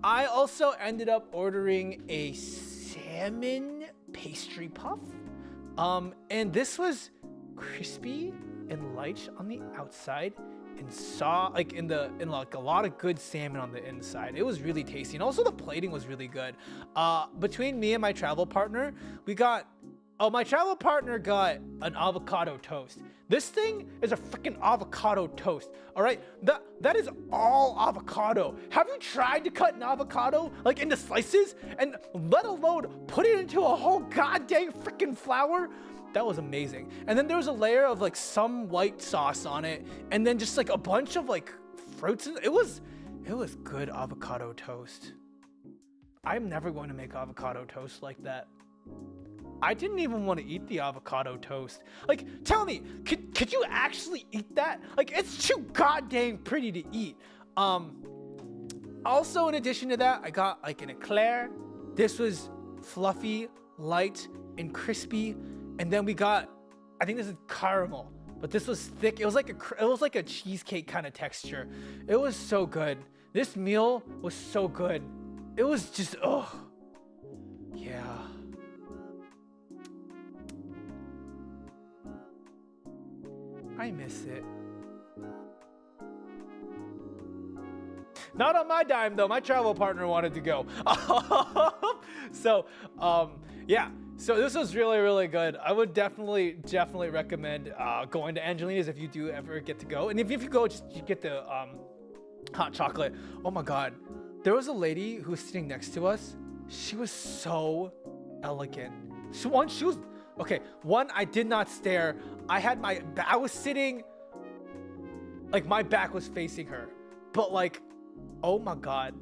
I also ended up ordering a salmon pastry puff. And this was crispy and light on the outside and like a lot of good salmon on the inside. It was really tasty. And also the plating was really good. Between me and my travel partner, my travel partner got an avocado toast. This thing is a freaking avocado toast, all right? That is all avocado. Have you tried to cut an avocado like into slices and let alone put it into a whole goddamn freaking flour? That was amazing. And then there was a layer of like some white sauce on it and then just like a bunch of like fruits. It was good avocado toast. I'm never going to make avocado toast like that. I didn't even want to eat the avocado toast. Like, tell me, could you actually eat that? Like, it's too goddamn pretty to eat. Also, in addition to that, I got like an eclair. This was fluffy, light, and crispy. And then we got, I think this is caramel, but this was thick. It was like a cheesecake kind of texture. It was so good. This meal was so good. It was just, yeah. I miss it. Not on my dime though. My travel partner wanted to go. So, yeah. So this was really, really good. I would definitely recommend going to Angelina's if you do ever get to go. And if you go, just you get the hot chocolate. Oh my God. There was a lady who was sitting next to us. She was so elegant. One, I did not stare. I was sitting, like my back was facing her. But like, oh my God.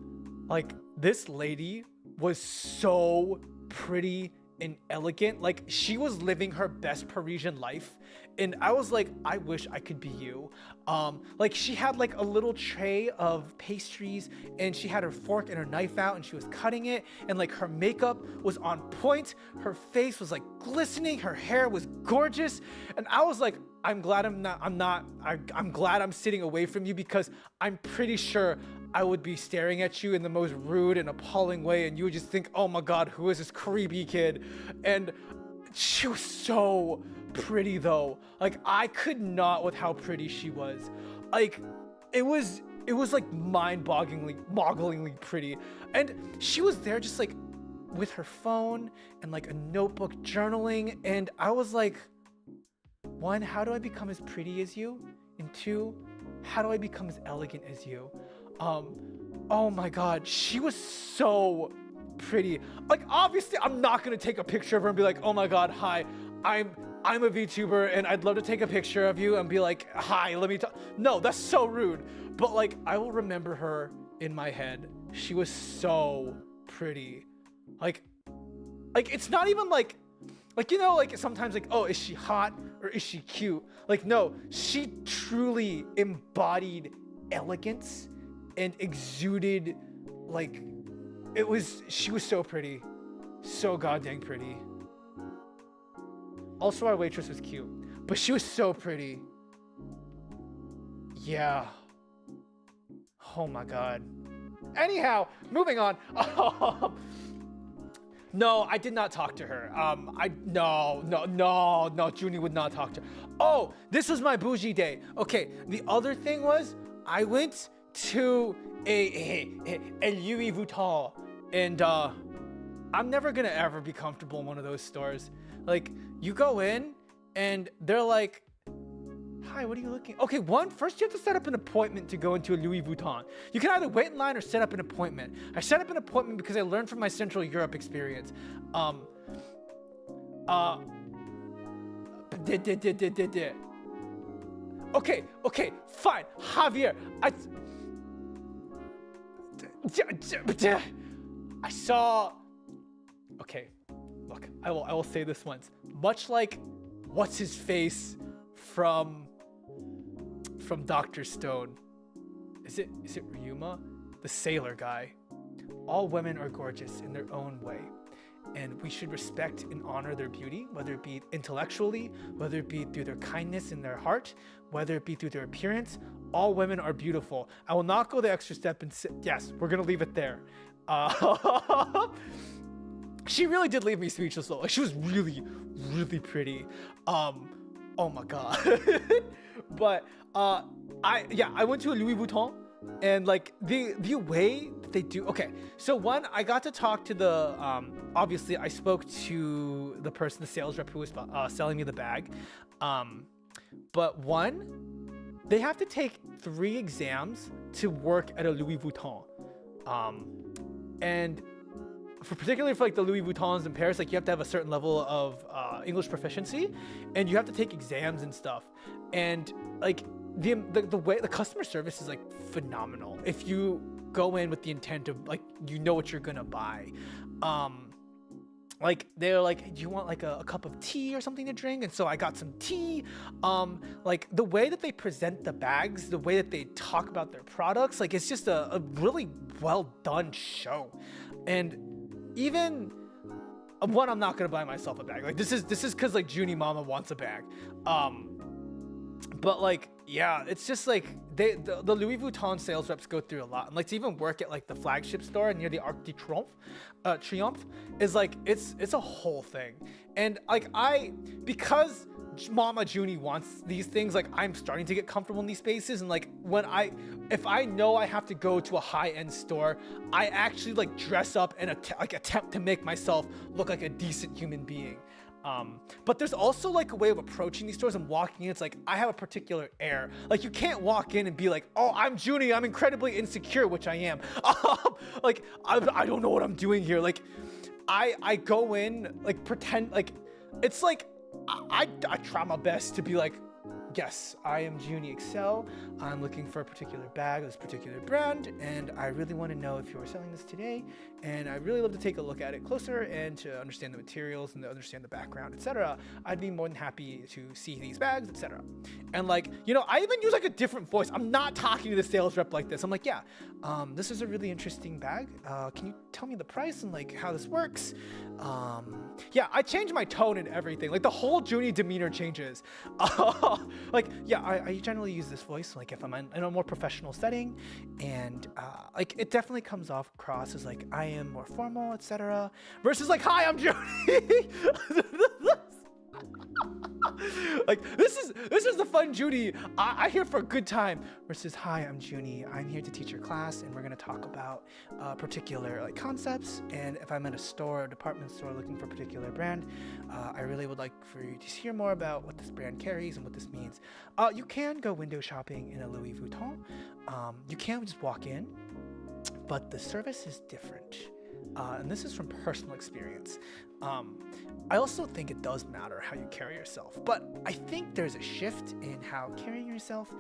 Like this lady was so pretty and elegant. Like she was living her best Parisian life. And I was like, I wish I could be you. Like she had like a little tray of pastries and she had her fork and her knife out and she was cutting it, and like her makeup was on point. Her face was like glistening. Her hair was gorgeous. And I was like, I'm glad I'm glad I'm sitting away from you, because I'm pretty sure I would be staring at you in the most rude and appalling way, and you would just think, oh my God, who is this creepy kid? And she was so pretty though. Like I could not with how pretty she was. Like it was like mind-bogglingly pretty. And she was there just like with her phone and like a notebook journaling, and I was like, one, how do I become as pretty as you? And two, how do I become as elegant as you? Oh my God, she was so pretty. Like obviously I'm not gonna take a picture of her and be like, oh my God, hi, I'm a VTuber and I'd love to take a picture of you and be like, hi, let me talk. No, that's so rude. But like, I will remember her in my head. She was so pretty. Like it's not even like, you know, like sometimes like, oh, is she hot or is she cute? Like, no, she truly embodied elegance and exuded like, she was so pretty. So goddamn pretty. Also, our waitress was cute, but she was so pretty. Yeah. Oh my God. Anyhow, moving on. No, I did not talk to her. No, Zhuni would not talk to her. Oh, this was my bougie day. Okay, the other thing was, I went to a Louis Vuitton, and I'm never gonna ever be comfortable in one of those stores. Like, you go in, and they're like, hi, what are you looking? Okay, first you have to set up an appointment to go into a Louis Vuitton. You can either wait in line or set up an appointment. I set up an appointment because I learned from my Central Europe experience. Okay, fine. Javier, I saw. Okay, look, I will say this once. Much like, what's his face from Dr. Stone? Is it Ryuma? The sailor guy. All women are gorgeous in their own way, and we should respect and honor their beauty, whether it be intellectually, whether it be through their kindness in their heart, whether it be through their appearance. All women are beautiful. I will not go the extra step and say, yes, we're gonna leave it there. She really did leave me speechless though. Like, she was really, really pretty. Oh my God. But I went to a Louis Vuitton, and like the way that they do. Okay, so one, I got to talk to the obviously I spoke to the person, the sales rep who was selling me the bag. But one, they have to take 3 exams to work at a Louis Vuitton. And particularly for like the Louis Vuittons in Paris, like you have to have a certain level of English proficiency, and you have to take exams and stuff. And like the way the customer service is like phenomenal if you go in with the intent of like, you know what you're gonna buy. Like they're like, do you want like a cup of tea or something to drink? And so I got some tea. Like the way that they present the bags, the way that they talk about their products, like it's just a really well done show. And even one, I'm not gonna buy myself a bag. Like this is because like Zhuni Mama wants a bag. But like, yeah, it's just like the Louis Vuitton sales reps go through a lot, and like to even work at like the flagship store near the Arc de Triomphe is like it's a whole thing. And like because Mama Zhuni wants these things, like I'm starting to get comfortable in these spaces, and like if I know I have to go to a high-end store, I actually like dress up and attempt to make myself look like a decent human being. But there's also like a way of approaching these stores and walking in. It's like I have a particular air. Like you can't walk in and be like, oh, I'm Zhuni, I'm incredibly insecure, which I am. Like I don't know what I'm doing here. Like I go in like pretend like it's like I try my best to be like, yes, I am Zhuni Excel. I'm looking for a particular bag of this particular brand, and I really want to know if you're selling this today. And I really love to take a look at it closer and to understand the materials and to understand the background, etc. I'd be more than happy to see these bags, etc. And like, you know, I even use like a different voice. I'm not talking to the sales rep like this. I'm like, yeah, this is a really interesting bag. Can you tell me the price and like how this works? Yeah, I change my tone and everything. Like the whole Zhuni demeanor changes. Like, yeah, I generally use this voice like if I'm in a more professional setting, and like it definitely comes off across as like I am more formal, etc. Versus like, hi, I'm Zhuni. Like this is the fun Zhuni. I here for a good time. Versus, hi, I'm Zhuni. I'm here to teach your class, and we're gonna talk about particular like concepts. And if I'm at a store or department store looking for a particular brand, I really would like for you to hear more about what this brand carries and what this means. You can go window shopping in a Louis Vuitton. You can just walk in, but the service is different. And this is from personal experience. I also think it does matter how you carry yourself, but I think there's a shift in how carrying yourself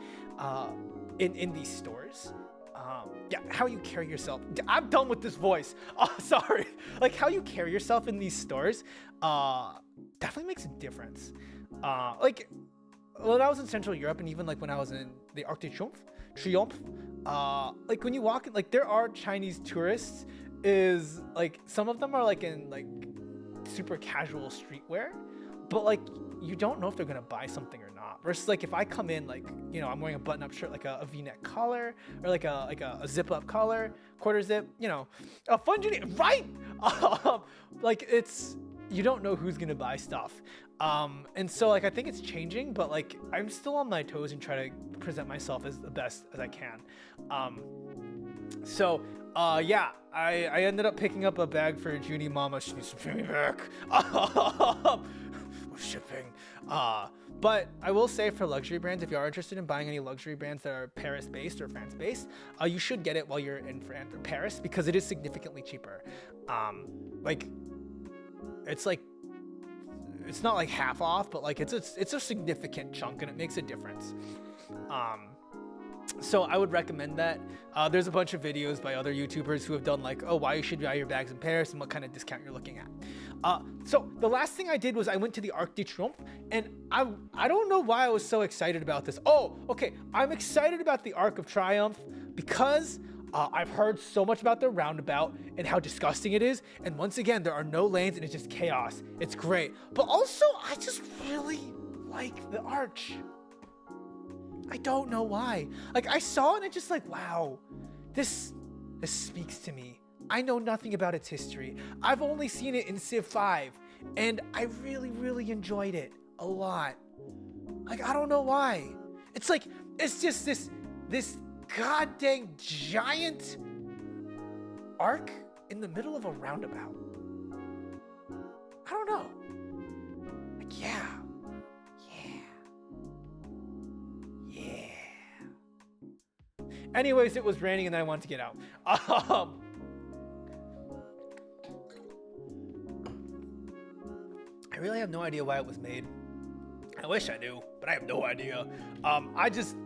in these stores. Yeah, how you carry yourself. I'm done with this voice. Oh, sorry. Like how you carry yourself in these stores definitely makes a difference. Like when I was in Central Europe, and even like when I was in the Arc de Triomphe, like when you walk in, like there are Chinese tourists. Is like some of them are like in like super casual streetwear, but like you don't know if they're gonna buy something or not. Versus like if I come in like, you know, I'm wearing a button-up shirt, like a V-neck collar, or like a zip-up collar, quarter zip, you know, a fun Zhuni, right? Like it's, you don't know who's gonna buy stuff. And so like I think it's changing, but like I'm still on my toes and try to present myself as the best as I can. So yeah, I ended up picking up a bag for Zhuni Mama. She needs to pay me back. Shipping. But I will say for luxury brands, if you are interested in buying any luxury brands that are Paris-based or France-based, you should get it while you're in France or Paris because it is significantly cheaper. Like it's not like half off, but like it's a significant chunk, and it makes a difference. So I would recommend that. There's a bunch of videos by other YouTubers who have done like, oh, why you should buy your bags in Paris and what kind of discount you're looking at. So the last thing I did was I went to the Arc de Triomphe, and I don't know why I was so excited about this. Oh, okay. I'm excited about the Arc of Triumph because I've heard so much about their roundabout and how disgusting it is. And once again, there are no lanes and it's just chaos. It's great. But also, I just really like the arch. I don't know why. Like I saw it and it's just like, wow, this speaks to me. I know nothing about its history. I've only seen it in Civ 5, and I really, really enjoyed it a lot. Like I don't know why. It's like it's just this goddamn giant arc in the middle of a roundabout. I don't know. Like yeah. Anyways, it was raining and I wanted to get out. I really have no idea why it was made. I wish I knew, but I have no idea.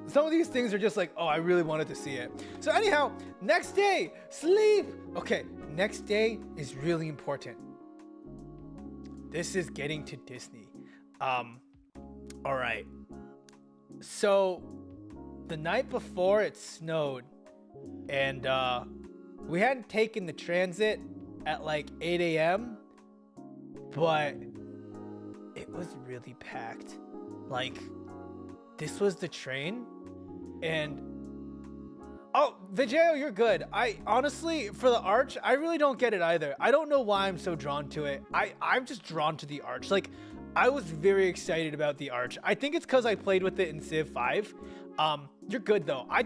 Some of these things are just like, oh, I really wanted to see it. So anyhow, next day, sleep. Okay, next day is really important. This is getting to Disney. All right. So the night before it snowed, and we hadn't taken the transit at like 8 a.m., but it was really packed. Like this was the train, and oh, Vijay, you're good. I honestly, for the arch, I really don't get it either. I don't know why I'm so drawn to it. I'm just drawn to the arch. Like, I was very excited about the arch. I think it's because I played with it in Civ 5. You're good though. I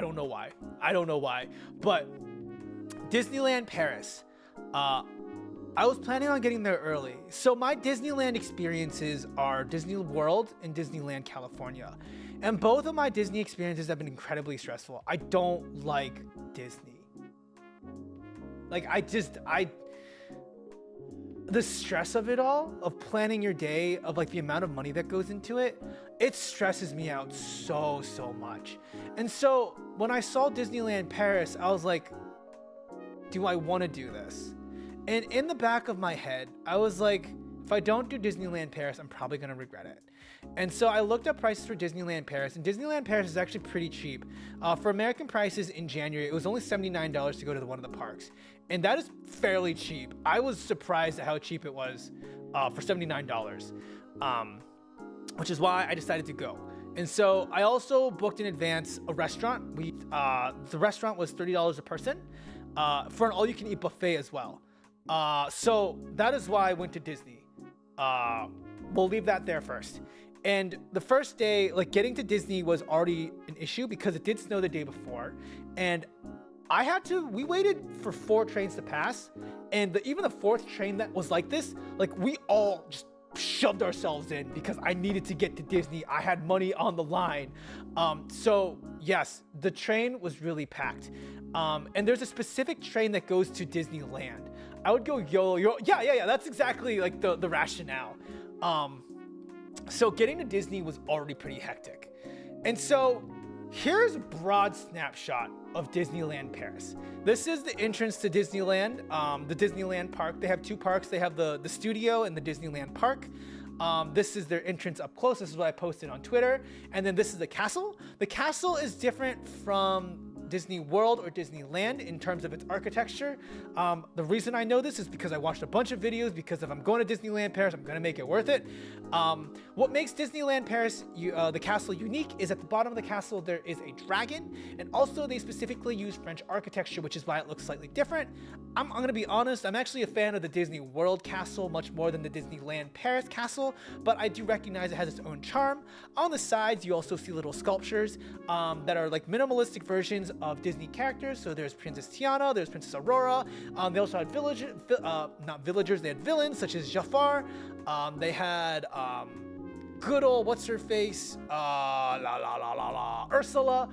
don't know why. I don't know why. But Disneyland Paris. I was planning on getting there early. So my Disneyland experiences are Disney World and Disneyland California. And both of my Disney experiences have been incredibly stressful. I don't like Disney. Like, the stress of it all, of planning your day, of like the amount of money that goes into it, it stresses me out so much. And so when I saw Disneyland Paris, I was like, do I want to do this? And in the back of my head, I was like, if I don't do Disneyland Paris, I'm probably going to regret it. And so I looked up prices for Disneyland Paris, and Disneyland Paris is actually pretty cheap. For American prices in January, it was only $79 to go to one of the parks. And that is fairly cheap. I was surprised at how cheap it was for $79, which is why I decided to go. And so I also booked in advance a restaurant. The restaurant was $30 a person for an all-you-can-eat buffet as well. So that is why I went to Disney. We'll leave that there first. And the first day, like, getting to Disney was already an issue because it did snow the day before. And we waited for 4 trains to pass. And even the 4th train that was like this, like, we all just shoved ourselves in because I needed to get to Disney. I had money on the line. So yes, the train was really packed. And there's a specific train that goes to Disneyland. I would go YOLO. Yeah. That's exactly like the rationale. So getting to Disney was already pretty hectic. And so here's a broad snapshot of Disneyland Paris. This is the entrance to Disneyland, the Disneyland park. They have 2 parks. They have the studio and the Disneyland park. This is their entrance up close. This is what I posted on Twitter. And then this is the castle. The castle is different from Disney World or Disneyland in terms of its architecture. The reason I know this is because I watched a bunch of videos, because if I'm going to Disneyland Paris, I'm going to make it worth it. What makes Disneyland Paris, the castle, unique is at the bottom of the castle there is a dragon, and also they specifically use French architecture, which is why it looks slightly different. I'm going to be honest, I'm actually a fan of the Disney World castle much more than the Disneyland Paris castle, but I do recognize it has its own charm. On the sides, you also see little sculptures that are like minimalistic versions of Disney characters. So there's Princess Tiana, there's Princess Aurora. They also had not villagers, they had villains such as Jafar. They had good old what's her face, Ursula.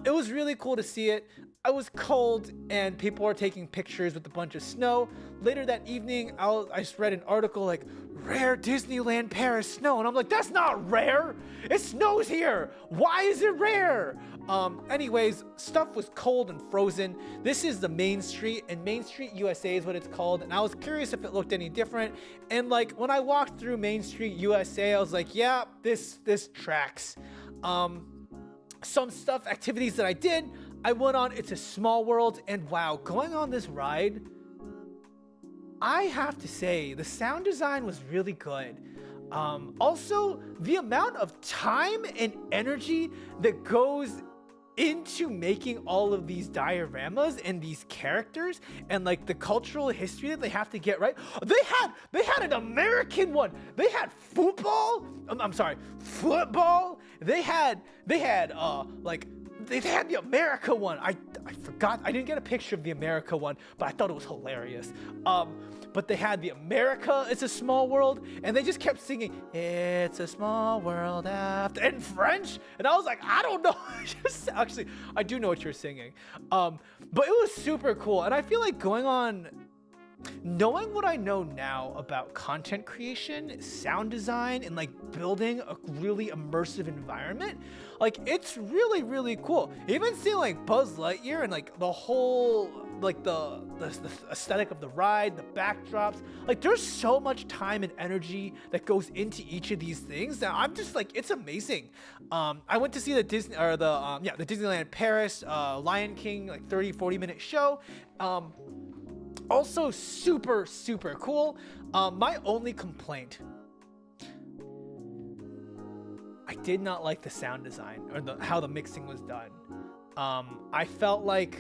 It was really cool to see it. I was cold and people were taking pictures with a bunch of snow. Later that evening, I just read an article like, rare Disneyland Paris snow. And I'm like, that's not rare. It snows here. Why is it rare? Anyways, stuff was cold and frozen. This is the Main Street, and Main Street USA is what it's called. And I was curious if it looked any different. And like when I walked through Main Street USA, I was like, yeah, this tracks. Some activities that I did, I went on It's a Small World, and wow, going on this ride, I have to say the sound design was really good. Also, the amount of time and energy that goes into making all of these dioramas and these characters and like the cultural history that they have to get right. They had an American one. They had football. Football. They had the America one. I forgot. I didn't get a picture of the America one, but I thought it was hilarious. But they had the America, It's a Small World, and they just kept singing, It's a Small World After, in French. And I was like, I don't know. Actually, I do know what you're singing. But it was super cool. And I feel like knowing what I know now about content creation, sound design, and like building a really immersive environment, like it's really, really cool. Even seeing like Buzz Lightyear and like the whole, like the aesthetic of the ride, the backdrops, like there's so much time and energy that goes into each of these things that I'm just like, it's amazing. I went to see the Disneyland Paris Lion King like 30-40 minute show. Also super, super cool. My only complaint, I did not like the sound design or how the mixing was done. I felt like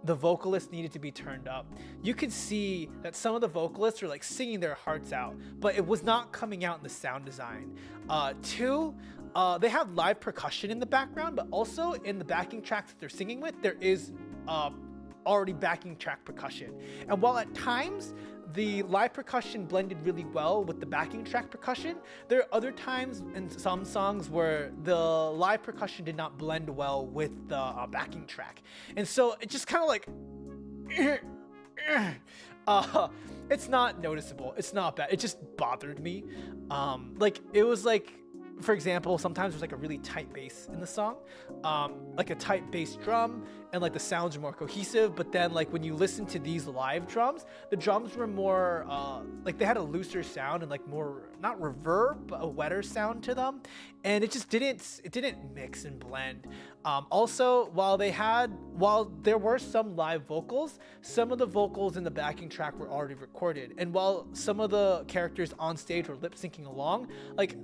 the vocalists needed to be turned up. You could see that some of the vocalists are like singing their hearts out, but it was not coming out in the sound design. Two, they have live percussion in the background, but also in the backing tracks that they're singing with, there is already backing track percussion. And while at times the live percussion blended really well with the backing track percussion, there are other times in some songs where the live percussion did not blend well with the backing track. And so it just kind of like, it's not noticeable. It's not bad. It just bothered me. Like it was like, for example, sometimes there's like a really tight bass in the song, like a tight bass drum, and like the sounds are more cohesive. But then like when you listen to these live drums, the drums were more like they had a looser sound and like more, not reverb, but a wetter sound to them. And it just didn't mix and blend. Also, while there were some live vocals, some of the vocals in the backing track were already recorded. And while some of the characters on stage were lip syncing along, like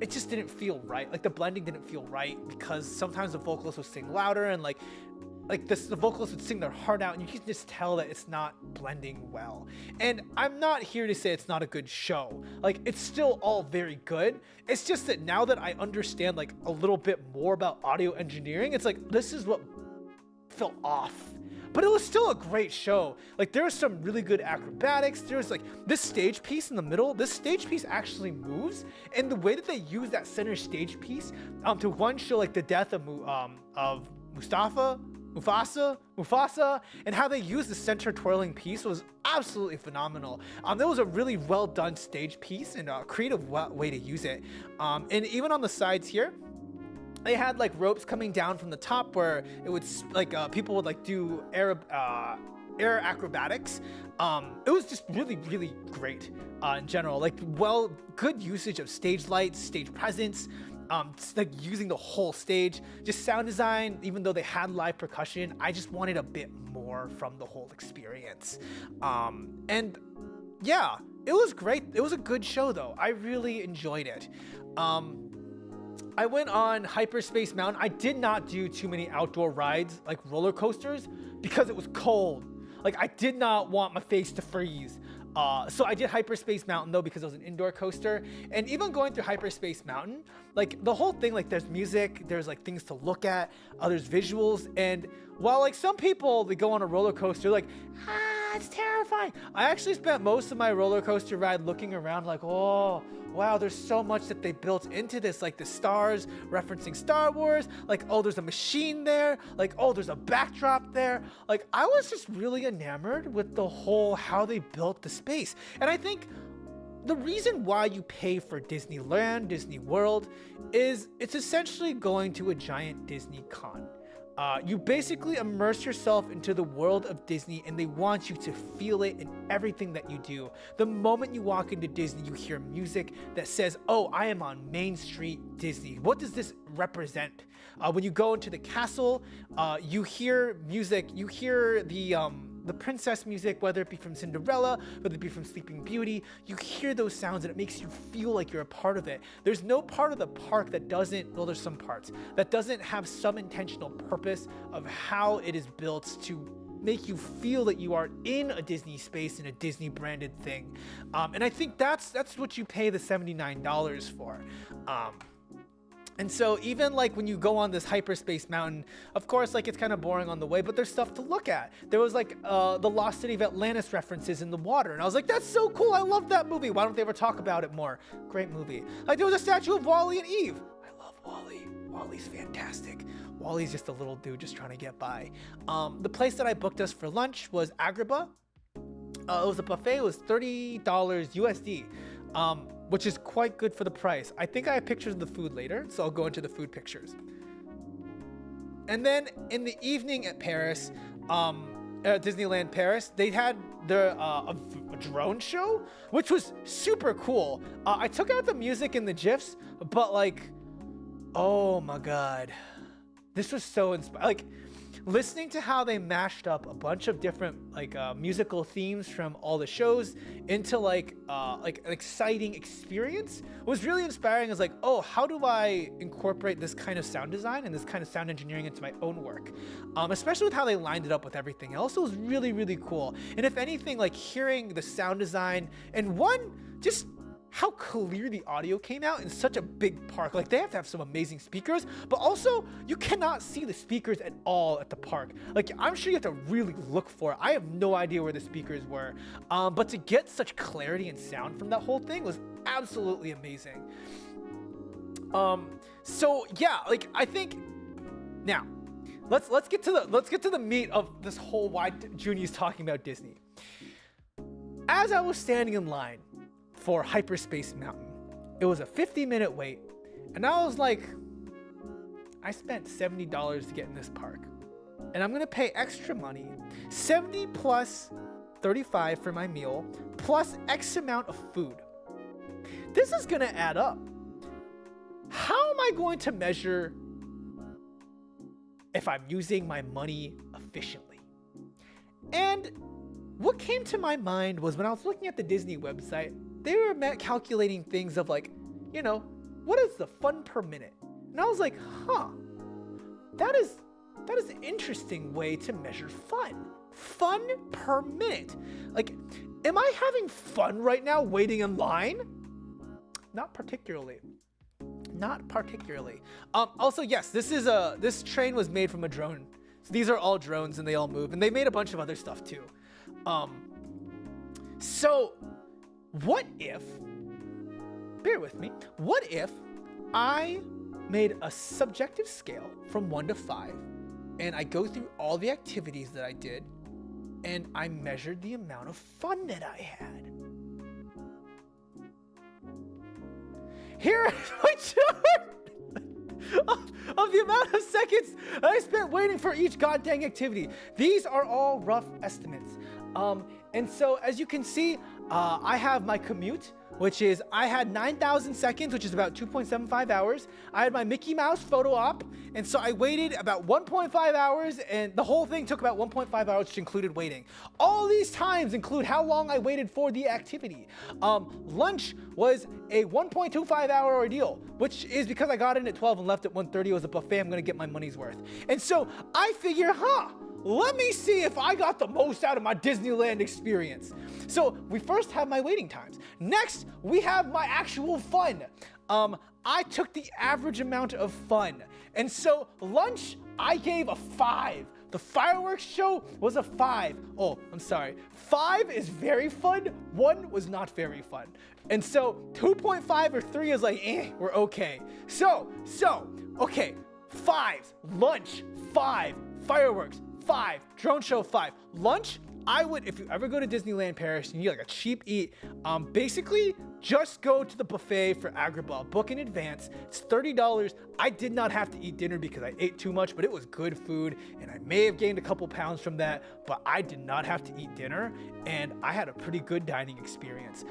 it just didn't feel right. Like the blending didn't feel right because sometimes the vocalists would sing louder and the vocalists would sing their heart out, and you can just tell that it's not blending well. And I'm not here to say it's not a good show. Like it's still all very good. It's just that now that I understand like a little bit more about audio engineering, it's like this is what felt off. But it was still a great show. Like there was some really good acrobatics. There was like this stage piece in the middle. This stage piece actually moves, and the way that they use that center stage piece to one show like the death of Mufasa, and how they use the center twirling piece was absolutely phenomenal. That was a really well done stage piece and a creative way to use it. And even on the sides here, they had like ropes coming down from the top where it would like people would like do air acrobatics. It was just really great in general. Like good usage of stage lights, stage presence, like using the whole stage, just sound design. Even though they had live percussion, I just wanted a bit more from the whole experience. And yeah, it was great. It was a good show though. I really enjoyed it. I went on Hyperspace Mountain. I did not do too many outdoor rides like roller coasters because it was cold. Like I did not want my face to freeze. So I did Hyperspace Mountain though because it was an indoor coaster. And even going through Hyperspace Mountain, like the whole thing, like there's music, there's like things to look at, there's visuals. And while like some people, they go on a roller coaster like, it's terrifying. I actually spent most of my roller coaster ride looking around like, oh, wow, there's so much that they built into this, like the stars referencing Star Wars, like, oh, there's a machine there, like, oh, there's a backdrop there. Like, I was just really enamored with the whole, how they built the space. And I think the reason why you pay for Disneyland, Disney World, is it's essentially going to a giant Disney con. You basically immerse yourself into the world of Disney, and they want you to feel it in everything that you do. The moment you walk into Disney, you hear music that says, oh, I am on Main Street Disney. What does this represent? When you go into the castle, you hear music, you hear the princess music, whether it be from Cinderella, whether it be from Sleeping Beauty. You hear those sounds and it makes you feel like you're a part of it. There's no part of the park that doesn't, well, there's some parts that doesn't have some intentional purpose of how it is built to make you feel that you are in a Disney space, in a Disney branded thing. And I think that's what you pay the $79 for. And so even like when you go on this Hyperspace Mountain, of course, like it's kind of boring on the way, but there's stuff to look at. There was like the Lost City of Atlantis references in the water. And I was like, that's so cool. I love that movie. Why don't they ever talk about it more? Great movie. Like there was a statue of Wall-E and Eve. I love Wall-E. Wall-E's fantastic. Wall-E's just a little dude just trying to get by. The place that I booked us for lunch was Agrabah. It was a buffet. It was $30 USD. Which is quite good for the price. I think I have pictures of the food later, so I'll go into the food pictures. And then in the evening at Paris, at Disneyland Paris, they had a drone show, which was super cool. I took out the music and the GIFs, but like, oh my God. This was so inspiring. Like, listening to how they mashed up a bunch of different like musical themes from all the shows into like an exciting experience was really inspiring. Is like, oh, how do I incorporate this kind of sound design and this kind of sound engineering into my own work? Especially with how they lined it up with everything else. It was really, really cool. And if anything, like hearing the sound design and just how clear the audio came out in such a big park. Like they have to have some amazing speakers, but also you cannot see the speakers at all at the park. Like I'm sure you have to really look for it. I have no idea where the speakers were. But to get such clarity and sound from that whole thing was absolutely amazing. So yeah, like I think now let's get to the meat of this whole why Zhuni is talking about Disney. As I was standing in line for Hyperspace Mountain, it was a 50-minute wait, and I was like, I spent $70 to get in this park, and I'm gonna pay extra money, 70 plus 35 for my meal, plus X amount of food. This is gonna add up. How am I going to measure if I'm using my money efficiently? And what came to my mind was when I was looking at the Disney website, they were calculating things of like, you know, what is the fun per minute? And I was like, that is an interesting way to measure fun. Fun per minute. Like, am I having fun right now waiting in line? Not particularly. Not particularly. Also, yes, this train was made from a drone. So these are all drones and they all move, and they made a bunch of other stuff too. So what if, bear with me, what if I made a subjective scale from 1 to 5 and I go through all the activities that I did and I measured the amount of fun that I had? Here is my chart of the amount of seconds I spent waiting for each goddamn activity. These are all rough estimates. And so as you can see, I have my commute, which is I had 9,000 seconds, which is about 2.75 hours. I had my Mickey Mouse photo op, and so I waited about 1.5 hours, and the whole thing took about 1.5 hours, which included waiting. All these times include how long I waited for the activity. Lunch was a 1.25 hour ordeal, which is because I got in at 12 and left at 1:30. It was a buffet. I'm gonna get my money's worth. And so I figure, let me see if I got the most out of my Disneyland experience. So we first have my waiting times. Next, we have my actual fun. I took the average amount of fun. And so lunch, I gave a 5. The fireworks show was a 5. Oh, I'm sorry. 5 is very fun. 1 was not very fun. And so 2.5 or 3 is like, we're okay. So, okay. 5s, lunch, 5, fireworks, 5, drone show, 5. Lunch, I would, if you ever go to Disneyland Paris and you need like a cheap eat, basically just go to the buffet for Agrabah, book in advance. It's $30. I did not have to eat dinner because I ate too much, but it was good food, and I may have gained a couple pounds from that, but I did not have to eat dinner, and I had a pretty good dining experience.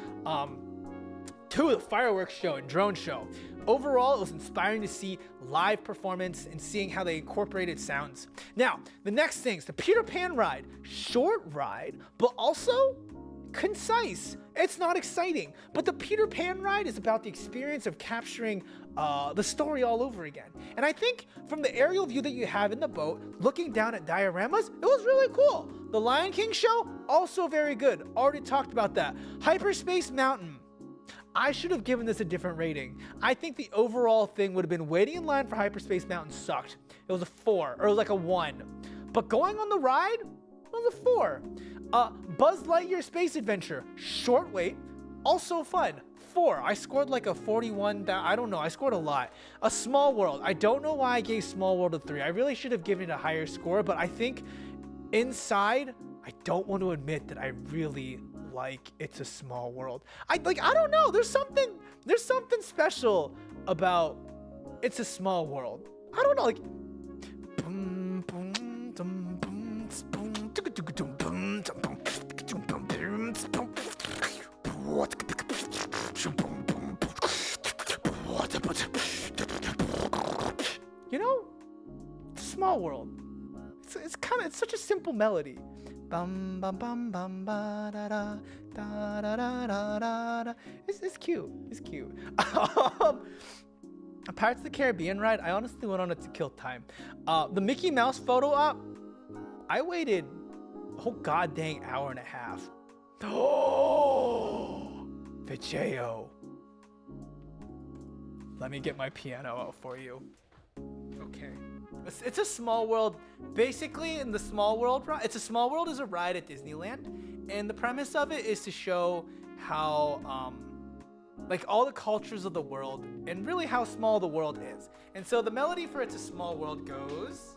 2, the fireworks show and drone show. Overall, it was inspiring to see live performance and seeing how they incorporated sounds. Now, the next thing is the Peter Pan ride. Short ride, but also concise. It's not exciting, but the Peter Pan ride is about the experience of capturing the story all over again. And I think from the aerial view that you have in the boat, looking down at dioramas, it was really cool. The Lion King show, also very good. Already talked about that. Hyperspace Mountain. I should have given this a different rating. I think the overall thing would have been waiting in line for Hyperspace Mountain sucked. It was a 4, or it was like a 1. But going on the ride, it was a 4. Buzz Lightyear Space Adventure, short wait, also fun. 4. I scored like a 41. I don't know. I scored a lot. A Small World. I don't know why I gave Small World a 3. I really should have given it a higher score, but I think inside, I don't want to admit that I really like It's a Small World. I don't know. There's something special about It's a Small World. I don't know. Like, you know, it's a small world. it's such a simple melody. Bum bum bum bum ba da da da da da da da. It's cute. It's cute. Pirates of the Caribbean ride, I honestly went on it to kill time. The Mickey Mouse photo op, I waited a whole goddamn hour and a half. Oh, Vijeo. Let me get my piano out for you. Okay. It's a small world. Basically, in the small world ride, it's a small world is a ride at Disneyland, and the premise of it is to show how like all the cultures of the world and really how small the world is. And so the melody for It's a Small World goes.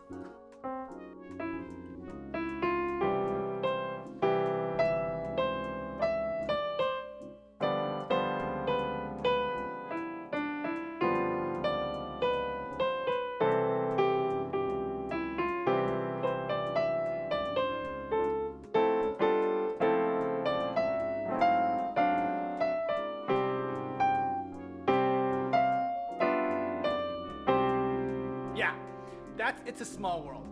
Yeah, it's a small world.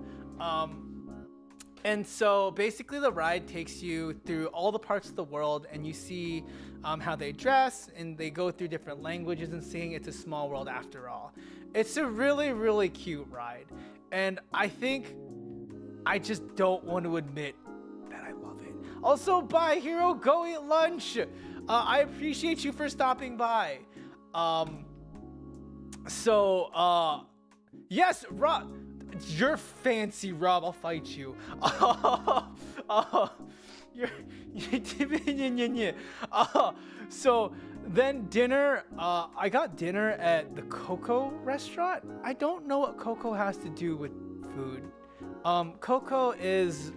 And so basically the ride takes you through all the parts of the world, and you see how they dress, and they go through different languages and sing It's a Small World after all. It's a really, really cute ride. And I think I just don't want to admit that I love it. Also, bye, Hero, go eat lunch. I appreciate you for stopping by. Yes, Rob, you're fancy, Rob. I'll fight you. So then dinner. I got dinner at the Coco restaurant. I don't know what Coco has to do with food. Coco is.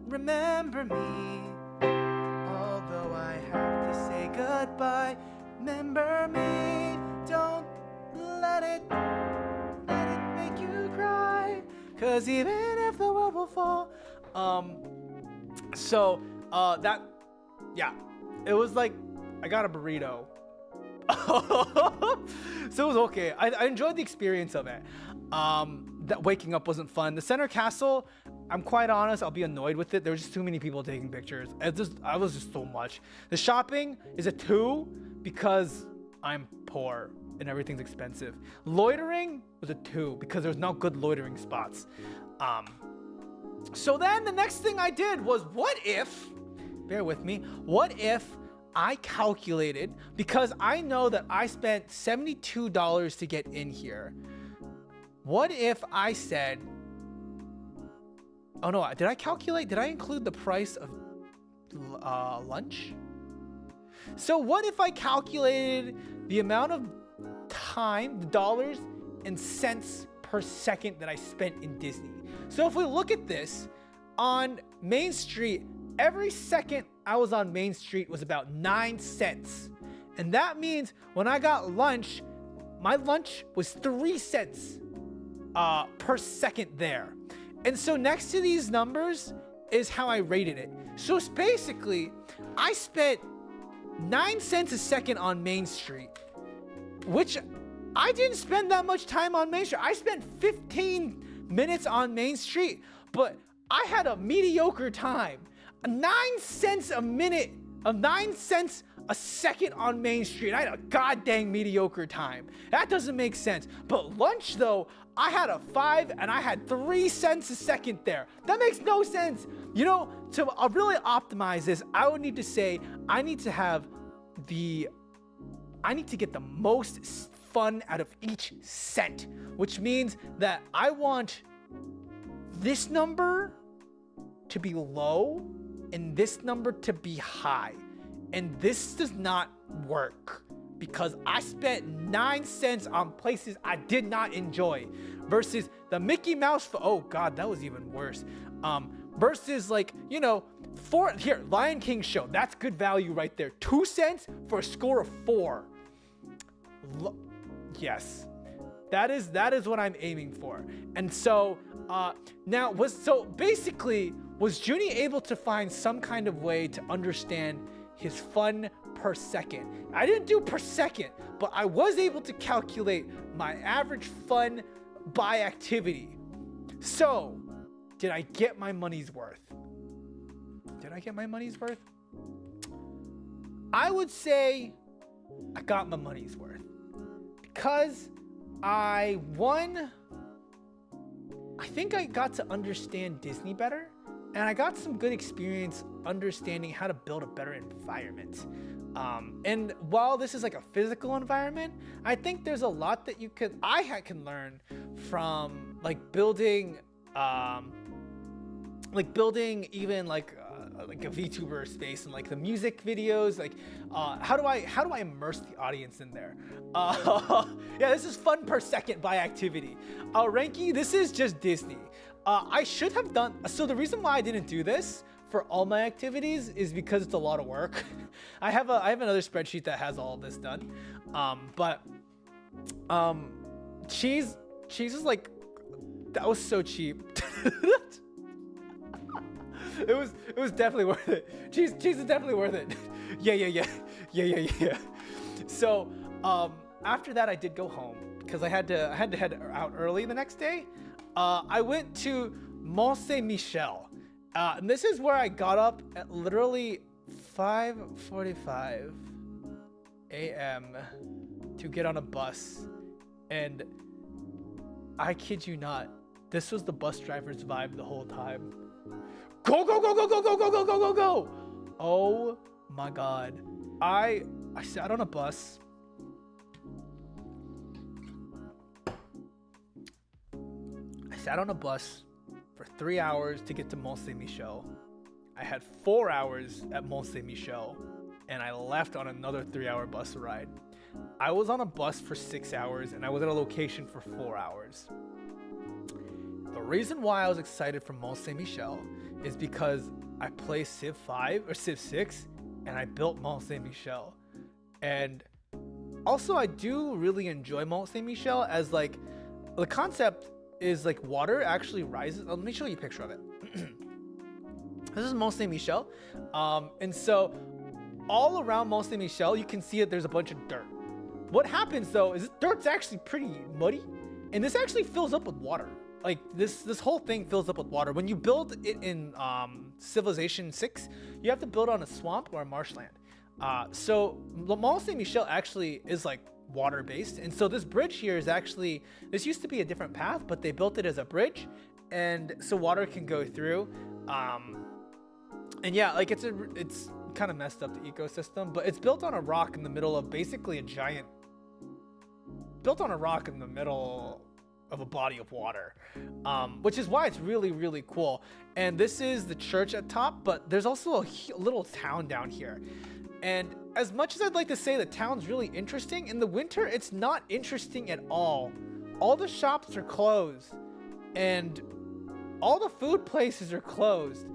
Remember me. Although I have to say goodbye. Remember me. Don't let it make you cry. Cause even if the world will fall. It was like I got a burrito. So it was okay. I enjoyed the experience of it. That waking up wasn't fun. The center castle, I'm quite honest, I'll be annoyed with it. There were just too many people taking pictures. I was just so much. The shopping is a 2 because I'm poor and everything's expensive. Loitering was a 2 because there's no good loitering spots. So then the next thing I did was, what if I calculated, because I know that I spent $72 to get in here. What if I said, oh no, did I calculate? Did I include the price of lunch? So what if I calculated the amount of time, the dollars and cents per second that I spent in Disney? So if we look at this, on Main Street, every second I was on Main Street was about 9 cents. And that means when I got lunch, my lunch was 3 cents per second there. And so next to these numbers is how I rated it. So it's basically, I spent 9 cents a second on Main Street, which I didn't spend that much time on Main Street. I spent 15 minutes on Main Street, but I had a mediocre time. 9 cents a minute, 9 cents a second on Main Street. I had a goddamn mediocre time. That doesn't make sense. But lunch though, I had a 5 and I had 3 cents a second there. That makes no sense. You know, to really optimize this, I would need to say, I need to get the most fun out of each cent, which means that I want this number to be low and this number to be high. And this does not work because I spent 9 cents on places I did not enjoy versus the Mickey Mouse. Oh God, that was even worse. Versus like, you know, Lion King show. That's good value right there. 2 cents for a score of 4. Yes, that is what I'm aiming for. And so was Zhuni able to find some kind of way to understand his fun per second? I didn't do per second, but I was able to calculate my average fun by activity. So, did I get my money's worth? Did I get my money's worth? I would say I got my money's worth because I think I got to understand Disney better, and I got some good experience understanding how to build a better environment. And while this is like a physical environment, I think there's a lot that I can learn from like building even like a VTuber space and like the music videos, like how do I immerse the audience in there? Yeah, this is fun per second by activity. Ranky, this is just Disney. I should have done, so the reason why I didn't do this for all my activities is because it's a lot of work. I have another spreadsheet that has all of this done. Cheese is like, that was so cheap. It was definitely worth it. Cheese is definitely worth it. Yeah. So after that, I did go home because I had to head out early the next day. I went to Mont Saint Michel, and this is where I got up at literally 5:45 a.m. to get on a bus, and I kid you not, this was the bus driver's vibe the whole time. Go, go, go, go, go, go, go, go, go, go, go. Oh my God. I sat on a bus. I sat on a bus for 3 hours to get to Mont Saint Michel. I had 4 hours at Mont Saint Michel, and I left on another 3-hour bus ride. I was on a bus for 6 hours, and I was at a location for 4 hours. The reason why I was excited for Mont Saint Michel is because I play Civ 5 or Civ 6 and I built Mont Saint Michel. And also I do really enjoy Mont Saint Michel as like, the concept is like water actually rises. Let me show you a picture of it. This is Mont Saint Michel. And so all around Mont Saint Michel, you can see that there's a bunch of dirt. What happens though is dirt's actually pretty muddy, and this actually fills up with water. Like this whole thing fills up with water. When you build it in Civilization 6, you have to build on a swamp or a marshland. So Mont Saint Michel actually is like water based, and so this bridge here is actually, this used to be a different path, but they built it as a bridge, and so water can go through. And yeah, like it's kind of messed up the ecosystem, but it's built on a rock in the middle of basically a giant, built on a rock in the middle of a body of water, which is why it's really, really cool. And this is the church at top, but there's also a little town down here. And as much as I'd like to say the town's really interesting, in the winter, it's not interesting at all. All the shops are closed, and all the food places are closed.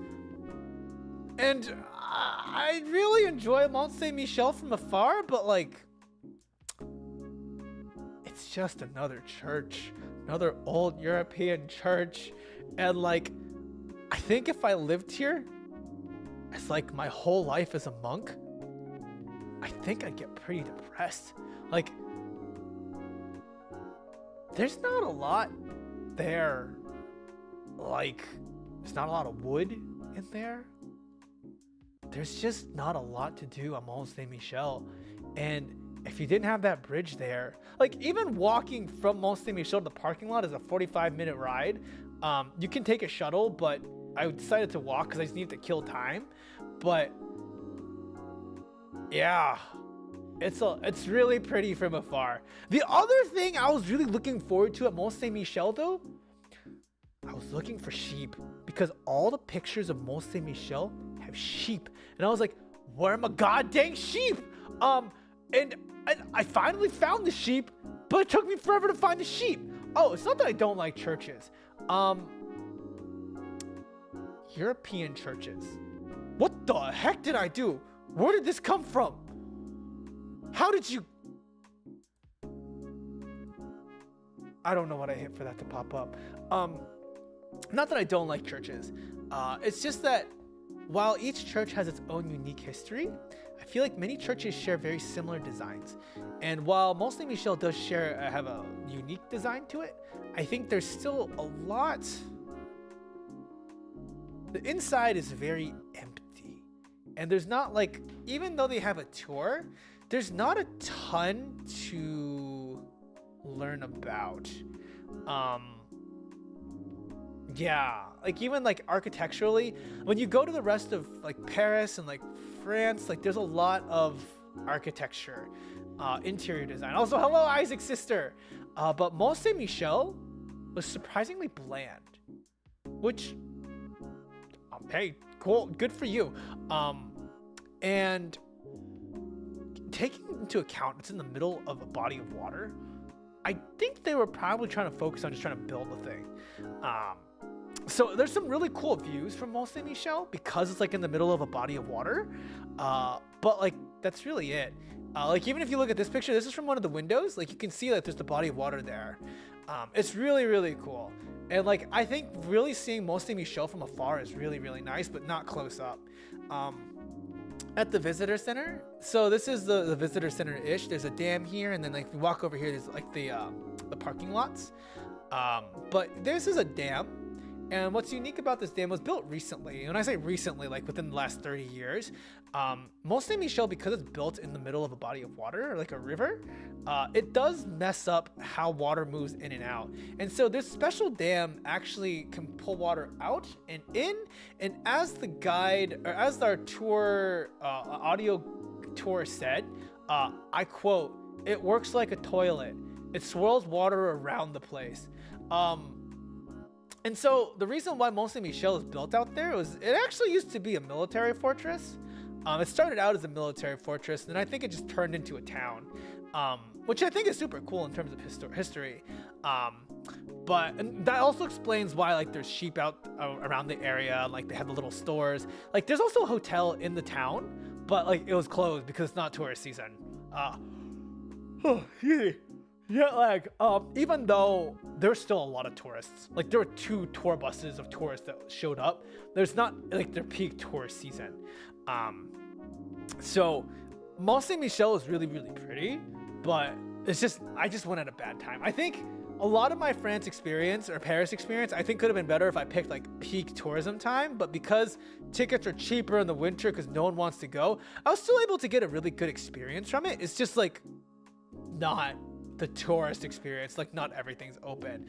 And I really enjoy Mont Saint Michel from afar, but like, it's just another church. Another old European church, and like, I think if I lived here as like my whole life as a monk, I think I'd get pretty depressed. Like, there's not a lot there. Like, there's not a lot of wood in there. There's just not a lot to do at Mont Saint Michel, and if you didn't have that bridge there, like even walking from Mont Saint Michel to the parking lot is a 45-minute ride. You can take a shuttle, but I decided to walk because I just needed to kill time. But yeah, it's really pretty from afar. The other thing I was really looking forward to at Mont Saint Michel though, I was looking for sheep, because all the pictures of Mont Saint Michel have sheep, and I was like, where are my goddamn sheep? And I finally found the sheep, but it took me forever to find the sheep. Oh, it's not that I don't like churches. European churches. What the heck did I do? Where did this come from? How did you? I don't know what I hit for that to pop up. Not that I don't like churches. It's just that while each church has its own unique history, I feel like many churches share very similar designs. And while Mont Saint Michel does have a unique design to it, I think there's still a lot. The inside is very empty. And there's not like, even though they have a tour, there's not a ton to learn about. Yeah, like even like architecturally, when you go to the rest of like Paris and like France, like there's a lot of architecture, interior design. Also, hello, Isaac's sister. But Mont Saint Michel was surprisingly bland, which, hey, cool, good for you. And taking into account it's in the middle of a body of water, I think they were probably trying to focus on just trying to build the thing. So there's some really cool views from Mont Saint Michel because it's like in the middle of a body of water. But like, that's really it. Like even if you look at this picture, this is from one of the windows. Like you can see that there's the body of water there. It's really, really cool. And like, I think really seeing Mont Saint Michel from afar is really, really nice, but not close up. At the visitor center, so this is the visitor center-ish. There's a dam here, and then like if you walk over here, there's like the parking lots. But this is a dam, and what's unique about this dam was built recently. And when I say recently, like within the last 30 years, Mont Saint Michel, because it's built in the middle of a body of water, or like a river, it does mess up how water moves in and out. And so this special dam actually can pull water out and in. And as the guide, or as our tour, audio tour said, I quote, "It works like a toilet. It swirls water around the place." And so the reason why Mont Saint Michel is built out there was it actually used to be a military fortress. It started out as a military fortress, and then I think it just turned into a town, which I think is super cool in terms of history. And that also explains why like there's sheep out around the area, like they have the little stores. Like there's also a hotel in the town, but like it was closed because it's not tourist season. Jet lag. Even though there's still a lot of tourists, like there were 2 tour buses of tourists that showed up. There's not like their peak tourist season. So Mont Saint Michel is really, really pretty, but it's just, I just went at a bad time. I think a lot of my France experience or Paris experience, I think could have been better if I picked like peak tourism time, but because tickets are cheaper in the winter because no one wants to go, I was still able to get a really good experience from it. It's just like not the tourist experience, like not everything's open.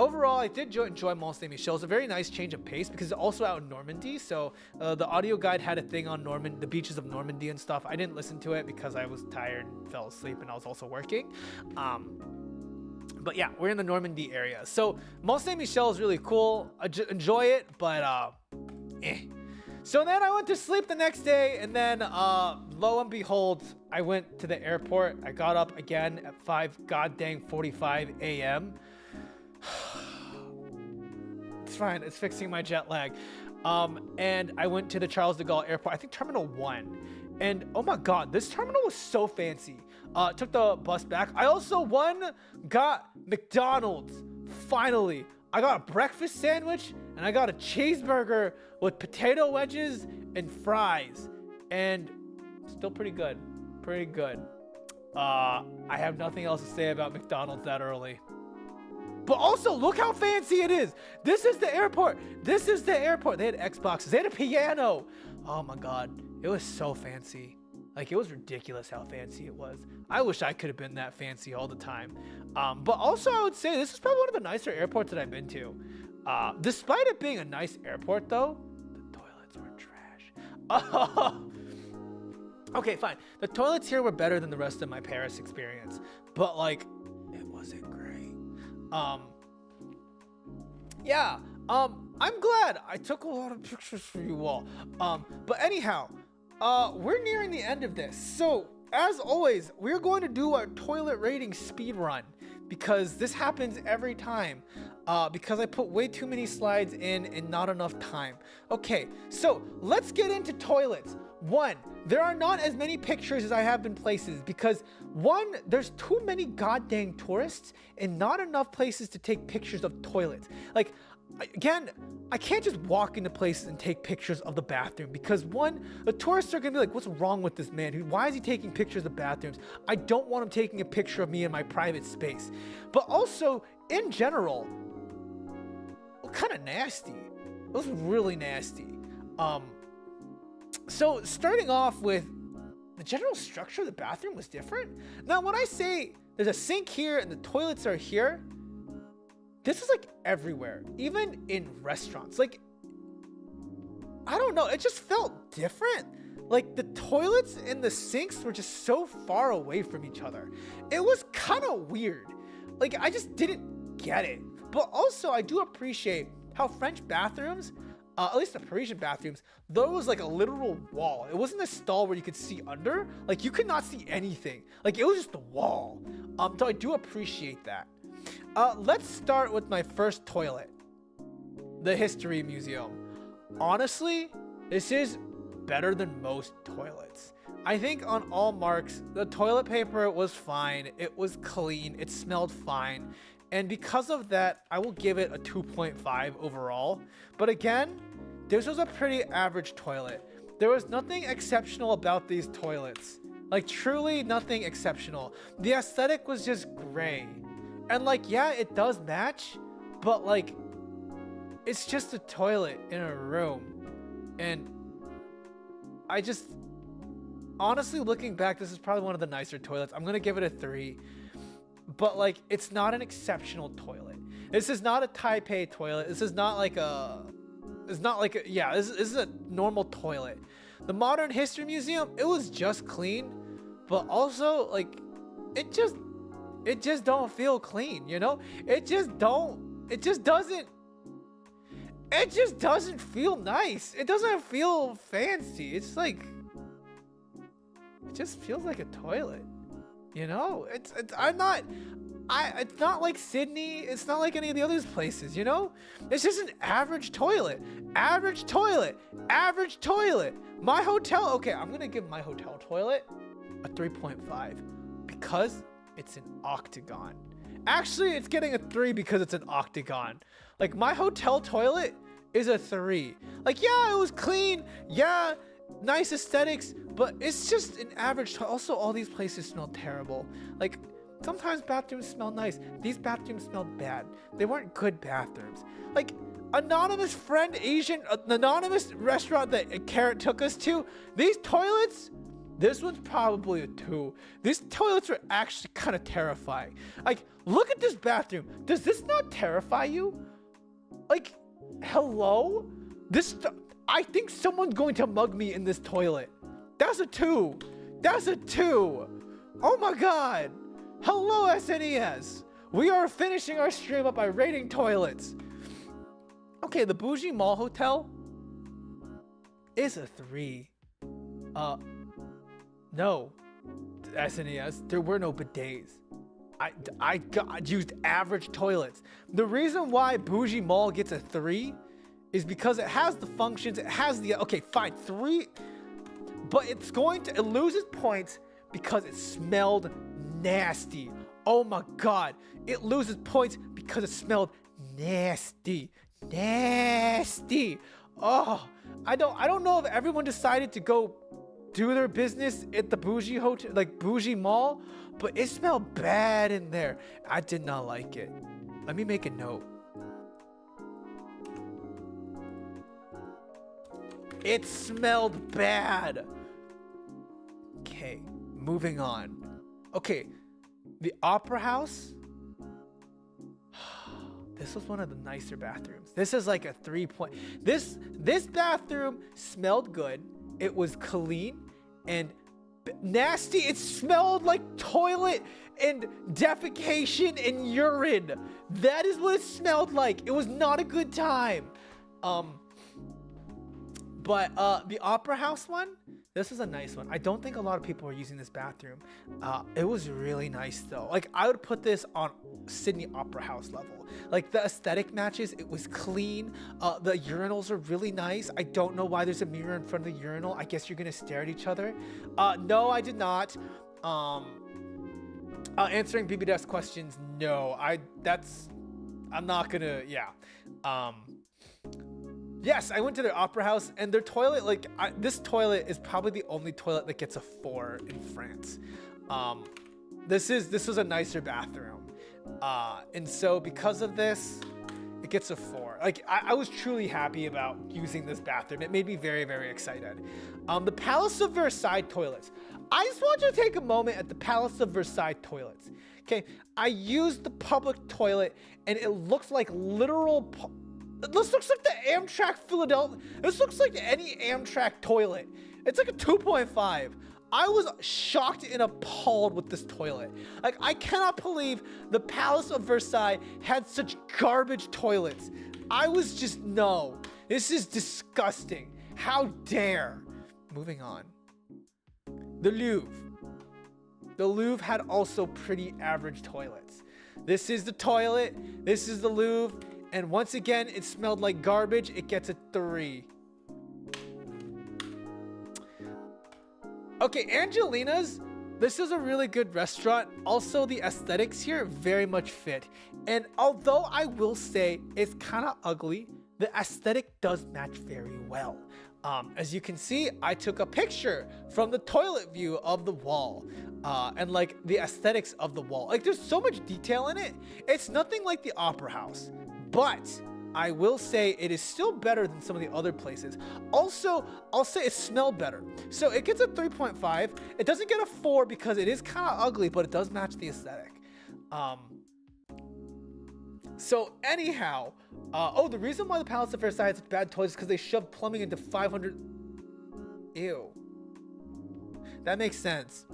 Overall, I did enjoy Mont Saint Michel. It's a very nice change of pace because it's also out in Normandy. So the audio guide had a thing on the beaches of Normandy and stuff. I didn't listen to it because I was tired and fell asleep, and I was also working. But yeah, we're in the Normandy area. So Mont Saint Michel is really cool. I enjoy it, but eh. So then I went to sleep the next day, and then lo and behold, I went to the airport. I got up again at 5:45 a.m. It's fine. It's fixing my jet lag. And I went to the Charles de Gaulle airport. I think Terminal 1. And oh my God, this terminal was so fancy. Took the bus back. I also got McDonald's. Finally, I got a breakfast sandwich and I got a cheeseburger with potato wedges and fries, and still pretty good. Pretty good. I have nothing else to say about McDonald's that early. But also, look how fancy it is. This is the airport. This is the airport. They had Xboxes. They had a piano. Oh my God. It was so fancy. Like, it was ridiculous how fancy it was. I wish I could have been that fancy all the time. But also, I would say this is probably one of the nicer airports that I've been to. Despite it being a nice airport, though, the toilets were trash. Okay, fine. The toilets here were better than the rest of my Paris experience. But, like, it wasn't great. Yeah. I'm glad I took a lot of pictures for you all. But anyhow, we're nearing the end of this. So, as always, we're going to do our toilet rating speed run because this happens every time. Because I put way too many slides in and not enough time. Okay, so let's get into toilets. 1, there are not as many pictures as I have in places because 1, there's too many goddamn tourists and not enough places to take pictures of toilets. Like, again, I can't just walk into places and take pictures of the bathroom because one, the tourists are gonna be like, what's wrong with this man? Why is he taking pictures of bathrooms? I don't want him taking a picture of me in my private space. But also, in general, kind of nasty. It was really nasty. So starting off with the general structure of the bathroom was different. Now, when I say there's a sink here and the toilets are here, this is like everywhere, even in restaurants. Like, I don't know, it just felt different. Like the toilets and the sinks were just so far away from each other. It was kind of weird. Like, I just didn't get it. But also, I do appreciate how French bathrooms, at least the Parisian bathrooms, there was like a literal wall. It wasn't a stall where you could see under. Like, you could not see anything. Like, it was just a wall. So I do appreciate that. Let's start with my first toilet, the History Museum. Honestly, this is better than most toilets. I think on all marks, the toilet paper was fine. It was clean. It smelled fine. And because of that, I will give it a 2.5 overall. But again, this was a pretty average toilet. There was nothing exceptional about these toilets. Like, truly nothing exceptional. The aesthetic was just gray. And like, yeah, it does match, but like, it's just a toilet in a room. And I just, honestly, looking back, this is probably one of the nicer toilets. I'm gonna give it a 3. But like, it's not an exceptional toilet. This is not a Taipei toilet. This is not like a, yeah, this is a normal toilet. The Modern History Museum, it was just clean, but also like, it just don't feel clean, you know? It just doesn't feel nice. It doesn't feel fancy. It's like, it just feels like a toilet, you know? It's not like Sydney. It's not like any of the other places, you know? It's just an average toilet. Average toilet. Average toilet. My hotel, okay, I'm gonna give my hotel toilet a 3.5 because it's an octagon. Actually, it's getting a 3 because it's an octagon. Like, my hotel toilet is a 3. Like, yeah, it was clean. Yeah, nice aesthetics, but it's just an average toilet. Also, all these places smell terrible. Like, sometimes bathrooms smell nice. These bathrooms smelled bad. They weren't good bathrooms. Like, anonymous restaurant that Carrot took us to, these toilets, this one's probably a 2. These toilets are actually kind of terrifying. Like, look at this bathroom. Does this not terrify you? Like, hello? I think someone's going to mug me in this toilet. That's a 2. That's a 2. Oh my God. Hello, SNES. We are finishing our stream up by rating toilets. Okay, the Bougie Mall Hotel is a 3. No, SNES, there were no bidets. I used average toilets. The reason why Bougie Mall gets a 3 is because it has the functions, it has the, okay, fine, 3, but it loses points because it smelled nasty. Oh my God, it loses points because it smelled nasty. Nasty. Oh, I don't know if everyone decided to go do their business at the Bougie Hotel, like Bougie Mall, but it smelled bad in there. I did not like it. Let me make a note. It smelled bad. Okay, moving on. Okay, the Opera House. This was one of the nicer bathrooms. This is like a 3 point. This bathroom smelled good. It was clean and nasty. It smelled like toilet and defecation and urine. That is what it smelled like. It was not a good time. But the Opera House one, this was a nice one. I don't think a lot of people are using this bathroom. It was really nice though. Like, I would put this on Sydney Opera House level. Like, the aesthetic matches, it was clean. The urinals are really nice. I don't know why there's a mirror in front of the urinal. I guess you're gonna stare at each other. No, I did not. Answering BBDS questions, no. I'm not gonna, yeah. Yes, I went to their opera house, and their toilet, like, this toilet is probably the only toilet that gets a 4 in France. This was a nicer bathroom. And so because of this, it gets a 4. Like, I was truly happy about using this bathroom. It made me very, very excited. The Palace of Versailles toilets. I just want you to take a moment at the Palace of Versailles toilets. Okay, I used the public toilet, and it looks like literal... This looks like the Amtrak Philadelphia. This looks like any Amtrak toilet. It's like a 2.5. I was shocked and appalled with this toilet. Like, I cannot believe the Palace of Versailles had such garbage toilets. I was just, no. This is disgusting. How dare. Moving on. The Louvre. The Louvre had also pretty average toilets. This is the toilet. This is the Louvre. And once again, it smelled like garbage. It gets a 3. Okay, Angelina's. This is a really good restaurant. Also, the aesthetics here very much fit. And although I will say it's kind of ugly, the aesthetic does match very well. As you can see, I took a picture from the toilet view of the wall. And like the aesthetics of the wall. Like, there's so much detail in it. It's nothing like the Opera House. But I will say it is still better than some of the other places. Also, I'll say it smelled better. So it gets a 3.5. It doesn't get a 4 because it is kind of ugly, but it does match the aesthetic. So anyhow, the reason why the Palace of Versailles has bad toilets is because they shoved plumbing into 500. Ew. That makes sense.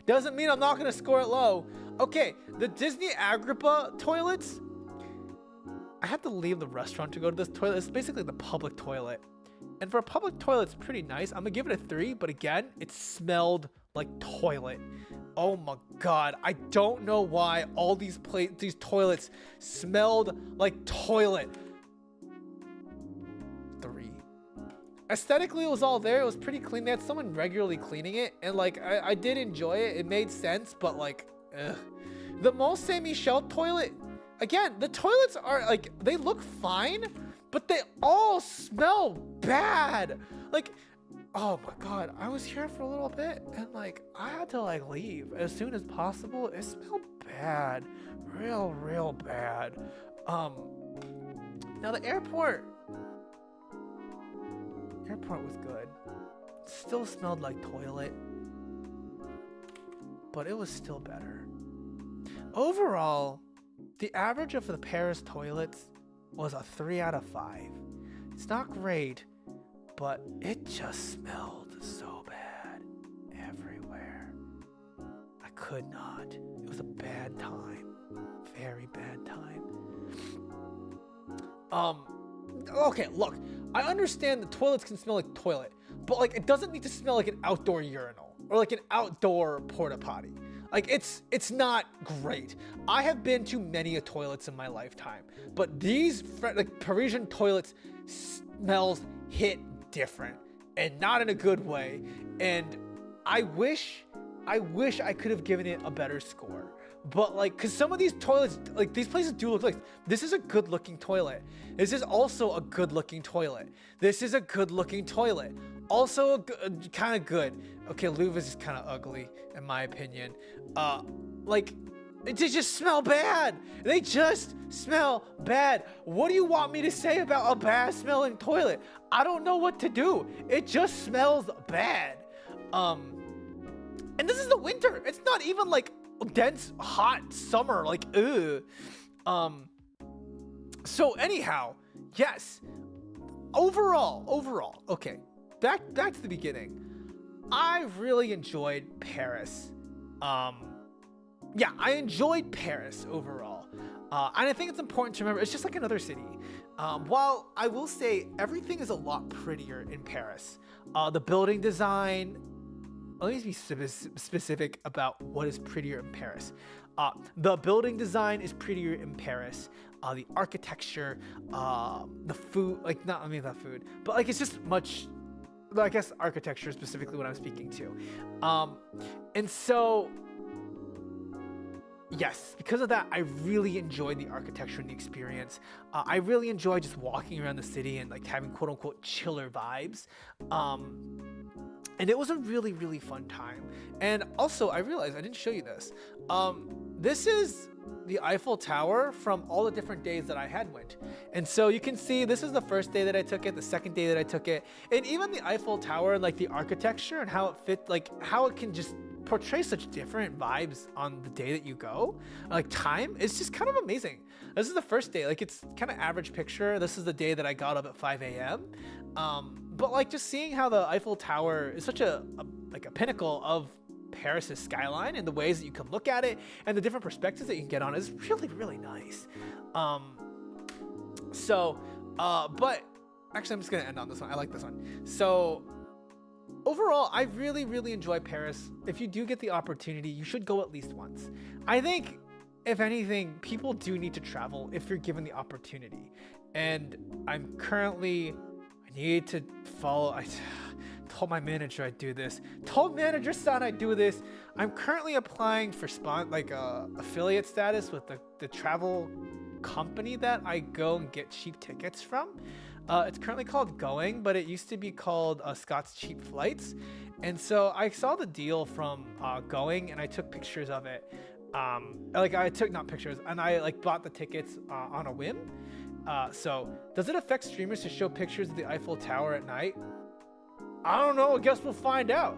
Doesn't mean I'm not going to score it low. Okay, the Disney Agrippa toilets. I had to leave the restaurant to go to this toilet. It's basically the public toilet. And for a public toilet, it's pretty nice. I'm gonna give it a 3, but again, it smelled like toilet. Oh my God. I don't know why all these toilets smelled like toilet. 3. Aesthetically, it was all there. It was pretty clean. They had someone regularly cleaning it. And like, I did enjoy it. It made sense, but like, ugh. The Mont Saint-Michel toilet, again, the toilets are like, they look fine, but they all smell bad. Like, oh my God, I was here for a little bit and like, I had to like leave as soon as possible. It smelled bad, real bad. Now the airport was good. Still smelled like toilet, but it was still better. Overall, the average of the Paris toilets was a 3 out of 5. It's not great, but it just smelled so bad everywhere. I could not. It was a bad time. Very bad time. Okay, look. I understand the toilets can smell like toilet, but like it doesn't need to smell like an outdoor urinal or like an outdoor porta potty. Like, it's not great. I have been to many toilets in my lifetime, but these like Parisian toilets smells hit different and not in a good way. And I wish I could have given it a better score. But like, cause some of these toilets, like these places do look like, this is a good looking toilet. This is also a good looking toilet. This is a good looking toilet. Also kind of good. Okay, Louvre is kind of ugly in my opinion. Like, they just smell bad. They just smell bad. What do you want me to say about a bad smelling toilet? I don't know what to do. It just smells bad. And this is the winter. It's not even like dense hot summer, like ugh. So anyhow, yes, overall, okay, back to the beginning. I really enjoyed Paris. Yeah, I enjoyed Paris overall. And I think it's important to remember, it's just like another city. While I will say everything is a lot prettier in Paris. The building design, let me be specific about what is prettier in Paris. The building design is prettier in Paris. The architecture, the food, like not food, but like it's just much, I guess architecture is specifically what I'm speaking to. And so, yes, because of that, I really enjoyed the architecture and the experience. I really enjoy just walking around the city and like having quote unquote chiller vibes. And it was a really, really fun time. And also, I realized I didn't show you this. This is the Eiffel Tower from all the different days that I had went. And so you can see this is the first day that I took it, the second day that I took it, and even the Eiffel Tower, like the architecture and how it fit, like how it can just portray such different vibes on the day that you go. Like time, it's just kind of amazing. This is the first day, like it's kind of average picture. This is the day that I got up at 5 a.m. But like just seeing how the Eiffel Tower is such a pinnacle of Paris's skyline and the ways that you can look at it and the different perspectives that you can get on is really, really nice. But actually I'm just gonna end on this one. I like this one. So overall, I really, really enjoy Paris. If you do get the opportunity, you should go at least once. I think, if anything, people do need to travel if you're given the opportunity. And I need to follow. I told my manager I'd do this. Told manager son I'd do this. I'm currently applying for affiliate status with the travel company that I go and get cheap tickets from. It's currently called Going, but it used to be called Scott's Cheap Flights. And so I saw the deal from Going and I took pictures of it. Not pictures, and I bought the tickets on a whim. So does it affect streamers to show pictures of the Eiffel Tower at night? I don't know. I guess we'll find out.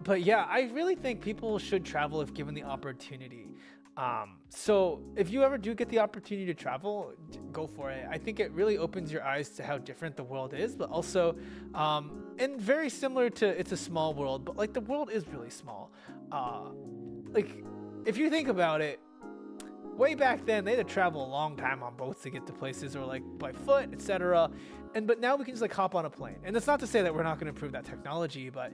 But yeah, I really think people should travel if given the opportunity. So if you ever do get the opportunity to travel, go for it. I think it really opens your eyes to how different the world is, but also, and very similar to It's a Small World, but like the world is really small. Like if you think about it, way back then they had to travel a long time on boats to get to places or like by foot, etc. But now we can just like hop on a plane. And that's not to say that we're not going to improve that technology, but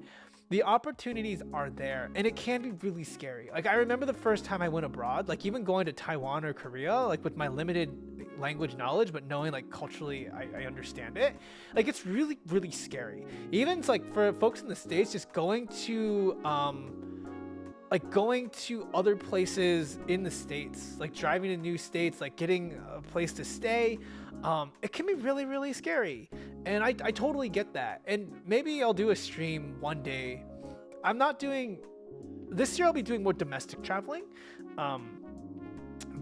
the opportunities are there and it can be really scary. Like I remember the first time I went abroad, like even going to Taiwan or Korea, like with my limited language knowledge, but knowing like culturally I understand it. Like it's really, really scary. Even it's like for folks in the States, just going to other places in the States, like driving to new states, like getting a place to stay, it can be really, really scary. And I totally get that. And maybe I'll do a stream one day. This year I'll be doing more domestic traveling.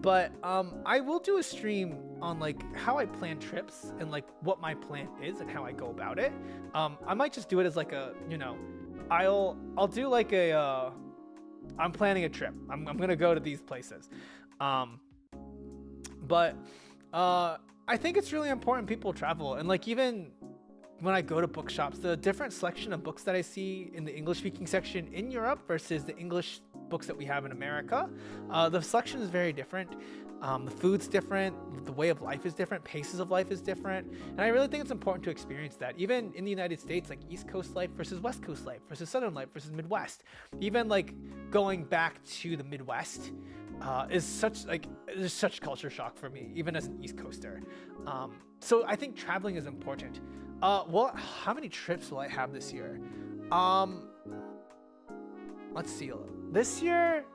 But I will do a stream on like how I plan trips and like what my plan is and how I go about it. I might just do it as like a, I'll do like a, I'm planning a trip. I'm gonna go to these places. But I think it's really important people travel. And like even when I go to bookshops, the different selection of books that I see in the English speaking section in Europe versus the English books that we have in America, the selection is very different. The food's different, the way of life is different, paces of life is different. And I really think it's important to experience that. Even in the United States, like East Coast life versus West Coast life versus Southern life versus Midwest. Even like going back to the Midwest is there's such culture shock for me, even as an East Coaster. So I think traveling is important. Well, how many trips will I have this year? Let's see. This year,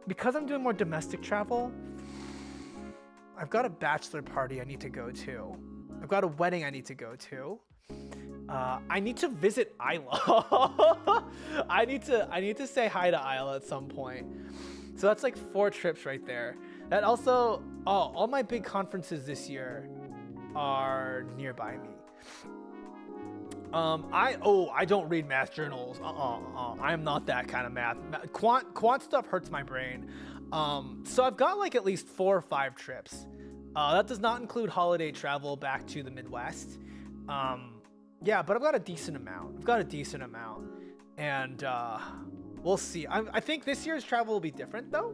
because I'm doing more domestic travel, I've got a bachelor party I need to go to. I've got a wedding I need to go to. I need to visit Ayla. I need to say hi to Ayla at some point. So that's like 4 trips right there. That also, all my big conferences this year are nearby me. I don't read math journals. I'm not that kind of math. Quant stuff hurts my brain. So I've got like at least 4 or 5 trips. That does not include holiday travel back to the Midwest. Yeah, but I've got a decent amount. And we'll see. I think this year's travel will be different though,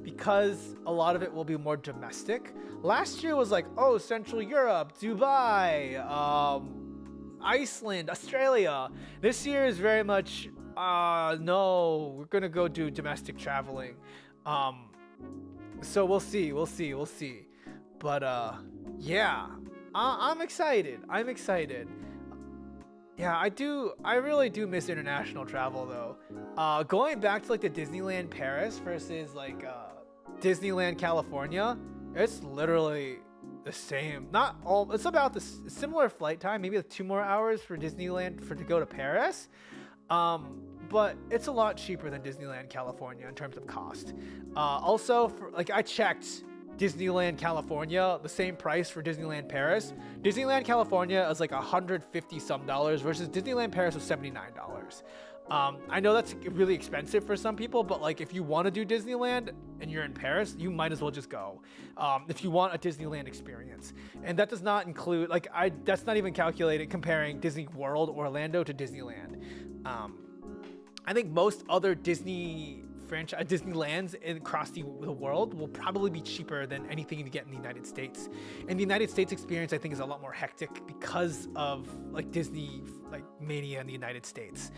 because a lot of it will be more domestic. Last year was like, Central Europe, Dubai, Iceland, Australia. This year is very much, no, we're gonna go do domestic traveling. So we'll see. But yeah, I'm excited. Yeah, I really do miss international travel though. Going back to like the Disneyland Paris versus like Disneyland California, it's literally the same. Not all. It's about the similar flight time, maybe like 2 more hours for Disneyland to go to Paris. But it's a lot cheaper than Disneyland California in terms of cost. Also, like I checked Disneyland California, the same price for Disneyland Paris. Disneyland California is like $150 some versus Disneyland Paris was $79. I know that's really expensive for some people, but like if you want to do Disneyland and you're in Paris, you might as well just go. If you want a Disneyland experience, and that does not include that's not even calculated comparing Disney World Orlando to Disneyland. I think most other Disneylands across the world will probably be cheaper than anything you get in the United States. And the United States experience, I think, is a lot more hectic because of like Disney like mania in the United States.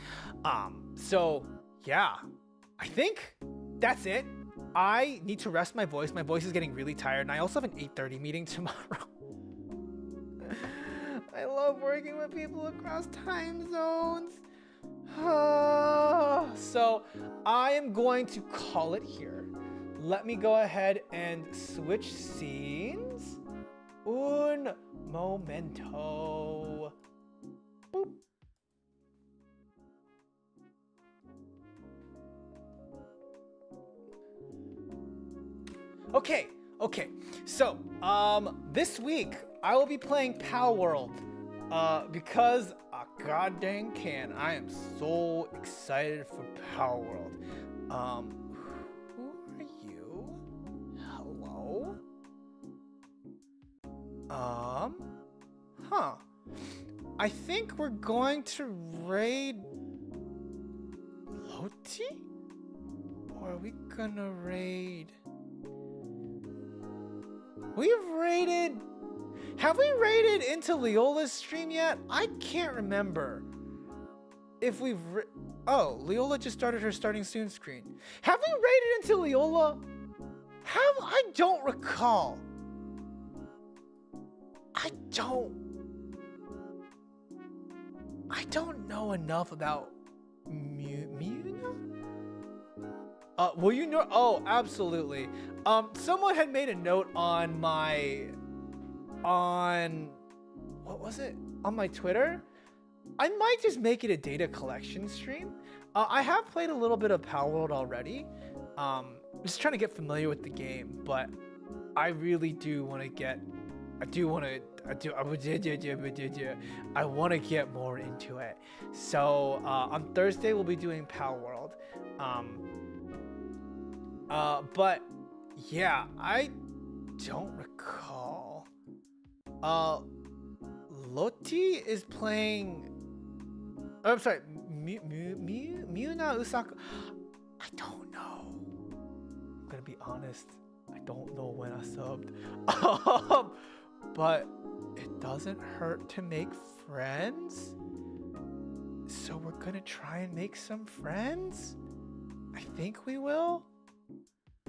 So yeah, I think that's it. I need to rest my voice. My voice is getting really tired, and I also have an 8:30 meeting tomorrow. I love working with people across time zones. So I am going to call it here. Let me go ahead and switch scenes. Un momento. Boop. Okay. So, this week I will be playing Pal World. Because I goddamn can. I am so excited for Power World. Who are you? Hello? Huh. I think we're going to raid Loti? Or are we gonna raid? Have we raided into Leola's stream yet? I can't remember if we've Leola just started her starting soon screen. Have we raided into Leola? I don't recall. I don't know enough about Muna? Will you know? Oh, absolutely. Someone had made a note on what was it? On my Twitter? I might just make it a data collection stream. I have played a little bit of Power World already. Just trying to get familiar with the game, but I really do want to get more into it. So on Thursday we'll be doing Power World. But yeah, I don't recall. Loti is playing. Oh, I'm sorry, Muna Usako. I don't know. I'm gonna be honest. I don't know when I subbed. But it doesn't hurt to make friends. So we're gonna try and make some friends. I think we will.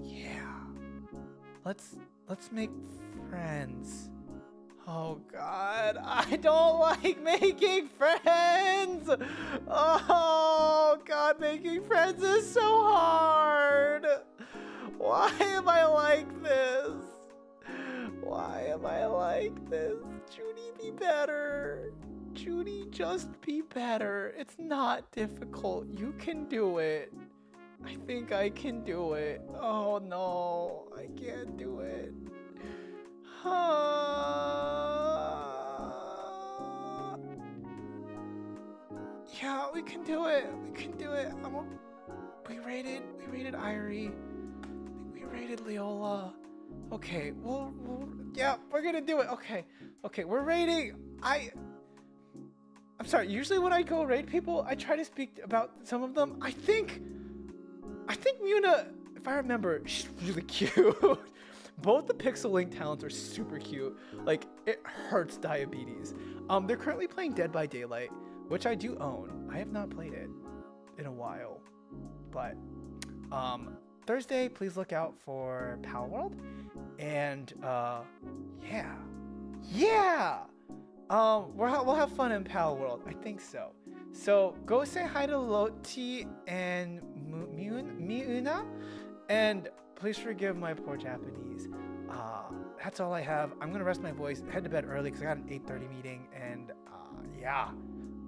Yeah. Let's make friends. Oh God, I don't like making friends. Oh God, making friends is so hard. Why am I like this? Why am I like this? Zhuni, be better. Zhuni, just be better. It's not difficult. You can do it. I think I can do it. Oh no, I can't do it. Yeah, we can do it. We can do it. We rated Irie. We rated Leola. Okay, yeah, we're gonna do it. Okay, we're raiding. I'm sorry. Usually when I go raid people, I try to speak about some of them. I think Muna, if I remember, she's really cute. Both the Pixel Link talents are super cute. Like, it hurts diabetes. They're currently playing Dead by Daylight, which I do own. I have not played it in a while. But Thursday, please look out for Power World. And yeah. We'll have fun in Pal World. I think so. So go say hi to Loti and Miuna, and please forgive my poor Japanese. That's all I have. I'm gonna rest my voice, head to bed early because I got an 8:30 meeting, and yeah,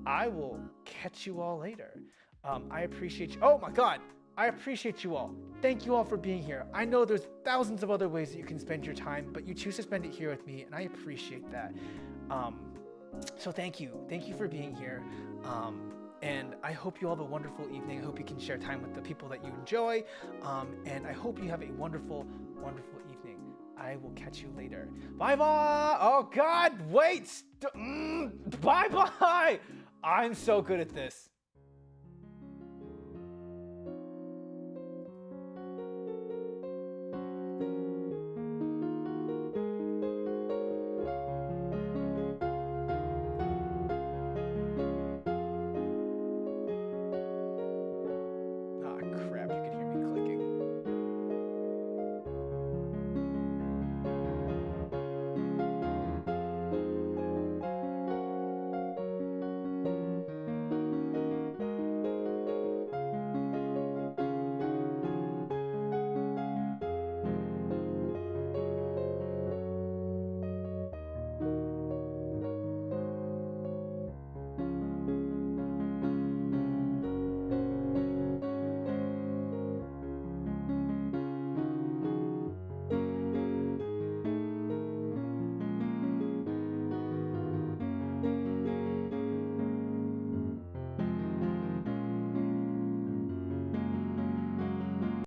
I will catch you all later. I appreciate you. Oh my God, I appreciate you all. Thank you all for being here. I know there's thousands of other ways that you can spend your time, but you choose to spend it here with me, and I appreciate that. So thank you for being here. And I hope you all have a wonderful evening. I hope you can share time with the people that you enjoy. And I hope you have a wonderful, wonderful evening. I will catch you later. Bye-bye. Oh God, wait. Bye-bye. I'm so good at this.